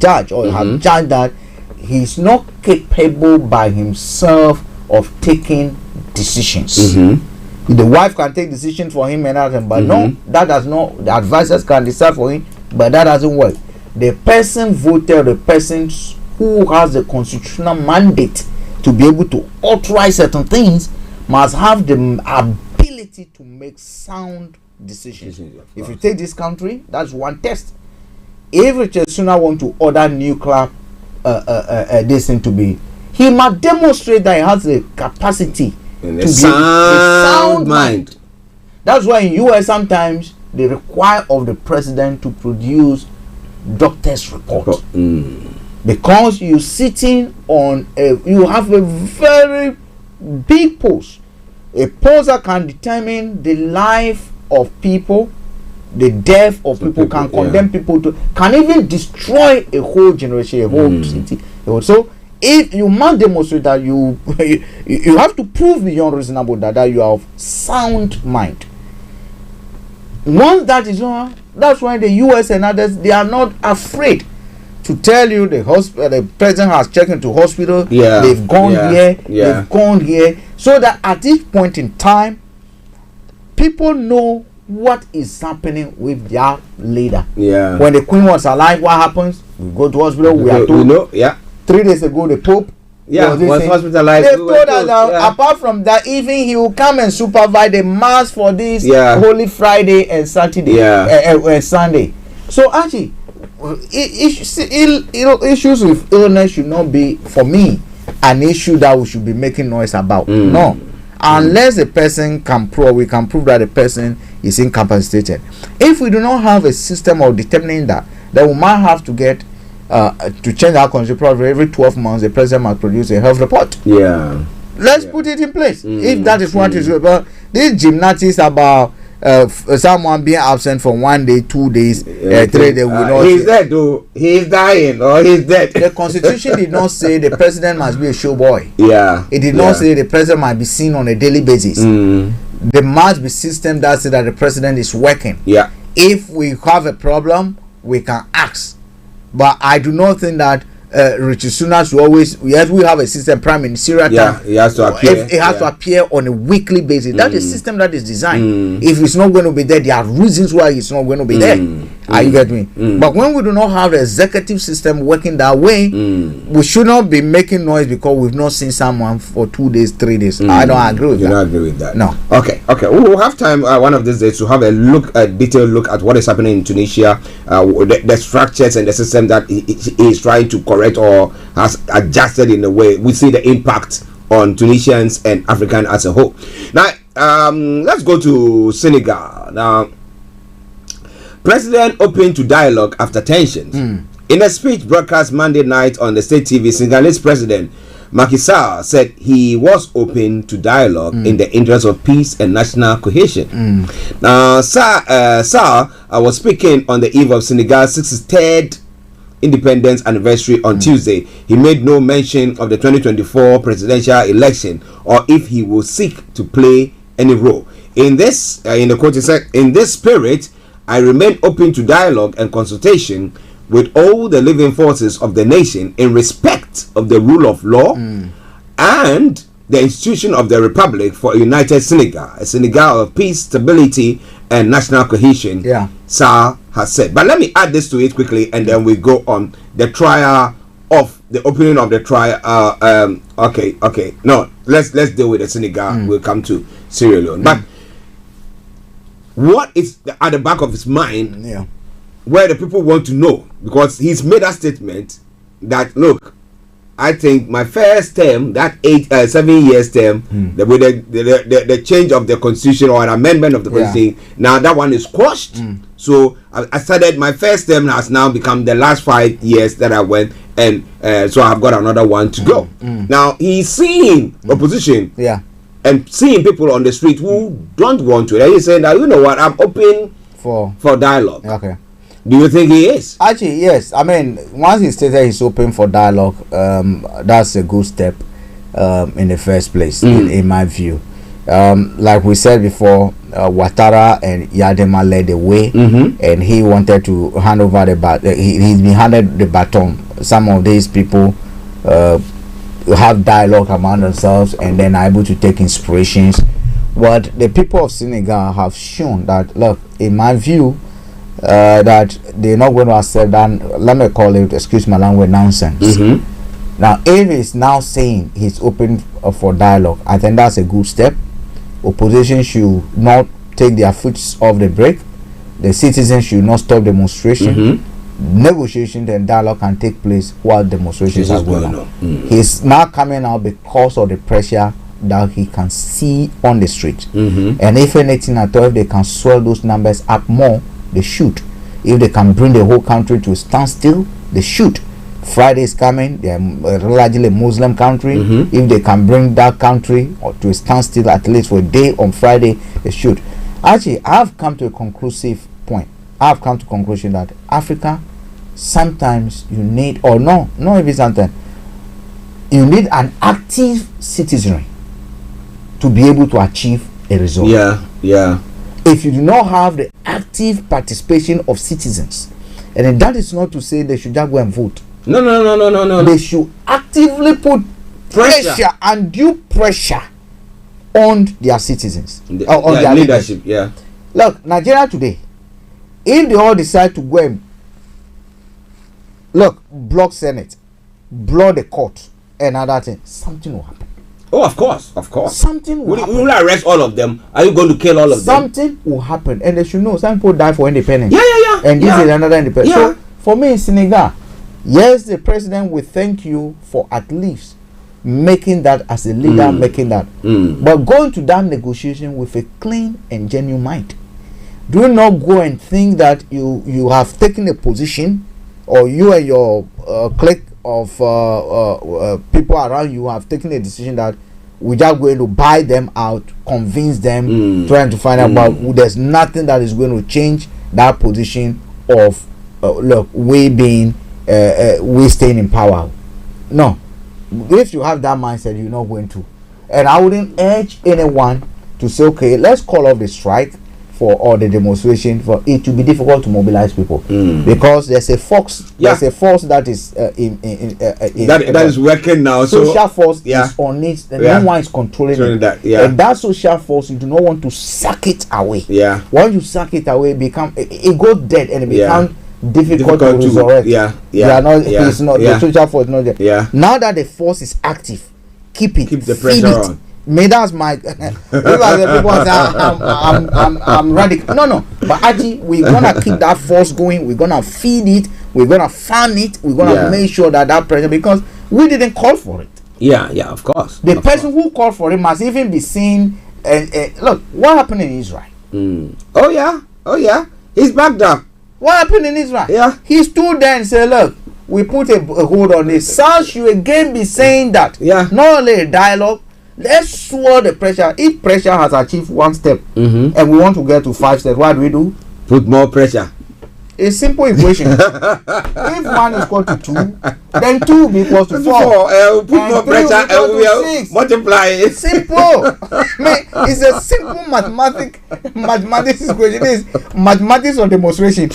judged or have judged that he's not capable by himself of taking decisions. The wife can take decisions for him and everything, but no, that does not. The advisors can decide for him, but that doesn't work. The person voted, the person who has the constitutional mandate to be able to authorize certain things, must have the ability to make sound decisions. If you take this country, that's one test. If Richard Sunak want to order nuclear this thing to be, he must demonstrate that he has the capacity and to a sound mind. That's why in US sometimes they require of the president to produce doctor's report. Because you're sitting on you have a very big post, a post that can determine the life of people, the death of people, can condemn people to, can even destroy a whole generation, a whole city. So if you must demonstrate that you have to prove beyond reasonable doubt that you have sound mind. Once that is on, that's why the US and others, they are not afraid to tell you the president has checked into hospital, they've gone here, they've gone here, so that at this point in time, people know what is happening with their leader. When the Queen was alive, what happens? We go to hospital, we are told. 3 days ago, the Pope was hospitalized. They told us that apart from that, even he will come and supervise the mass for this Holy Friday and Saturday and Sunday. So actually, issues with illness should not be, for me, an issue that we should be making noise about. No, unless a person can prove, we can prove that the person is incapacitated. If we do not have a system of determining that, then we might have to get to change our constitution. Probably every 12 months the president must produce a health report. Let's put it in place if that is what is good. But this gymnastics about someone being absent for 1 day, 2 days, 3 days, will not. He's dead, though. He's dying or he's dead. The constitution did not say the president must be a show boy. It did not say the president might be seen on a daily basis. There must be system that says that the president is working. If we have a problem, we can ask. But I do not think that Richard Sunak should always. Yes, we have a system prime ministerial. He has to appear. It has to appear on a weekly basis. That is a system that is designed. If it's not going to be there, there are reasons why it's not going to be there. Are you get me? But when we do not have the executive system working that way, we should not be making noise because we've not seen someone for 2 days, 3 days. I don't agree with that. You don't agree with that? No. Okay. We'll have time one of these days to have a detailed look at what is happening in Tunisia, the structures and the system that he is trying to correct or has adjusted in a way. We see the impact on Tunisians and African as a whole. Now, let's go to Senegal. Now, President open to dialogue after tensions. In a speech broadcast Monday night on the state TV, Senegalese President Macky Sall said he was open to dialogue in the interest of peace and national cohesion. Now, Sall was speaking on the eve of Senegal's 63rd independence anniversary on Tuesday. He made no mention of the 2024 presidential election or if he will seek to play any role. In this, in the quote, he said, "In this spirit, I remain open to dialogue and consultation with all the living forces of the nation in respect of the rule of law and the institution of the Republic for a united Senegal, a Senegal of peace, stability, and national cohesion. Yeah. Starr has said. But let me add this to it quickly, and then we go on the trial of the opening of the trial. Okay. No, let's deal with the Senegal. We'll come to Sierra Leone. But what is at the back of his mind? Yeah. Where the people want to know, because he's made a statement that, look, I think my first term, that 7 years term, with the change of the constitution or an amendment of the constitution, now that one is quashed. So I started, my first term has now become the last 5 years that I went, and so I've got another one to go. Now he's seeing opposition, and seeing people on the street who don't want to. And he's saying that, you know what, I'm open for dialogue. Okay. Do you think he is? Actually, yes. I mean, once he stated he's open for dialogue, that's a good step in the first place, in my view. Like we said before, Ouattara and Yadema led the way, and he wanted to hand over the baton. He's been handed the baton. Some of these people have dialogue among themselves and then are able to take inspirations. But the people of Senegal have shown that, look, in my view, that they're not going to accept that, let me call it, excuse my language, nonsense. Now, if he's now saying he's open for dialogue, I think that's a good step. Opposition should not take their foot off the brake. The citizens should not stop demonstration. Negotiation and dialogue can take place while demonstrations are going on. He's now coming out because of the pressure that he can see on the street. And if anything at all, if they can swell those numbers up more, they should. If they can bring the whole country to a standstill, they should. Friday is coming. They are largely a Muslim country. If they can bring that country to a standstill at least for a day on Friday, they should. Actually, I've come to a conclusive point. I've come to conclusion that Africa, sometimes you need, or not even sometimes, you need an active citizenry to be able to achieve a result. If you do not have the active participation of citizens, and then that is not to say they should just go and vote. No. They should actively put pressure, undue pressure on their citizens, on their leadership. Look, Nigeria today, if they all decide to go and block Senate, block the court, and other things, something will happen. Oh, of course. Something will happen. Will you arrest all of them? Are you going to kill all of them? Something will happen, and they should know. Some people die for independence. And this is another independence. So, for me in Senegal, yes, the president will thank you for at least making that as a leader, making that. But going to that negotiation with a clean and genuine mind. Do not go and think that you have taken a position, or you and your clique of people around you have taken a decision that we're just going to buy them out, convince them, trying to find out about there's nothing that is going to change that position of we staying in power. No. If you have that mindset, you're not going to. And I wouldn't urge anyone to say, okay, let's call off the strike or the demonstration, for it to be difficult to mobilize people, because there's a force. There's a force that is that is working now. Social force is on it, and no one is controlling it. And that social force, you do not want to suck it away. Once you suck it away, it goes dead, and it becomes difficult to resurrect. It's not the social force. Not there. Now that the force is active, keep the pressure on. That's my people say I'm radical. No. But actually, we're gonna keep that force going. We're gonna feed it. We're gonna fan it. We're gonna make sure that pressure, because we didn't call for it. Of course. The person who called for it must even be seen. Look, what happened in Israel? Oh yeah. He's backed up. What happened in Israel? He stood there and said, look, we put a hold on this. SARS should again be saying that. Not only a dialogue. Let's swell the pressure. If pressure has achieved one step, and we want to get to 5 steps, what do? Put more pressure. A simple equation. If 1 is equal to 2, then 2 will be equal to 4. Put more pressure and we will multiply it. Simple. It's a simple mathematics equation. It's mathematics of demonstration.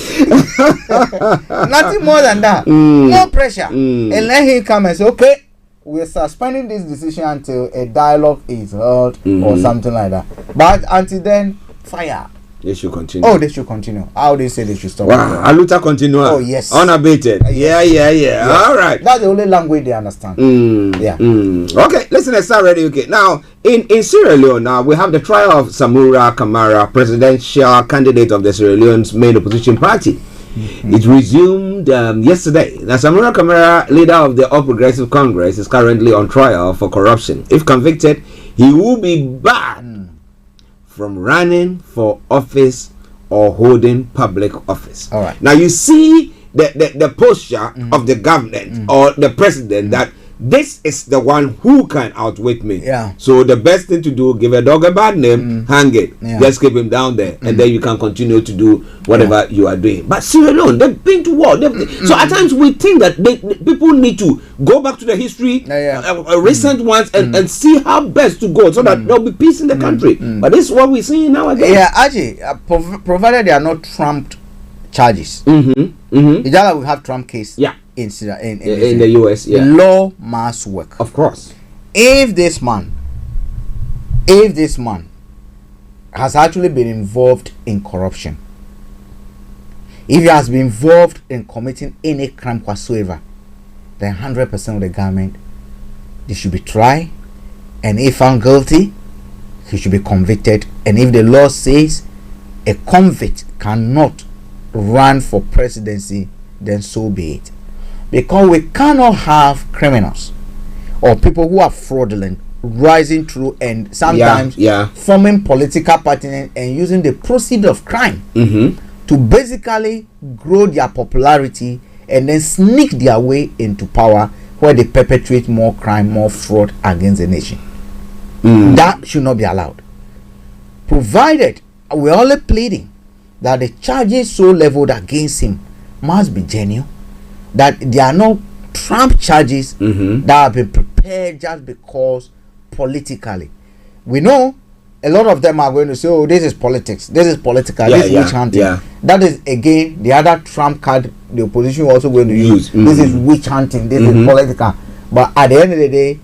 Nothing more than that. More pressure. And let him come and say, okay, we're suspending this decision until a dialogue is held or something like that. But until then, fire. They should continue. Oh, they should continue. How do you say they should stop? Wow, Aluta continue. Oh, yes. Unabated. Yeah. All right. That's the only language they understand. Okay, listen, let's start ready. Okay, now in Sierra Leone, now we have the trial of Samura Kamara, presidential candidate of the Sierra Leone's main opposition party. It resumed yesterday. Now, Samura Kamara, leader of the All Progressive Congress, is currently on trial for corruption. If convicted, he will be barred from running for office or holding public office. All right. Now you see the posture of the government or the president that this is the one who can outwit me. Yeah. So the best thing to do, give a dog a bad name, hang it. Just keep him down there, and then you can continue to do whatever you are doing. But Sierra Leone, they've been to war. So at times we think that people need to go back to the history, recent ones, and see how best to go so that there'll be peace in the country. But this is what we're seeing nowadays. Yeah, actually, provided they are not trumped charges. It's just like we have Trump case. Yeah. In the US, the law must work. Of course. If this man has actually been involved in corruption, if he has been involved in committing any crime whatsoever, then 100% of the government, they should be tried, and if found guilty, he should be convicted. And if the law says a convict cannot run for presidency, then so be it. Because we cannot have criminals or people who are fraudulent rising through and sometimes forming political parties and using the proceeds of crime to basically grow their popularity and then sneak their way into power, where they perpetrate more crime, more fraud against the nation. That should not be allowed. Provided we're only pleading that the charges so leveled against him must be genuine, that there are no Trump charges that have been prepared just because politically. We know a lot of them are going to say, oh, this is politics, this is political, this is witch hunting. That is again the other Trump card the opposition also going to use. This is witch hunting, this is political. But at the end of the day,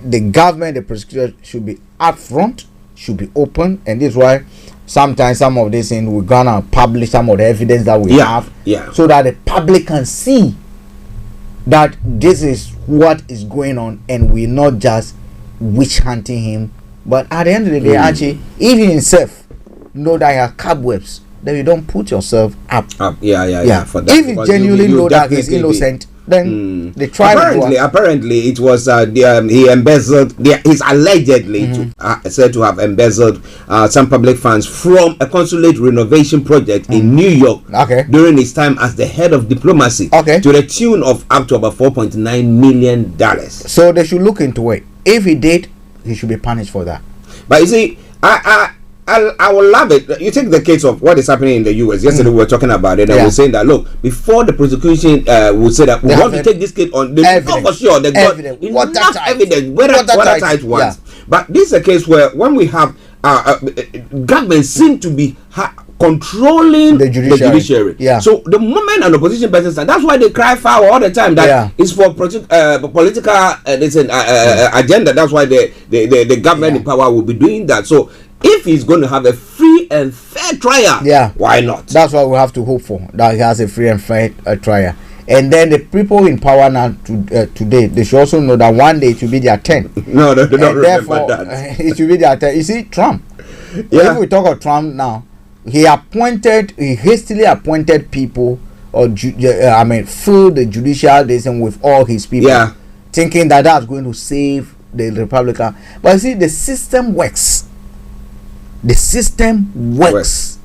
the government, the prosecutor should be upfront, should be open, and this is why sometimes some of these things we're gonna publish some of the evidence that we have, so that the public can see that this is what is going on, and we're not just witch hunting him. But at the end of the day, actually, if he himself know that he has cobwebs, then you don't put yourself up. For that. If you genuinely know that he's innocent, then the trial. Apparently, it was he embezzled. He's allegedly said to have embezzled some public funds from a consulate renovation project in New York during his time as the head of diplomacy to the tune of up to about $4.9 million. So they should look into it. If he did, he should be punished for that. But you see, I will love it. You take the case of what is happening in the US. Yesterday we were talking about it, and we were saying that look, before the prosecution will say that we want to take this case on, they know for sure they got enough evidence, watertight ones. But this is a case where when we have government seem to be controlling the judiciary. So the moment an opposition person stands, that's why they cry foul all the time. That is for political agenda. That's why the government in power will be doing that. So if he's going to have a free and fair trial, why not? That's what we have to hope for, that he has a free and fair trial. And then the people in power now today, they should also know that one day it will be their turn. No, they don't remember that. It will be their turn. You see, Trump. If we talk of Trump now, he hastily appointed people, or filled the judicial system with all his people, thinking that that's going to save the Republican. But you see, the system works. The system works.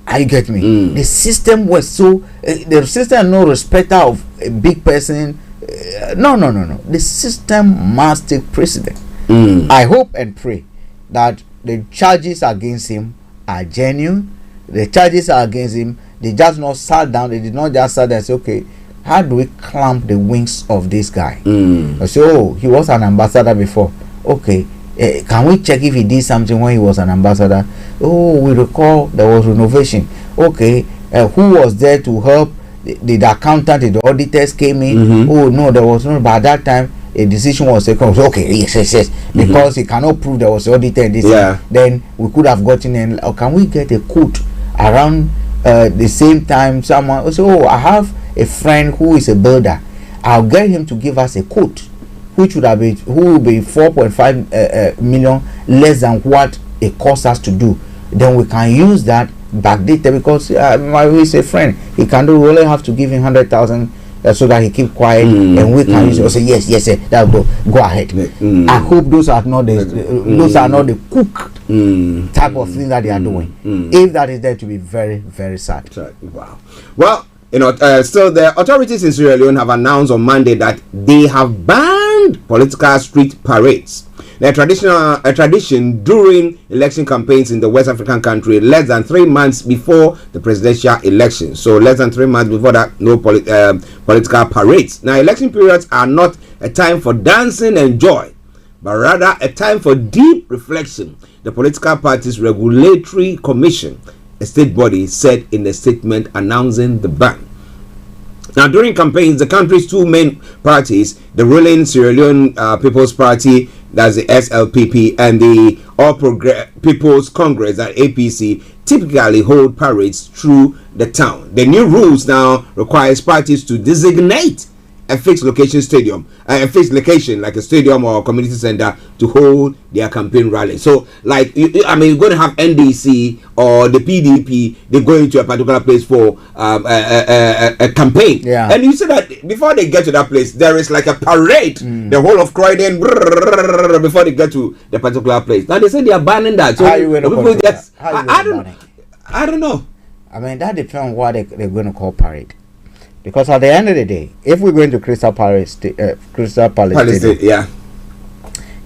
Are you get me? The system works. So the system is no respecter of a big person. No. The system must take precedent. I hope and pray that the charges against him are genuine. The charges are against him. They just not sat down. They did not just sit there and say, okay, how do we clamp the wings of this guy? I say, oh, he was an ambassador before. Okay. Can we check if he did something when he was an ambassador? Oh, we recall there was renovation. Okay, who was there to help the accountant, the auditors came in. Oh no, there was no. By that time, a decision was taken. Okay, yes, because he cannot prove there was auditor in this. Then we could have gotten in. Or can we get a quote around the same time? Someone will say, oh, I have a friend who is a builder. I'll get him to give us a quote, which would have been 4.5 million less than what it costs us to do. Then we can use that backdata, because my a friend, he can do. We only have to give him 100,000 so that he keep quiet, and we can use it. Say yes, that go ahead. I hope those are not the cook type of thing that they are doing. If that is there, to be very, very sad. Wow. Well, still the authorities in Sierra Leone have announced on Monday that they have banned political street parades. A tradition during election campaigns in the West African country less than 3 months before the presidential election. So less than 3 months before that, no political parades. Now, election periods are not a time for dancing and joy, but rather a time for deep reflection. The Political Parties Regulatory Commission, a state body, said in a statement announcing the ban. Now, during campaigns, the country's two main parties, the ruling Sierra Leone People's Party, that's the SLPP, and the All People's Congress, that APC, typically hold parades through the town. The new rules now requires parties to designate a fixed location like a stadium or a community center to hold their campaign rally. So, like, you're going to have NDC or the PDP, they go into a particular place for a campaign. Yeah. And you see that before they get to that place, there is like a parade, the whole of Croydon, before they get to the particular place. Now they say they are banning that. So how you people just, I don't know. I mean, that depends on what they're going to call parade. Because at the end of the day, if we're going to Crystal Palace Stadium,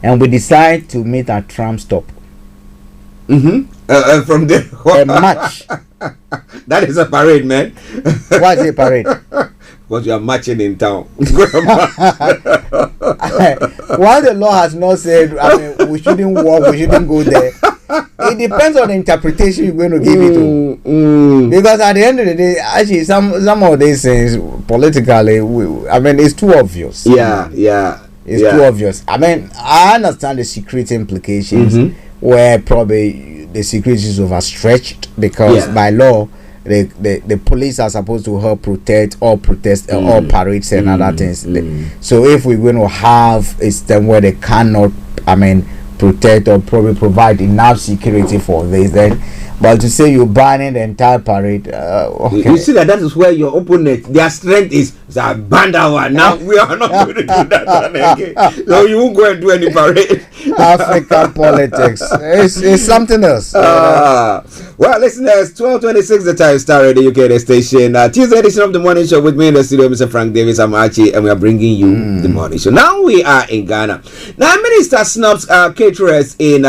and we decide to meet at tram stop, from there, a match, that is a parade, man. Why is it a parade? Because you are marching in town. While the law has not said, we shouldn't walk, we shouldn't go there. It depends on the interpretation you're going to give it to. Because at the end of the day, actually, some of these things politically, it's too obvious. It's too obvious. I understand the security implications, where probably the security is overstretched, because by law, the police are supposed to help protect all parades and other things. So if we're going to have a system where they cannot, protect or probably provide enough security for this, then, but to say you're banning the entire parade, you see that is where your opponent, their strength is ban that one. Now we are not going to do that one again. So you won't go and do any parade. African politics, it's something else. Well, listeners, 12:26 the time, Starr Radio UK, the station. Tuesday edition of the morning show with me in the studio, Mr. Frank Davis. I'm Archie, and we are bringing you the morning show. Now we are in Ghana. Now, Minister snubs caterers in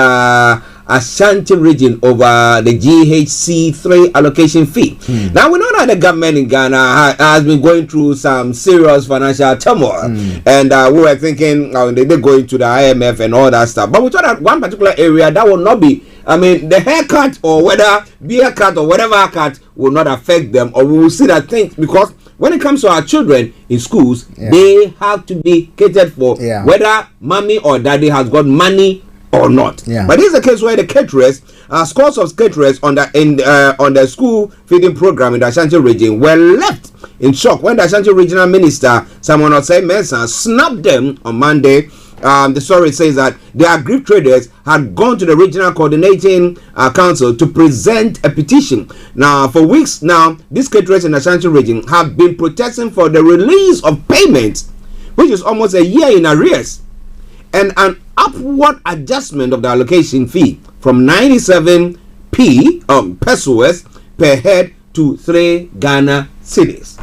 Ashanti region over the GHC3 allocation fee. Now we know that the government in Ghana has been going through some serious financial turmoil, and we were thinking they're going to the IMF and all that stuff. But we thought that one particular area that will not be, the haircut or whether beer cut or whatever cut will not affect them, or we will see that things, because when it comes to our children in schools, they have to be catered for, whether mommy or daddy has got money or not. But this is the case where the caterers, scores of caterers on the school feeding program in the Ashanti region were left in shock when the Ashanti regional minister Simon Osei Mensah snapped them on Monday. The story says that the aggrieved traders had gone to the regional coordinating council to present a petition. Now, for weeks now, these caterers in the Ashanti region have been protesting for the release of payments, which is almost a year in arrears, and an upward adjustment of the allocation fee from 97 pesos per head to 3 Ghana cedis.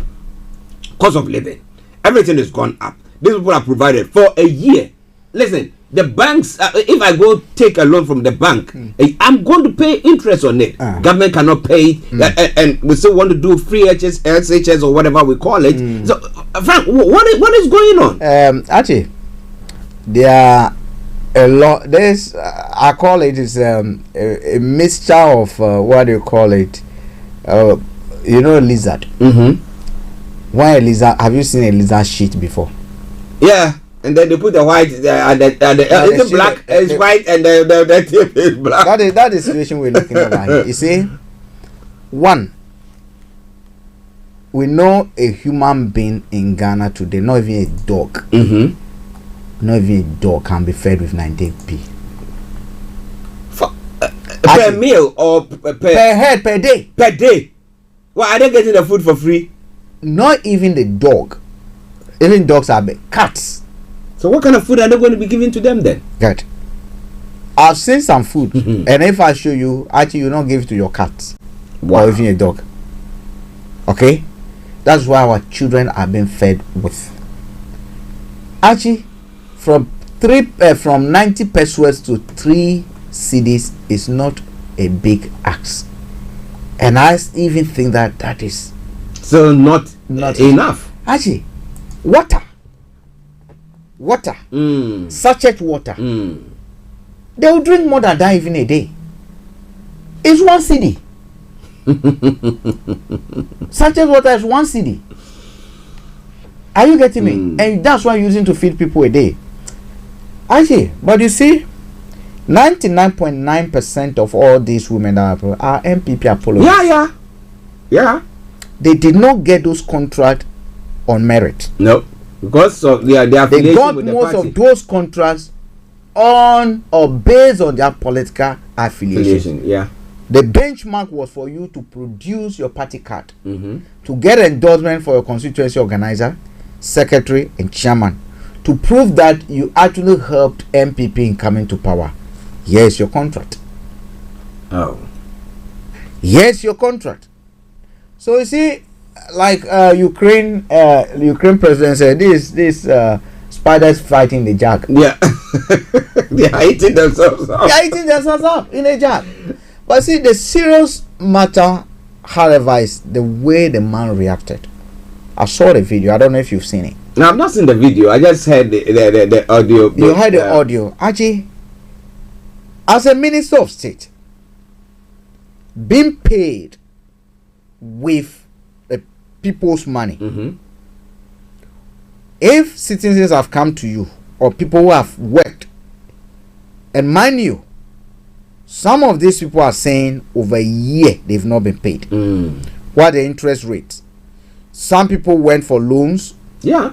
Cost of living, everything has gone up. These people are provided for a year. Listen, the banks, if I go take a loan from the bank, I'm going to pay interest on it. Government cannot pay it, and we still want to do free SHS or whatever we call it. So, Frank, what is going on? Archie, there are a lot. There's I call it is a mixture of what do you call it? Lizard. Why a lizard? Have you seen a lizard shit before? Yeah, and then they put the white and it's black, it's white, and the tip is black. That is the situation we're looking at here. You see, one, we know a human being in Ghana today, not even a dog, not even a dog can be fed with 98p. Per meal or per head, per day? Per day. Why are they getting the food for free? Not even the dog. Even dogs are big. Cats. So what kind of food are they going to be giving to them then? Good. I've seen some food, and if I show you, actually, you don't give it to your cats. Wow. Or even a dog. Okay? That's why our children are being fed with. Actually, from 90 pesos to 3 cedis is not a big ask. And I even think that is so not enough. Actually, water, sachet water, they will drink more than that even a day. It's 1 cedi. Sachet water is 1 cedi. Are you getting me? And that's why you're using to feed people a day. Actually, but you see, 99.9% of all these women that are MPP apologists. Yeah. They did not get those contracts on merit. No, because of their affiliation. They got with the most party. of those contracts on or based on their political affiliation. Yeah. The benchmark was for you to produce your party card, to get endorsement for your constituency organizer, secretary, and chairman, to prove that you actually helped MPP in coming to power. Here's your contract. Oh. Here's your contract. So you see, like Ukraine president said, this spiders fighting the jug. Yeah. They are eating themselves up. They are eating themselves up in a jug. But see, the serious matter, however, is the way the man reacted. I saw the video. I don't know if you've seen it. No, I've not seen the video. I just heard the audio. You heard the audio. Archie, as a minister of state, being paid with the people's money, if citizens have come to you or people who have worked, and mind you, some of these people are saying over a year they've not been paid. What are the interest rates? Some people went for loans. Yeah.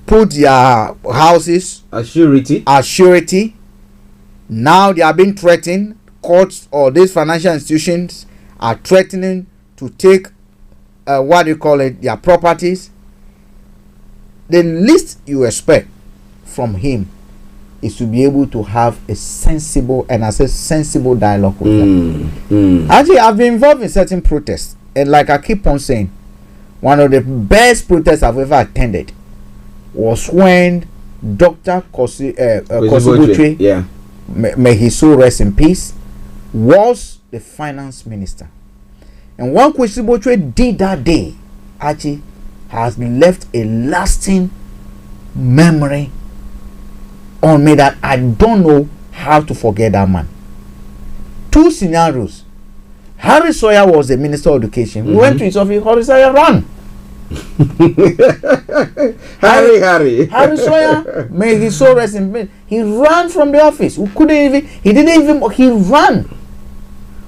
Put their houses as surety. Now they are being threatened. Courts or these financial institutions are threatening to take their properties. The least you expect from him is to be able to have a sensible dialogue with them. Actually, I've been involved in certain protests, and like I keep on saying, one of the best protests I've ever attended was when Dr. Kosibotwe, may his soul rest in peace, was the finance minister. And what Kosibotwe did that day actually has left a lasting memory on me that I don't know how to forget that man. 2 scenarios. Harry Sawyer was the Minister of Education. We went to his office, Harry Sawyer ran. Harry Sawyer, may his soul rest in peace. He ran from the office. He ran.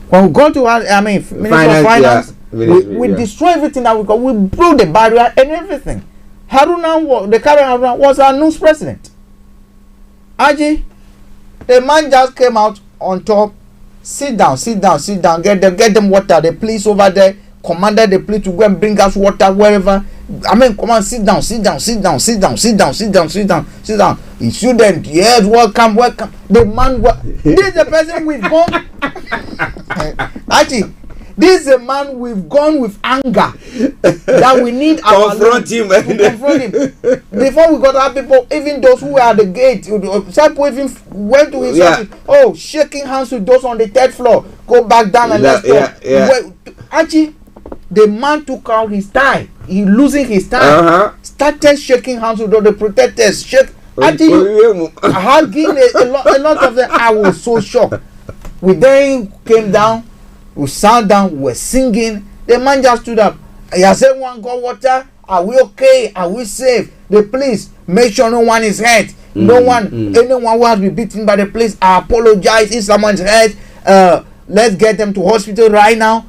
When we got to, Minister of Finance, we destroyed everything that we got. We broke the barrier and everything. The current Haruna was our news president. Archie, the man just came out on top. Sit down. Get them water. The police over there commanded the police to go and bring us water wherever. Come on, sit down. He shouldn't. Yes, welcome. The man, this is the person we've gone. Archie, this is a man we've gone with anger that we need confront him. Before we got our people, even those who were at the gate, some people even went to his office. Shaking hands with those on the 3rd floor. Go back down and let's go. Archie, the man took out his tie. He losing his tie. Started shaking hands with all the protesters. Archie, I had given a lot of them. I was so shocked. We then came down. We sat down, we were singing. The man just stood up. He said, one got water. Are we okay? Are we safe? The police, make sure no one is hurt. Anyone who has been beaten by the police, I apologize. If someone's hurt, let's get them to hospital right now.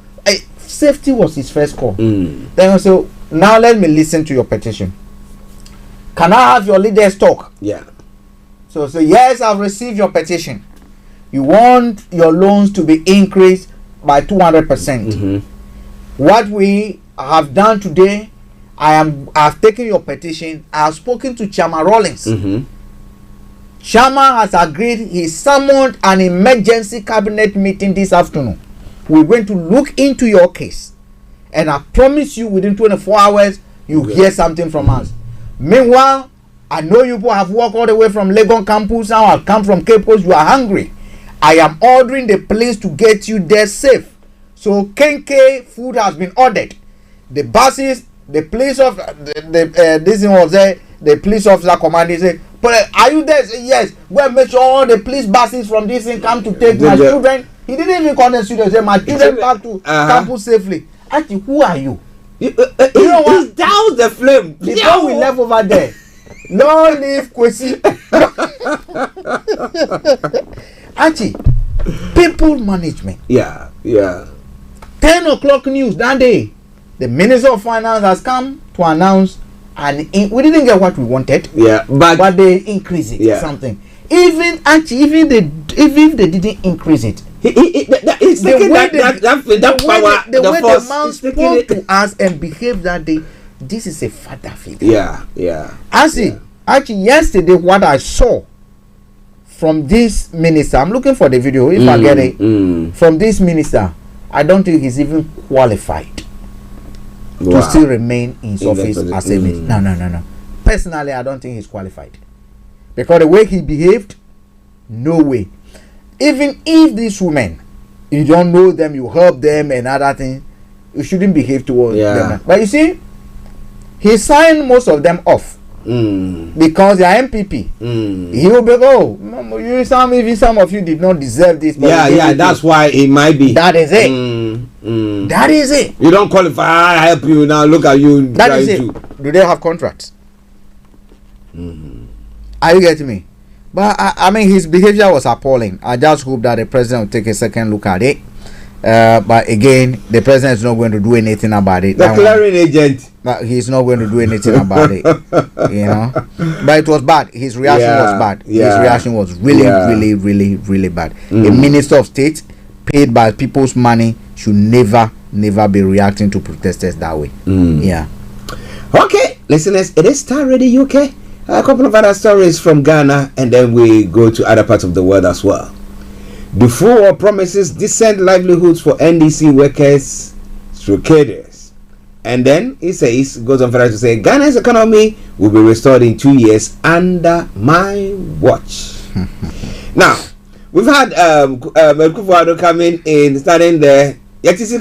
Safety was his first call. Then so now let me listen to your petition. Can I have your leaders talk? Yeah. So yes, I've received your petition. You want your loans to be increased by 200%. What we have done today, I've taken your petition. I have spoken to Chairman Rawlings. Chairman has agreed. He summoned an emergency cabinet meeting this afternoon. We're going to look into your case, and I promise you within 24 hours you hear something from us. Meanwhile, I know you people have walked all the way from Legon campus. Now I've come from Cape Coast. You are hungry. I am ordering the police to get you there safe. So Kenke food has been ordered. The buses, the police of this thing was there. The police officer commanded said, "But are you there?" Say, "Yes." Go and make sure all the police buses from this thing come to take my children. He didn't even call the students. Say, "My children back to campus safely." Actually, who are you? You know what? Down the flame. Before we left over there, no leave Kwesi. Archie, people management. Yeah. 10 o'clock news that day. The Minister of Finance has come to announce, and we didn't get what we wanted. Yeah, but they increase it something. Even Archie, even if they didn't increase it, it's taking that power, the way force, the man spoke to us and behaved that day. This is a father figure. Yeah. Actually, yesterday what I saw from this minister, I'm looking for the video if I get it. From this minister, I don't think he's even qualified to still remain in office as a minister. No. Personally, I don't think he's qualified, because the way he behaved, no way. Even if these women, you don't know them, you help them and other things, you shouldn't behave towards them. But you see, he signed most of them off because they are MPP. He will be some of you did not deserve this. Yeah, that's why it might be. That is it. That is it. You don't qualify. I help you now. Look at you. That is it. Do they have contracts? Are you getting me? But I mean, his behavior was appalling. I just hope that the president will take a second look at it. But again, the president is not going to do anything about it. The clearing agent. But he's not going to do anything about it. You know. But it was bad. His reaction was bad. His reaction was really bad. A minister of state paid by people's money should never be reacting to protesters that way. Yeah. Okay, listeners, it is Starr Radio UK. A couple of other stories from Ghana, and then we go to other parts of the world as well. Dufour promises decent livelihoods for NDC workers through cadres. And then he says, goes on further to say, Ghana's economy will be restored in 2 years under my watch. Now, we've had Kufuado coming in, starting there. There's a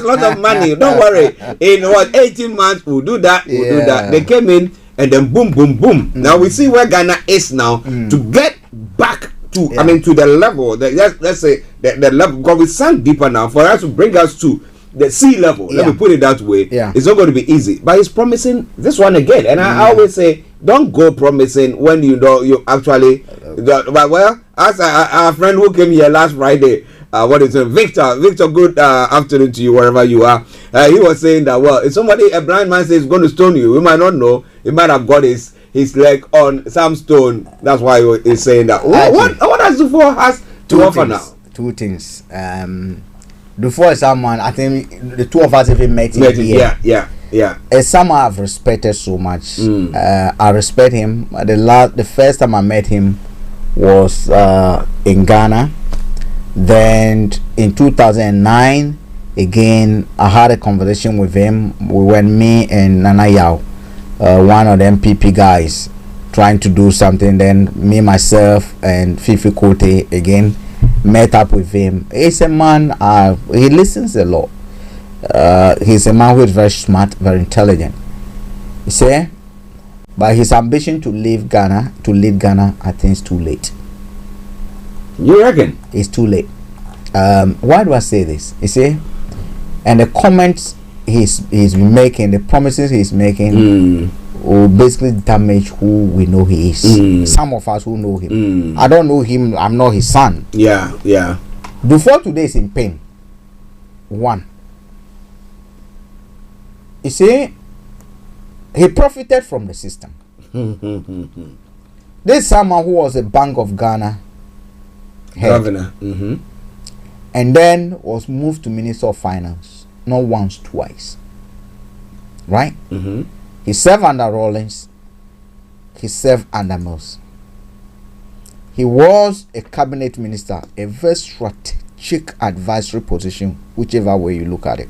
lot of money. Don't worry. In 18 months, we'll do that. They came in and then boom. Now we see where Ghana is now to get back to to the level. Let's say the level, because we sank deeper now. For us to bring us to the sea level, let me put it that way. It's not going to be easy. But he's promising this one again. And I always say, don't go promising when you know you actually. But well, as our friend who came here last Friday. What is it? Victor, good afternoon to you wherever you are. He was saying that, well, if somebody, a blind man says he's going to stone you, we might not know. He might have got his leg on some stone. That's why he's saying that. What does Dufour has to offer now? Two things. Dufour is someone, I think the two of us even met him here. Yeah. It's someone I've respected so much. I respect him. The first time I met him was in Ghana. Then in 2009 again I had a conversation with him. We went, me and Nana Yao, one of the MPP guys, trying to do something. Then me, myself and Fifi Kote again met up with him. He's a man, he listens a lot. He's a man who is very smart, very intelligent. You see, but his ambition to lead Ghana, I think it's too late. You reckon? It's too late. Why do I say this? You see, and the comments he's been making, the promises he's making, will basically damage who we know he is. Some of us who know him. I don't know him. I'm not his son. Yeah, yeah. Before today is in pain. One. You see, he profited from the system. This is someone who was a Bank of Ghana head, governor, and then was moved to Minister of Finance, not once, twice. Right? He served under Rawlings. He served under Mills. He was a cabinet minister, a very strategic advisory position, whichever way you look at it.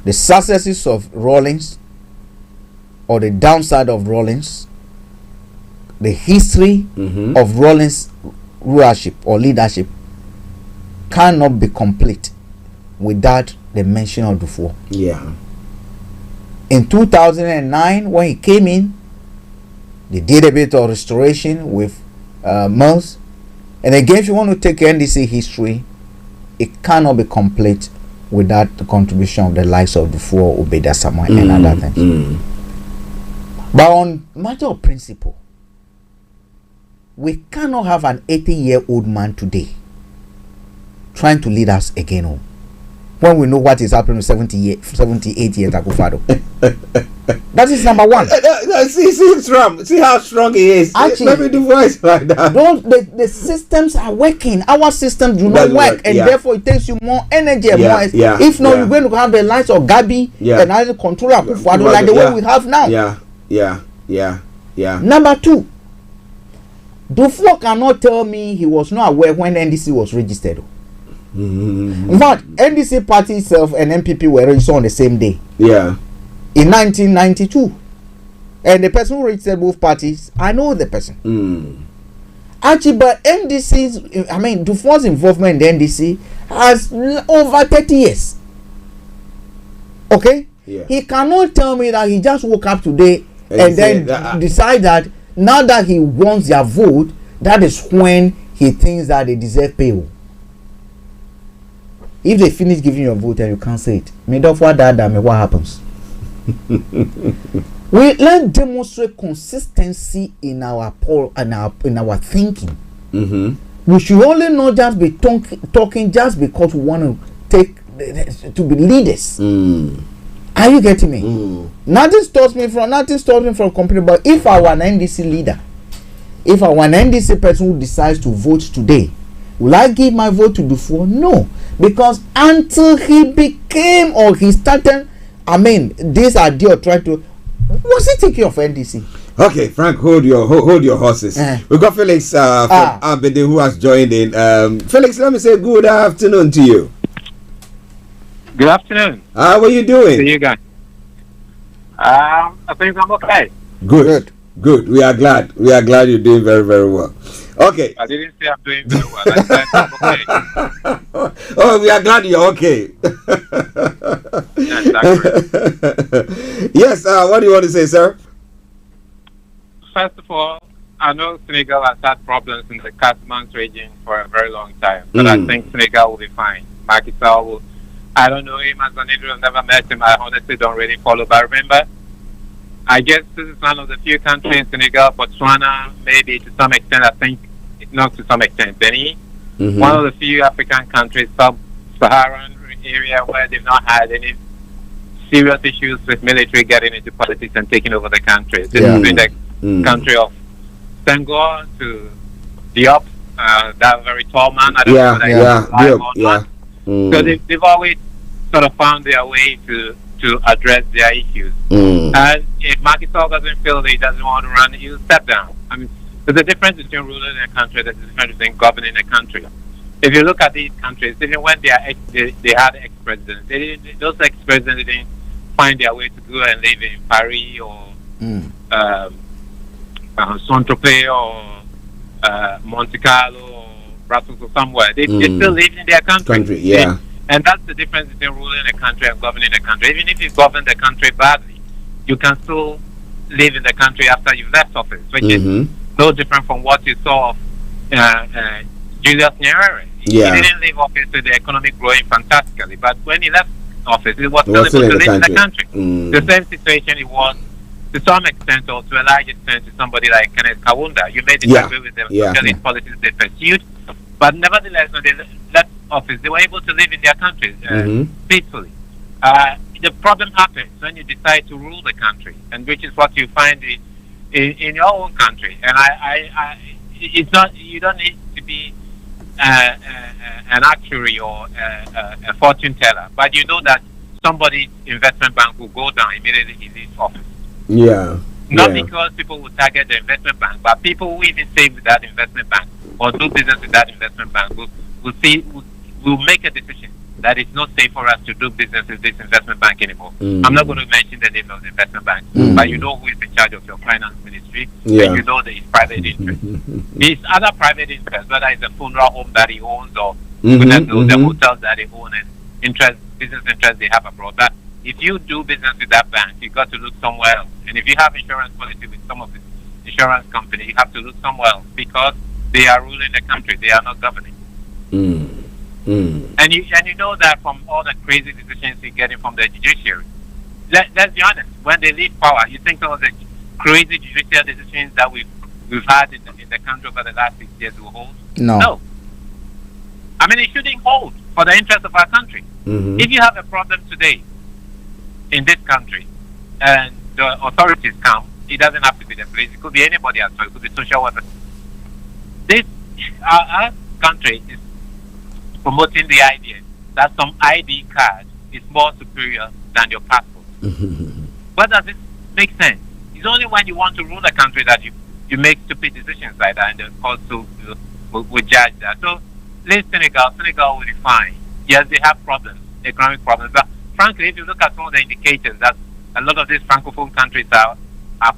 The successes of Rawlings, or the downside of Rawlings, the history of Rawlings' rulership or leadership cannot be complete without the mention of Dufour. Yeah. In 2009, when he came in, they did a bit of restoration with Mills. And again, if you want to take NDC history, it cannot be complete without the contribution of the likes of Dufour, Obeda Samuel, and other things. But on matter of principle, we cannot have an 80-year-old man today trying to lead us again home when we know what is happening with 78 years Akufo-Addo. That is number one. See how strong he is. Actually, let me do voice like that. The systems are working. Our systems do not work, and therefore it takes you more energy and more. If not, you're going to have the likes of Gabi and other control Akufo-Addo like the way we have now. Yeah. Number two, Dufour cannot tell me he was not aware when NDC was registered. In fact, NDC party itself and MPP were registered on the same day. Yeah. In 1992. And the person who registered both parties, I know the person. Actually, but Dufour's involvement in the NDC has over 30 years. Okay? Yeah. He cannot tell me that he just woke up today and then decide that now that he wants their vote, that is when he thinks that they deserve pay. If they finish giving you a vote and you can't say it, what happens? Let's demonstrate consistency in our poll and in our thinking. We should only not just be talking just because we want to be leaders. Are you getting me? Nothing stops me from complaining. But if I were an NDC leader, if I were an NDC person who decides to vote today, will I give my vote to Dufour? No, because until he became or he started, this idea of trying to, was he thinking of NDC? Okay, Frank, hold your horses. We got Felix from Abede who has joined in. Felix, let me say good afternoon to you. Good afternoon. How are you doing? See you guys. I think I'm okay. Good. We are glad. You're doing very, very well. Okay. I didn't say I'm doing very well. I said I'm okay. Oh, we are glad you're okay. Yes, what do you want to say, sir? First of all, I know Senegal has had problems in the Casamance region for a very long time, but I think Senegal will be fine. Macky Sall will. I don't know him as an individual, I've never met him. I honestly don't really follow, but remember, I guess this is one of the few countries, Senegal, Botswana, maybe to some extent, I think, not to some extent, Benin, one of the few African countries, sub-Saharan area, where they've not had any serious issues with military getting into politics and taking over the country. This has been the country of Senghor to Diop, that very tall man. I don't know whether he's alive or not. So they've always sort of found their way to address their issues. And if Macky Sall doesn't feel that he doesn't want to run, he'll step down. There's a difference between ruling a country, there's a difference between governing a country. If you look at these countries, even when they had ex-presidents, those ex-presidents didn't find their way to go and live in Paris or Saint-Tropez or Monte Carlo or Brussels or somewhere. They still live in their country. And that's the difference between ruling a country and governing a country. Even if you govern the country badly, you can still live in the country after you've left office, which is no different from what you saw of Julius Nyerere. He didn't leave office with the economy growing fantastically, but when he left office, it was still able to live in the country. The same situation it was to some extent, or to a large extent, to somebody like Kenneth Kaunda. You may disagree with the socialist policies they pursued, but nevertheless, when they left office, they were able to live in their countries peacefully. The problem happens when you decide to rule the country, and which is what you find in your own country. And it's not, you don't need to be an actuary or a fortune teller, but you know that somebody's investment bank will go down immediately in this office. Not because people will target the investment bank, but people who even save with that investment bank or do business with that investment bank will make a decision that it's not safe for us to do business with this investment bank anymore. I'm not going to mention the name of the investment bank, but you know who is in charge of your finance ministry, and you know there is private interest. These other private interests, whether it's a funeral home that he owns or the hotels that he owns and business interests they have abroad. But if you do business with that bank, you got to look somewhere else. And if you have insurance policy with some of the insurance companies, you have to look somewhere else because they are ruling the country. They are not governing. And you know that from all the crazy decisions you're getting from the judiciary. Let's be honest. When they leave power, you think some of the crazy judicial decisions that we've had in the country over the last 6 years will hold? No. I mean, it shouldn't hold for the interest of our country. If you have a problem today in this country and the authorities come, it doesn't have to be the police. It could be anybody else. It could be social workers. Our country is promoting the idea that some ID card is more superior than your passport. But does it make sense? It's only when you want to rule a country that you make stupid decisions like that, and the courts will judge that. So, leave Senegal will be fine. Yes, they have problems, economic problems. But frankly, if you look at some of the indicators that a lot of these francophone countries are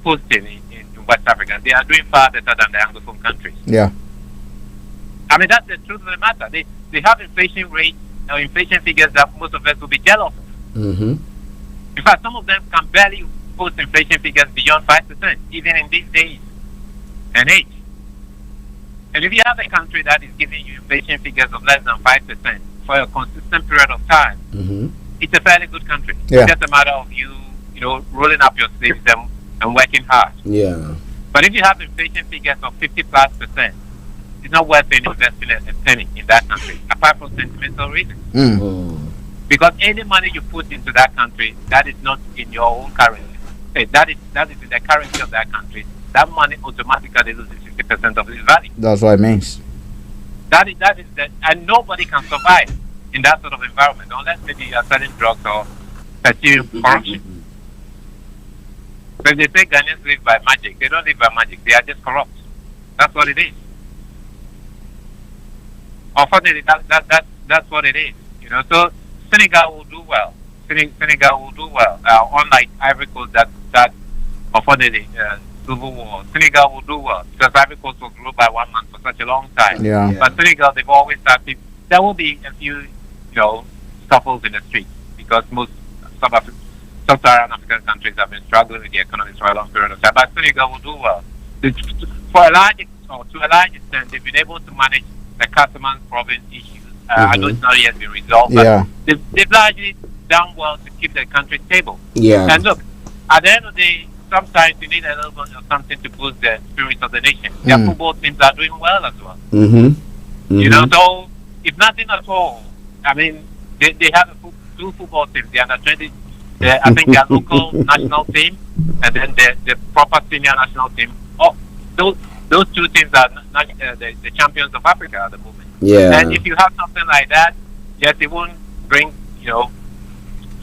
posting in West Africa, they are doing far better than the anglophone countries. I mean, that's the truth of the matter. They have inflation rates or inflation figures that most of us will be jealous of. In fact, some of them can barely post inflation figures beyond 5%, even in these days and age. And if you have a country that is giving you inflation figures of less than 5% for a consistent period of time, it's a fairly good country. It's just a matter of you rolling up your sleeves and working hard. But if you have inflation figures of 50+%, it's not worth investing a penny in that country, apart from sentimental reasons. Because any money you put into that country that is not in your own currency, that is in the currency of that country, that money automatically loses 50% of its value. That's what it means. That is and nobody can survive in that sort of environment unless maybe you are selling drugs or pursuing corruption. So if they say Ghanaians live by magic, they don't live by magic. They are just corrupt. That's what it is. Unfortunately, that's what it is. So Senegal will do well. Senegal will do well. Unlike Ivory Coast, that unfortunately civil war. Senegal will do well because Ivory Coast was ruled by one man for such a long time. But Senegal, they've always had people. There will be a few, scuffles in the streets because most sub-Saharan African countries have been struggling with the economies for a long period of time. But Senegal will do well. To a large extent, they've been able to manage the Casamance province issues. I know it's not yet been resolved, but they've largely done well to keep the country stable. And look, at the end of the day, sometimes you need a little bit of something to boost the spirit of the nation. Their football teams are doing well as well. So if nothing at all, I mean, they have two football teams. The under 20, I think their local national team, and then the proper senior national team. Those two teams are the champions of Africa at the moment. And if you have something like that, yes, it won't bring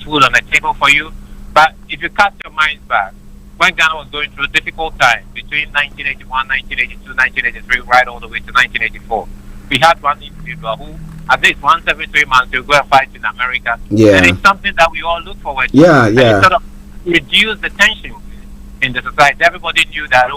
food on the table for you. But if you cast your minds back, when Ghana was going through a difficult time between 1981, 1982, 1983, right all the way to 1984, we had one individual who, at least once every 3 months, will go and fight in America. And it's something that we all look forward to. And it sort of reduced the tension in the society. Everybody knew that,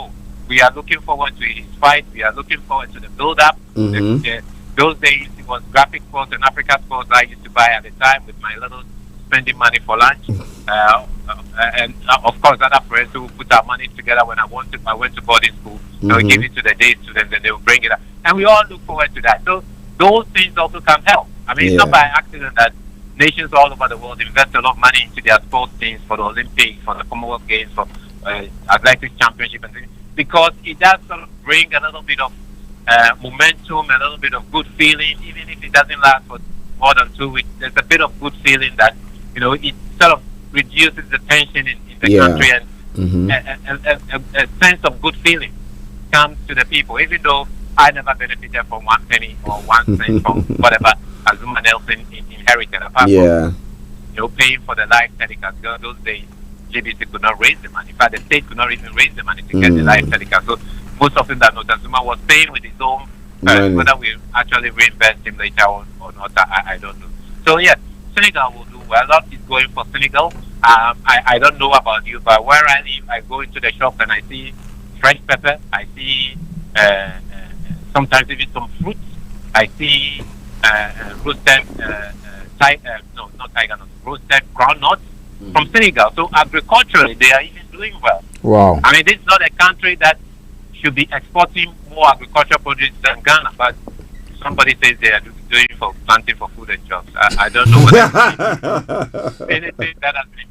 we are looking forward to his fight. We are looking forward to the build-up. Those days, it was graphic sports and Africa sports I used to buy at the time with my little spending money for lunch. And of course, other friends who put our money together when I went to boarding school. They would give it to the day students and they would bring it up. And we all look forward to that. So those things also can help. I mean, it's not by accident that nations all over the world invest a lot of money into their sports teams for the Olympics, for the Commonwealth Games, for athletics championship, and things, because it does sort of bring a little bit of momentum, a little bit of good feeling, even if it doesn't last for more than 2 weeks. There's a bit of good feeling that, you know, it sort of reduces the tension in the country, and a sense of good feeling comes to the people, even though I never benefited from 1 penny or 1 cent from whatever Azuma Nelson inherited, apart from, you know, paying for the live telecast. Those days, GBC could not raise the money. In fact, the state could not even raise the money to get the live telecast. So most of them that know Azuma was paying with his own, whether we actually reinvest him later on or not, I don't know. So yeah, Senegal will do well. A lot is going for Senegal. I don't know about you, but where I live, I go into the shop and I see fresh pepper. I see sometimes even some fruits. I see roasted roasted groundnuts from Senegal. So agriculturally, they are even doing well. Wow. I mean, this is not a country that should be exporting more agricultural produce than Ghana, but somebody says they are doing for planting for food and jobs. I don't know whether anything that has been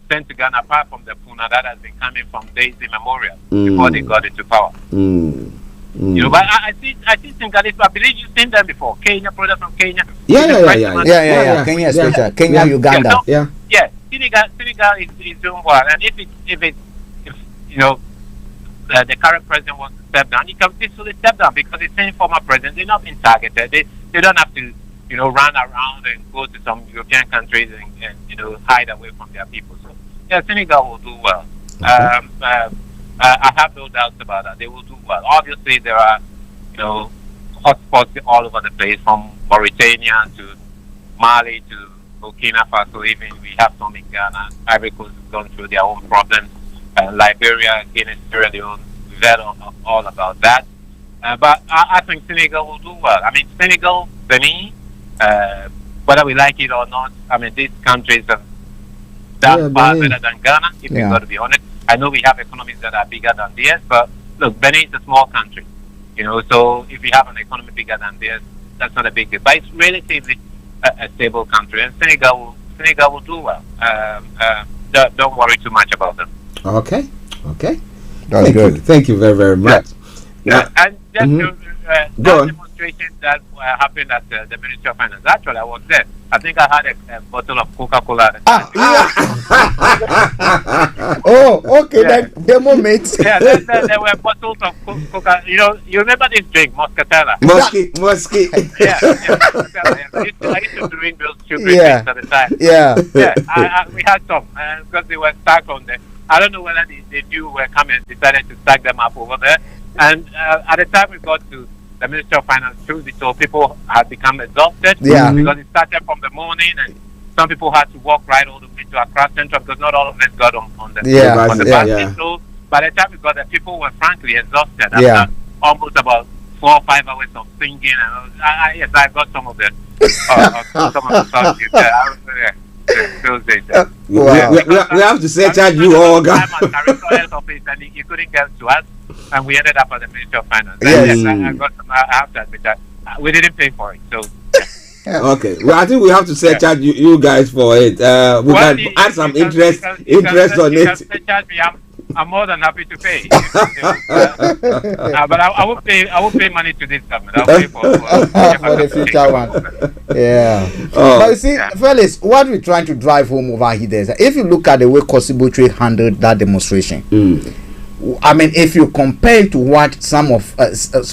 sent to Ghana apart from the Puna that has been coming from days immemorial before they got into power. You know, but I see Senegalese. I believe you've seen them before. Kenya, products from Kenya. Yeah. Kenya, especially Kenya, Uganda. Senegal is doing well, and if you know the current president wants to step down, he can peacefully step down because it's same former president. They're not being targeted. They don't have to, you know, run around and go to some European countries and you know, hide away from their people. So yeah, Senegal will do well. I have no doubts about that. They will do well. Obviously, there are, you know, hotspots all over the place, from Mauritania to Mali to Burkina Faso. Even we have some in Ghana. Ivory Coast has gone through their own problems. Liberia, Guinea, Sierra Leone, we've heard all about that. But I think Senegal will do well. I mean, Senegal, Benin, whether we like it or not, I mean, these countries are far better than Ghana, if we've got to be honest. I know we have economies that are bigger than theirs, but look, Benin is a small country, you know, so if we have an economy bigger than theirs, that's not a big deal. But it's relatively a stable country, and Senegal will do well. Don't worry too much about them. Okay. That's good. Thank you very, very much. And just to that demonstration that happened at the Ministry of Finance. Actually, I was there. I think I had a bottle of Coca-Cola. Oh, okay. That demo mates. Yeah, there were bottles of Coca. You remember this drink, Moscatella? Mosky. Yeah. I used to drink those two drinks at the time. Yeah. We had some because they were stuck on there. I don't know whether they knew we were coming and decided to stack them up over there. And at the time we got to the Ministry of Finance, so people had become exhausted because it started from the morning, and some people had to walk right all the way to Accra Central because not all of them got on the bus. So by the time we got there, people were frankly exhausted after almost about 4 or 5 hours of singing. And I got some of the songs you said. I was there. Those days. We have to surcharge you all, guys. And you couldn't get to us, and we ended up at the Ministry of Finance. I have to admit that we didn't pay for it. So. Okay. Well, I think we have to surcharge you guys for it. We can add some interest on it. Surcharge me. I'm more than happy to pay. But I won't pay money to this government. I'll pay for the future one. Yeah. But you see, fellas, what we're trying to drive home over here is that if you look at the way Kosibutre handled that demonstration, I mean, if you compare it to what some of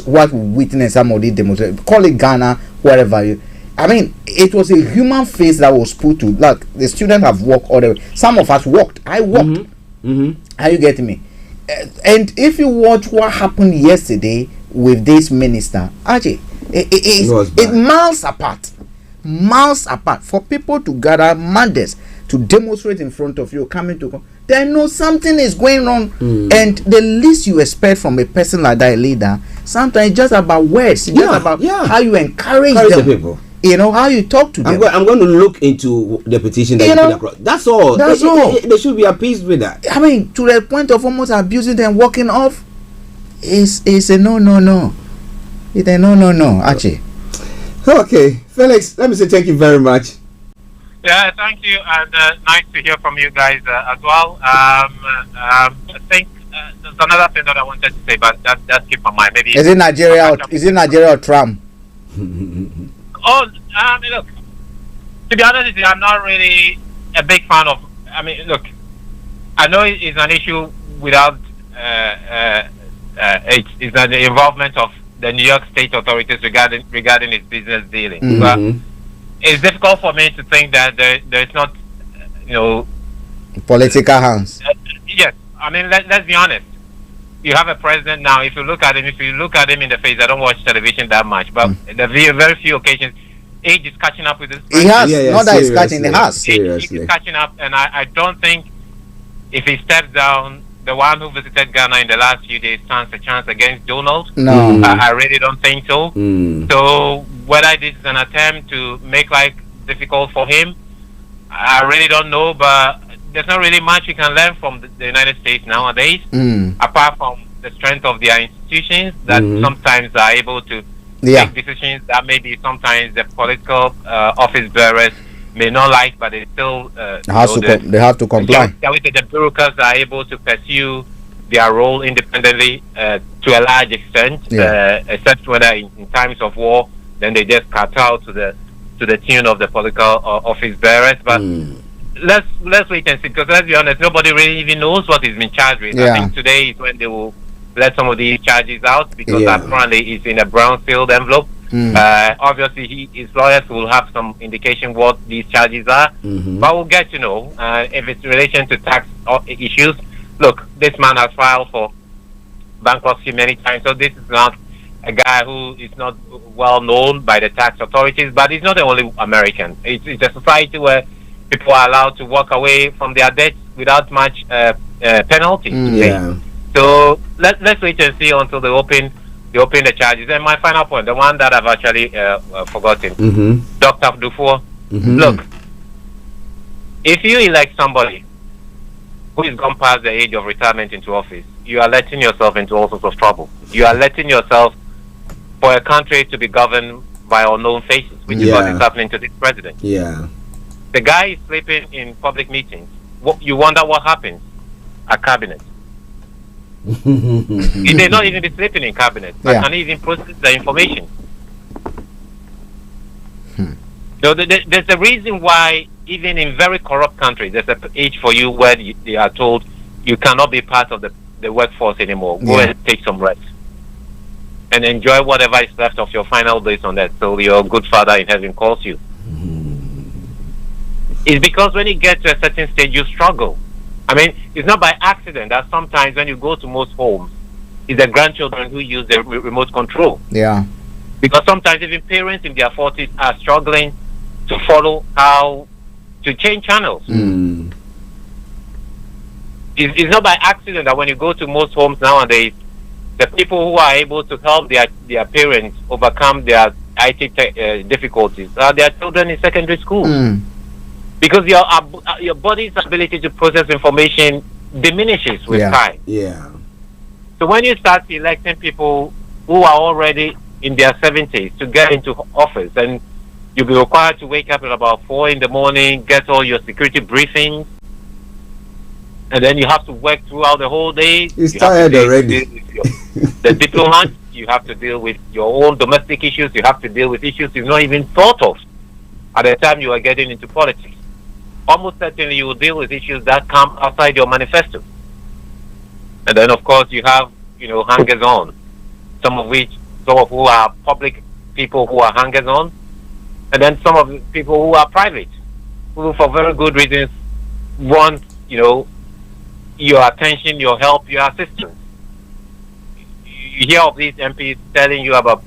what we witnessed some of the demonstration, call it Ghana, wherever I mean, it was a human face that was put to. Like the students have walked, or some of us walked. I walked. Are you getting me? And if you watch what happened yesterday with this minister, Archie, it miles apart for people to gather Mondays to demonstrate in front of you, coming to they know something is going on, and the least you expect from a person like that, a leader, sometimes it's just about words, it's just about how you encourage them. The people. You know how you talk to them. I'm going to look into the petition that you put across. That's all. That's all. They should be appeased with that. I mean, to the point of almost abusing them, walking off, is a no. It's a no. Archie. Okay, Felix. Let me say thank you very much. Yeah, thank you, and nice to hear from you guys as well. I think there's another thing that I wanted to say, but that's keep my mind. Maybe is it Nigeria? Or Trump? Look. To be honest with you, I'm not really a big fan of. I mean, look, I know it's an issue without it's an involvement of the New York State authorities regarding its business dealings. Mm-hmm. But it's difficult for me to think that there's not, political hands. Yes, I mean let's be honest. You have a president now. If you look at him in the face, I don't watch television that much, but the very few occasions, age is catching up with this. He has, not that he's catching. He has. Age is catching up, and I don't think if he steps down, the one who visited Ghana in the last few days stands a chance against Donald. No, I really don't think so. So whether this is an attempt to make life difficult for him, I really don't know. But there's not really much you can learn from the United States nowadays, apart from the strength of their institutions that sometimes are able to make decisions that maybe sometimes the political office bearers may not like, but they still they have to comply. The bureaucrats are able to pursue their role independently to a large extent, except whether in times of war, then they just cut out to the tune of the political office bearers. But let's wait and see, because let's be honest, nobody really even knows what he's been charged with. I think today is when they will let some of these charges out, because apparently it's in a brown sealed envelope. Obviously his lawyers will have some indication what these charges are, but we'll get to know if it's in relation to tax issues. Look, this man has filed for bankruptcy many times, so this is not a guy who is not well known by the tax authorities, but he's not the only American. It's a society where people are allowed to walk away from their debts without much penalty. So let's wait and see until they open the charges. And my final point, the one that I've actually forgotten, Dr. Dufour. Look, if you elect somebody who has gone past the age of retirement into office, you are letting yourself into all sorts of trouble. You are letting yourself for a country to be governed by unknown faces, which is what is happening to this president. The guy is sleeping in public meetings. You wonder what happens at cabinet. He may not even be sleeping in cabinet, but can he even process the information? So there's a reason why even in very corrupt countries, there's an age for you where they are told you cannot be part of the workforce anymore. Go and take some rest and enjoy whatever is left of your final days on earth till your good Father in heaven calls you. It's because when you get to a certain stage, you struggle. I mean, it's not by accident that sometimes when you go to most homes, it's the grandchildren who use the remote control. Because sometimes even parents in their 40s are struggling to follow how to change channels. It's not by accident that when you go to most homes nowadays, the people who are able to help their parents overcome their IT difficulties are their children in secondary school. Because your body's ability to process information diminishes with time. So when you start electing people who are already in their 70s to get into office, and you'll be required to wake up at about 4 in the morning, get all your security briefings, and then you have to work throughout the whole day. He's tired already. The diplomats, you have to deal with your own domestic issues, you have to deal with issues you've not even thought of at the time you are getting into politics. Almost certainly you will deal with issues that come outside your manifesto. And then of course you have, hangers on, some of who are public people who are hangers on, and then some of the people who are private, who for very good reasons want, your attention, your help, your assistance. You hear of these MPs telling you about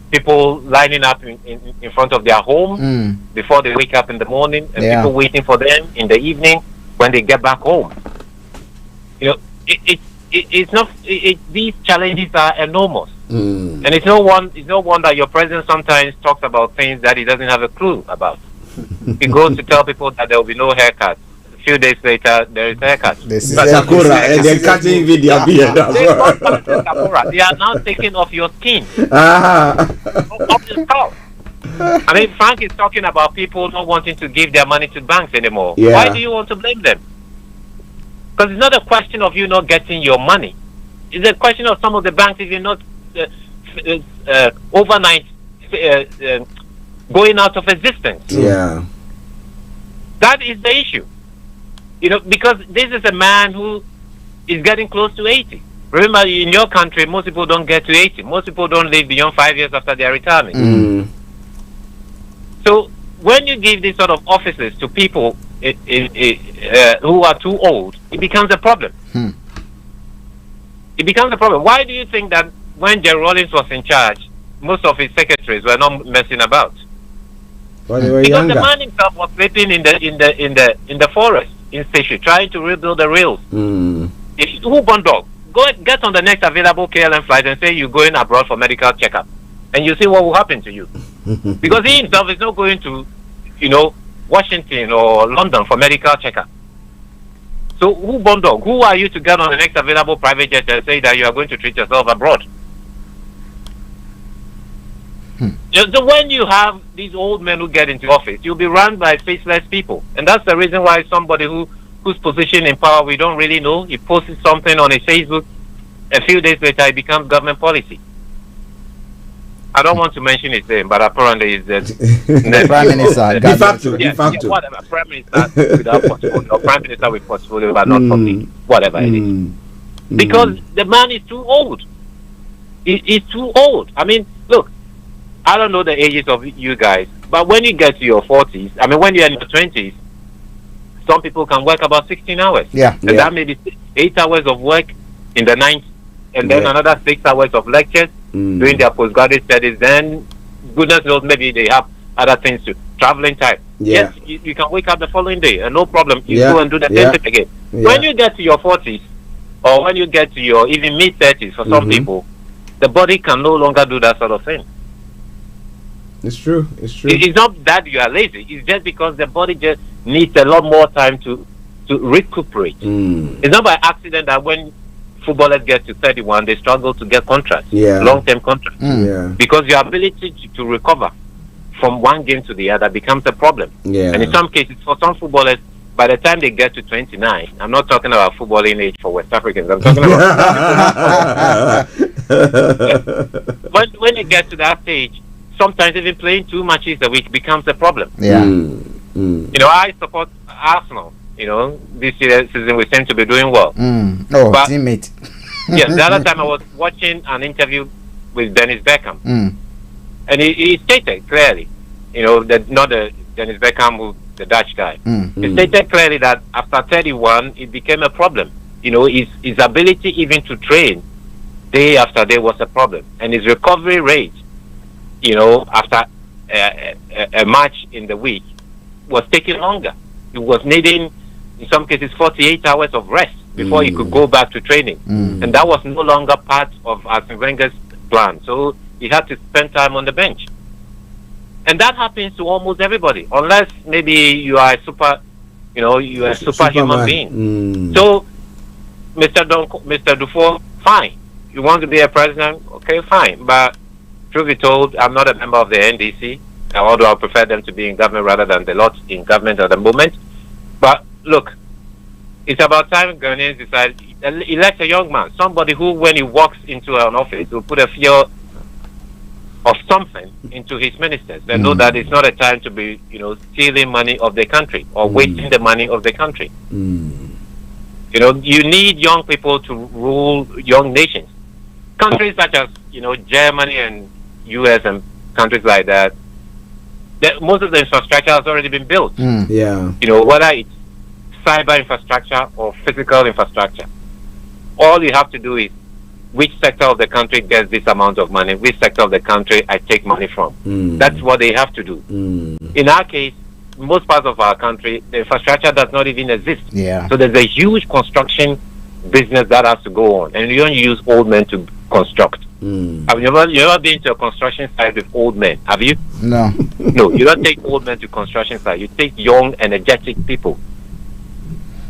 people lining up in front of their home before they wake up in the morning, and people waiting for them in the evening when they get back home. It's not. These challenges are enormous, and it's no wonder your president sometimes talks about things that he doesn't have a clue about. He goes to tell people that there will be no haircut. A few days later, there is a haircut. Sakura, and they're cutting video beard as well. They are now taking off your skin, off the scalp. I mean, Frank is talking about people not wanting to give their money to banks anymore. Yeah. Why do you want to blame them? Because it's not a question of you not getting your money. It's a question of some of the banks, if you're not overnight going out of existence. Yeah. That is the issue. You know, because this is a man who is getting close to 80. Remember, in your country, most people don't get to 80. Most people don't live beyond 5 years after their retirement. Mm. So when you give these sort of offices to people who are too old, it becomes a problem. It becomes a problem. Why do you think that when Jerry Rawlings was in charge, most of his secretaries were not messing about? Well, they were Because younger. the man himself was sleeping in the forest in Station, trying to rebuild the rails. Who born dog? Go and get on the next available KLM flight and say you're going abroad for medical checkup, and you see what will happen to you. Because he himself is not going to, Washington or London for medical checkup. So who born dog? Who are you to get on the next available private jet and say that you are going to treat yourself abroad? So when you have these old men who get into office, you'll be run by faceless people, and that's the reason why somebody whose position in power we don't really know, he posts something on his Facebook, a few days later it becomes government policy. I don't want to mention his name, but apparently it's the Prime Minister. De facto. Whatever. Prime Minister without portfolio, or Prime Minister with portfolio, but not public. Whatever it is. Because the man is too old. He's too old. I mean, look, I don't know the ages of you guys, but when you get to your 40s, I mean, when you're in your 20s, some people can work about 16 hours. Yeah. And that may be 8 hours of work in the night, and then another 6 hours of lectures doing their postgraduate studies. Then, goodness knows, maybe they have other things to traveling time. Yeah. Yes, you can wake up the following day, and no problem. You Yeah. go and do the same thing again. Yeah. When you get to your 40s, or when you get to your even mid-30s, for some people, the body can no longer do that sort of thing. It's true. It's true. It's not that you are lazy. It's just because the body just needs a lot more time to recuperate. It's not by accident that when footballers get to 31, they struggle to get contracts, long-term contracts. Yeah. Because your ability to recover from one game to the other becomes a problem. Yeah. And in some cases, for some footballers, by the time they get to 29, I'm not talking about footballing age for West Africans. I'm talking about when you get to that stage, sometimes even playing 2 matches a week becomes a problem. Yeah. I support Arsenal. This season we seem to be doing well. Oh, teammate. Yeah, the other time I was watching an interview with Dennis Beckham, and he stated clearly, that not the Dennis Beckham, the Dutch guy. He stated clearly that after 31, it became a problem. His ability even to train day after day was a problem, and his recovery rate, after a match in the week, was taking longer. He was needing, in some cases, 48 hours of rest before he could go back to training. And that was no longer part of Arsene Wenger's plan. So he had to spend time on the bench. And that happens to almost everybody, unless maybe you are a superhuman being. So, Mr. Dufour, fine. You want to be a president? Okay, fine. But truth be told, I'm not a member of the NDC, although I prefer them to be in government rather than the lot in government at the moment. But look, it's about time Ghanaians decide, elect a young man, somebody who, when he walks into an office, will put a fear of something into his ministers. They know that it's not a time to be, stealing money of the country or wasting the money of the country. You need young people to rule young nations. Countries such as, Germany and US and countries like that, most of the infrastructure has already been built. Yeah. Whether it's cyber infrastructure or physical infrastructure, all you have to do is which sector of the country gets this amount of money, which sector of the country I take money from. That's what they have to do. In our case, most parts of our country, the infrastructure does not even exist. Yeah. So there's a huge construction business that has to go on, and you don't use old men to construct. Have you ever been to a construction site with old men? Have you? No. No, you don't take old men to construction site. You take young, energetic people.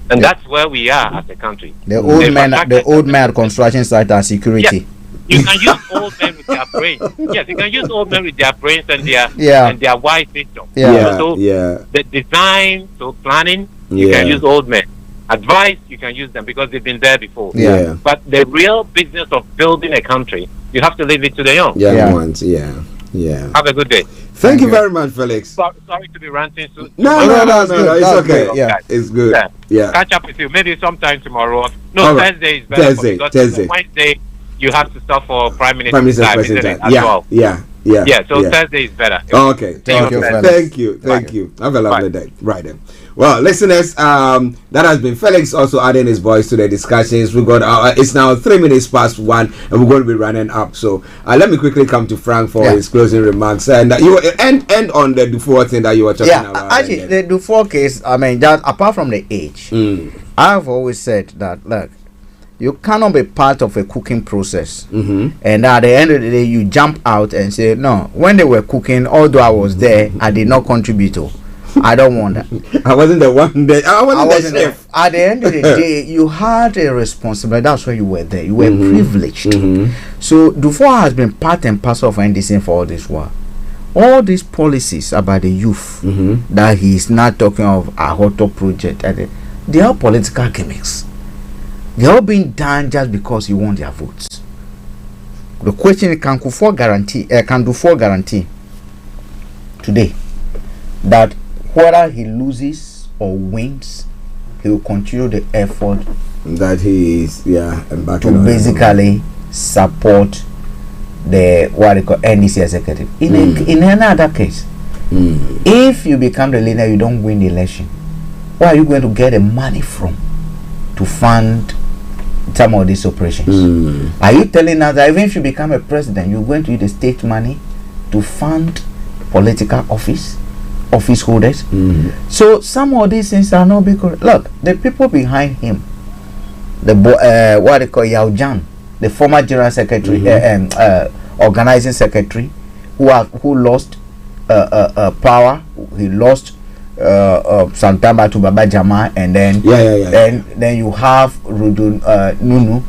And that's where we are as a country. The old man at construction site and security. You can use old men with their brains. Yes, you can use old men with their brains and their wise wisdom. So the design, so planning, you can use old men. Advice, you can use them because they've been there before. But the real business of building a country, you have to leave it to the young. Ones. Have a good day. Thank you very much, Felix. Sorry to be ranting. No, it's okay. It's good. Catch up with you maybe sometime tomorrow. All right. Thursday is better. Thursday. Wednesday, you have to stop for Prime Minister's Prime Minister's time, isn't it? So Thursday is better. Okay. Thank you. Have a lovely day. Right then. Well, listeners, that has been Felix also adding his voice to the discussions. We got it's now 3 minutes past 1, and we're going to be running up. So let me quickly come to Frank for his closing remarks, and you end on the Dufour thing that you were talking about. Actually, the Dufour case. I mean, that apart from the age, I've always said that look, you cannot be part of a cooking process, and at the end of the day, you jump out and say, no, when they were cooking, although I was there, I did not contribute to. I don't want that. I wasn't the one there. I wasn't the chef. At the end of the day, you had a responsibility. That's why you were there. You were privileged. So Dufour has been part and parcel of NDC for all this while. All these policies about the youth that he's not talking of a hot top project, they are political gimmicks. They are being done just because you want their votes. The question is, can Dufour guarantee today that whether he loses or wins, he will continue the effort that he is to basically support the what they call NDC executive. In any other case, if you become the leader, you don't win the election, where are you going to get the money from to fund some of these operations? Are you telling us that even if you become a president, you're going to use the state money to fund political office holders? So some of these things are not because look, the people behind him, the what they call Yao Jan, the former general secretary, organizing secretary, who lost power. He lost Santamba to Baba Jama, and then then you have Rudun Nunu,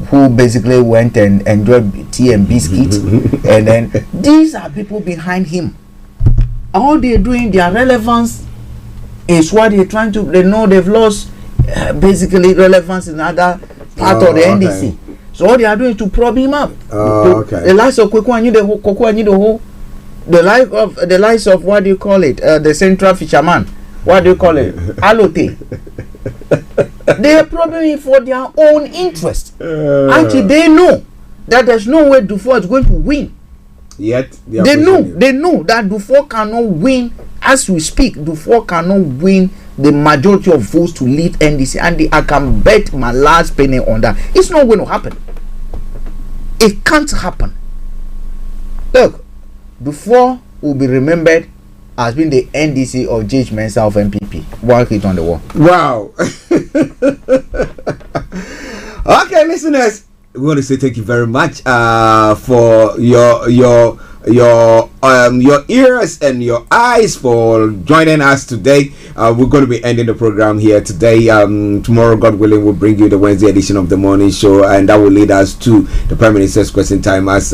who basically went and enjoyed tea and biscuits, and then these are people behind him. All they're doing, their relevance is what they're trying to. They know they've lost basically relevance in other part of the NDC. So all they are doing is to probe him up. The likes of Koko Anyido, the likes of what do you call it? The central fisherman. What do you call it? Alote. They are probing him for their own interest. Actually, they know that there's no way Dufour is going to win. Yet they know that Dufour cannot win. As we speak, Dufour cannot win the majority of votes to lead NDC, and I can bet my last penny on that. It's not going to happen. It can't happen. Look, Dufour will be remembered as being the NDC of J.H. Mensah of MPP. Walk it on the wall. Wow. Okay, listeners, we want to say thank you very much for your ears and your eyes for joining us today. We're going to be ending the program here today. Tomorrow, God willing, we'll bring you the Wednesday edition of the morning show, and that will lead us to the Prime Minister's question time, as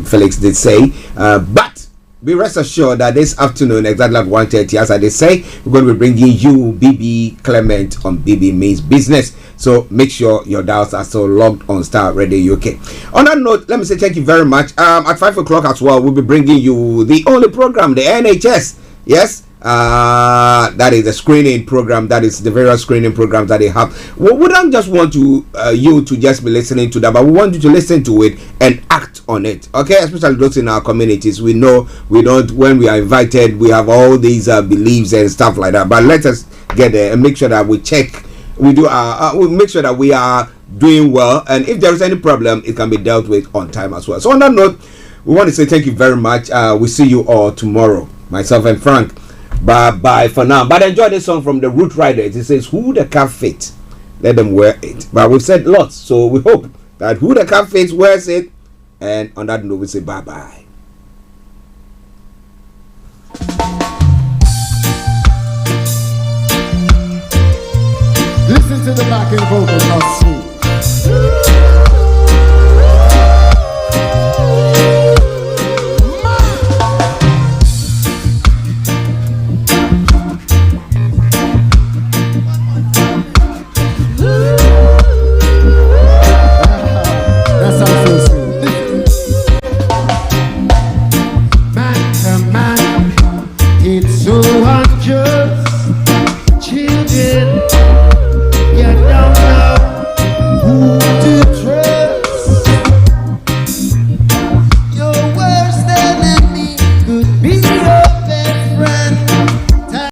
Felix did say. But be rest assured that this afternoon, exactly at 1:30, as I did say, we're going to be bringing you BB Clement on BB Means Business. So make sure your dials are still logged on Starr Radio UK. On that note, let me say thank you very much. At 5 o'clock as well, we'll be bringing you the only program, the NHS. Yes, that is the screening program. That is the various screening programs that they have. We don't just want to you to just be listening to that, but we want you to listen to it and act on it. Okay, especially those in our communities. We know we don't, when we are invited, we have all these beliefs and stuff like that. But let us get there and make sure that we check. We do we make sure that we are doing well, and if there is any problem, it can be dealt with on time as well. So on that note, we want to say thank you very much. We'll see you all tomorrow, myself and Frank. Bye for now. But enjoy this song from the Root Riders. It says, "Who the Cap Fit, let them wear it." But we've said lots, so we hope that who the cap fits wears it. And on that note, we say bye bye. Listen to the backing vocals, how smooth. I just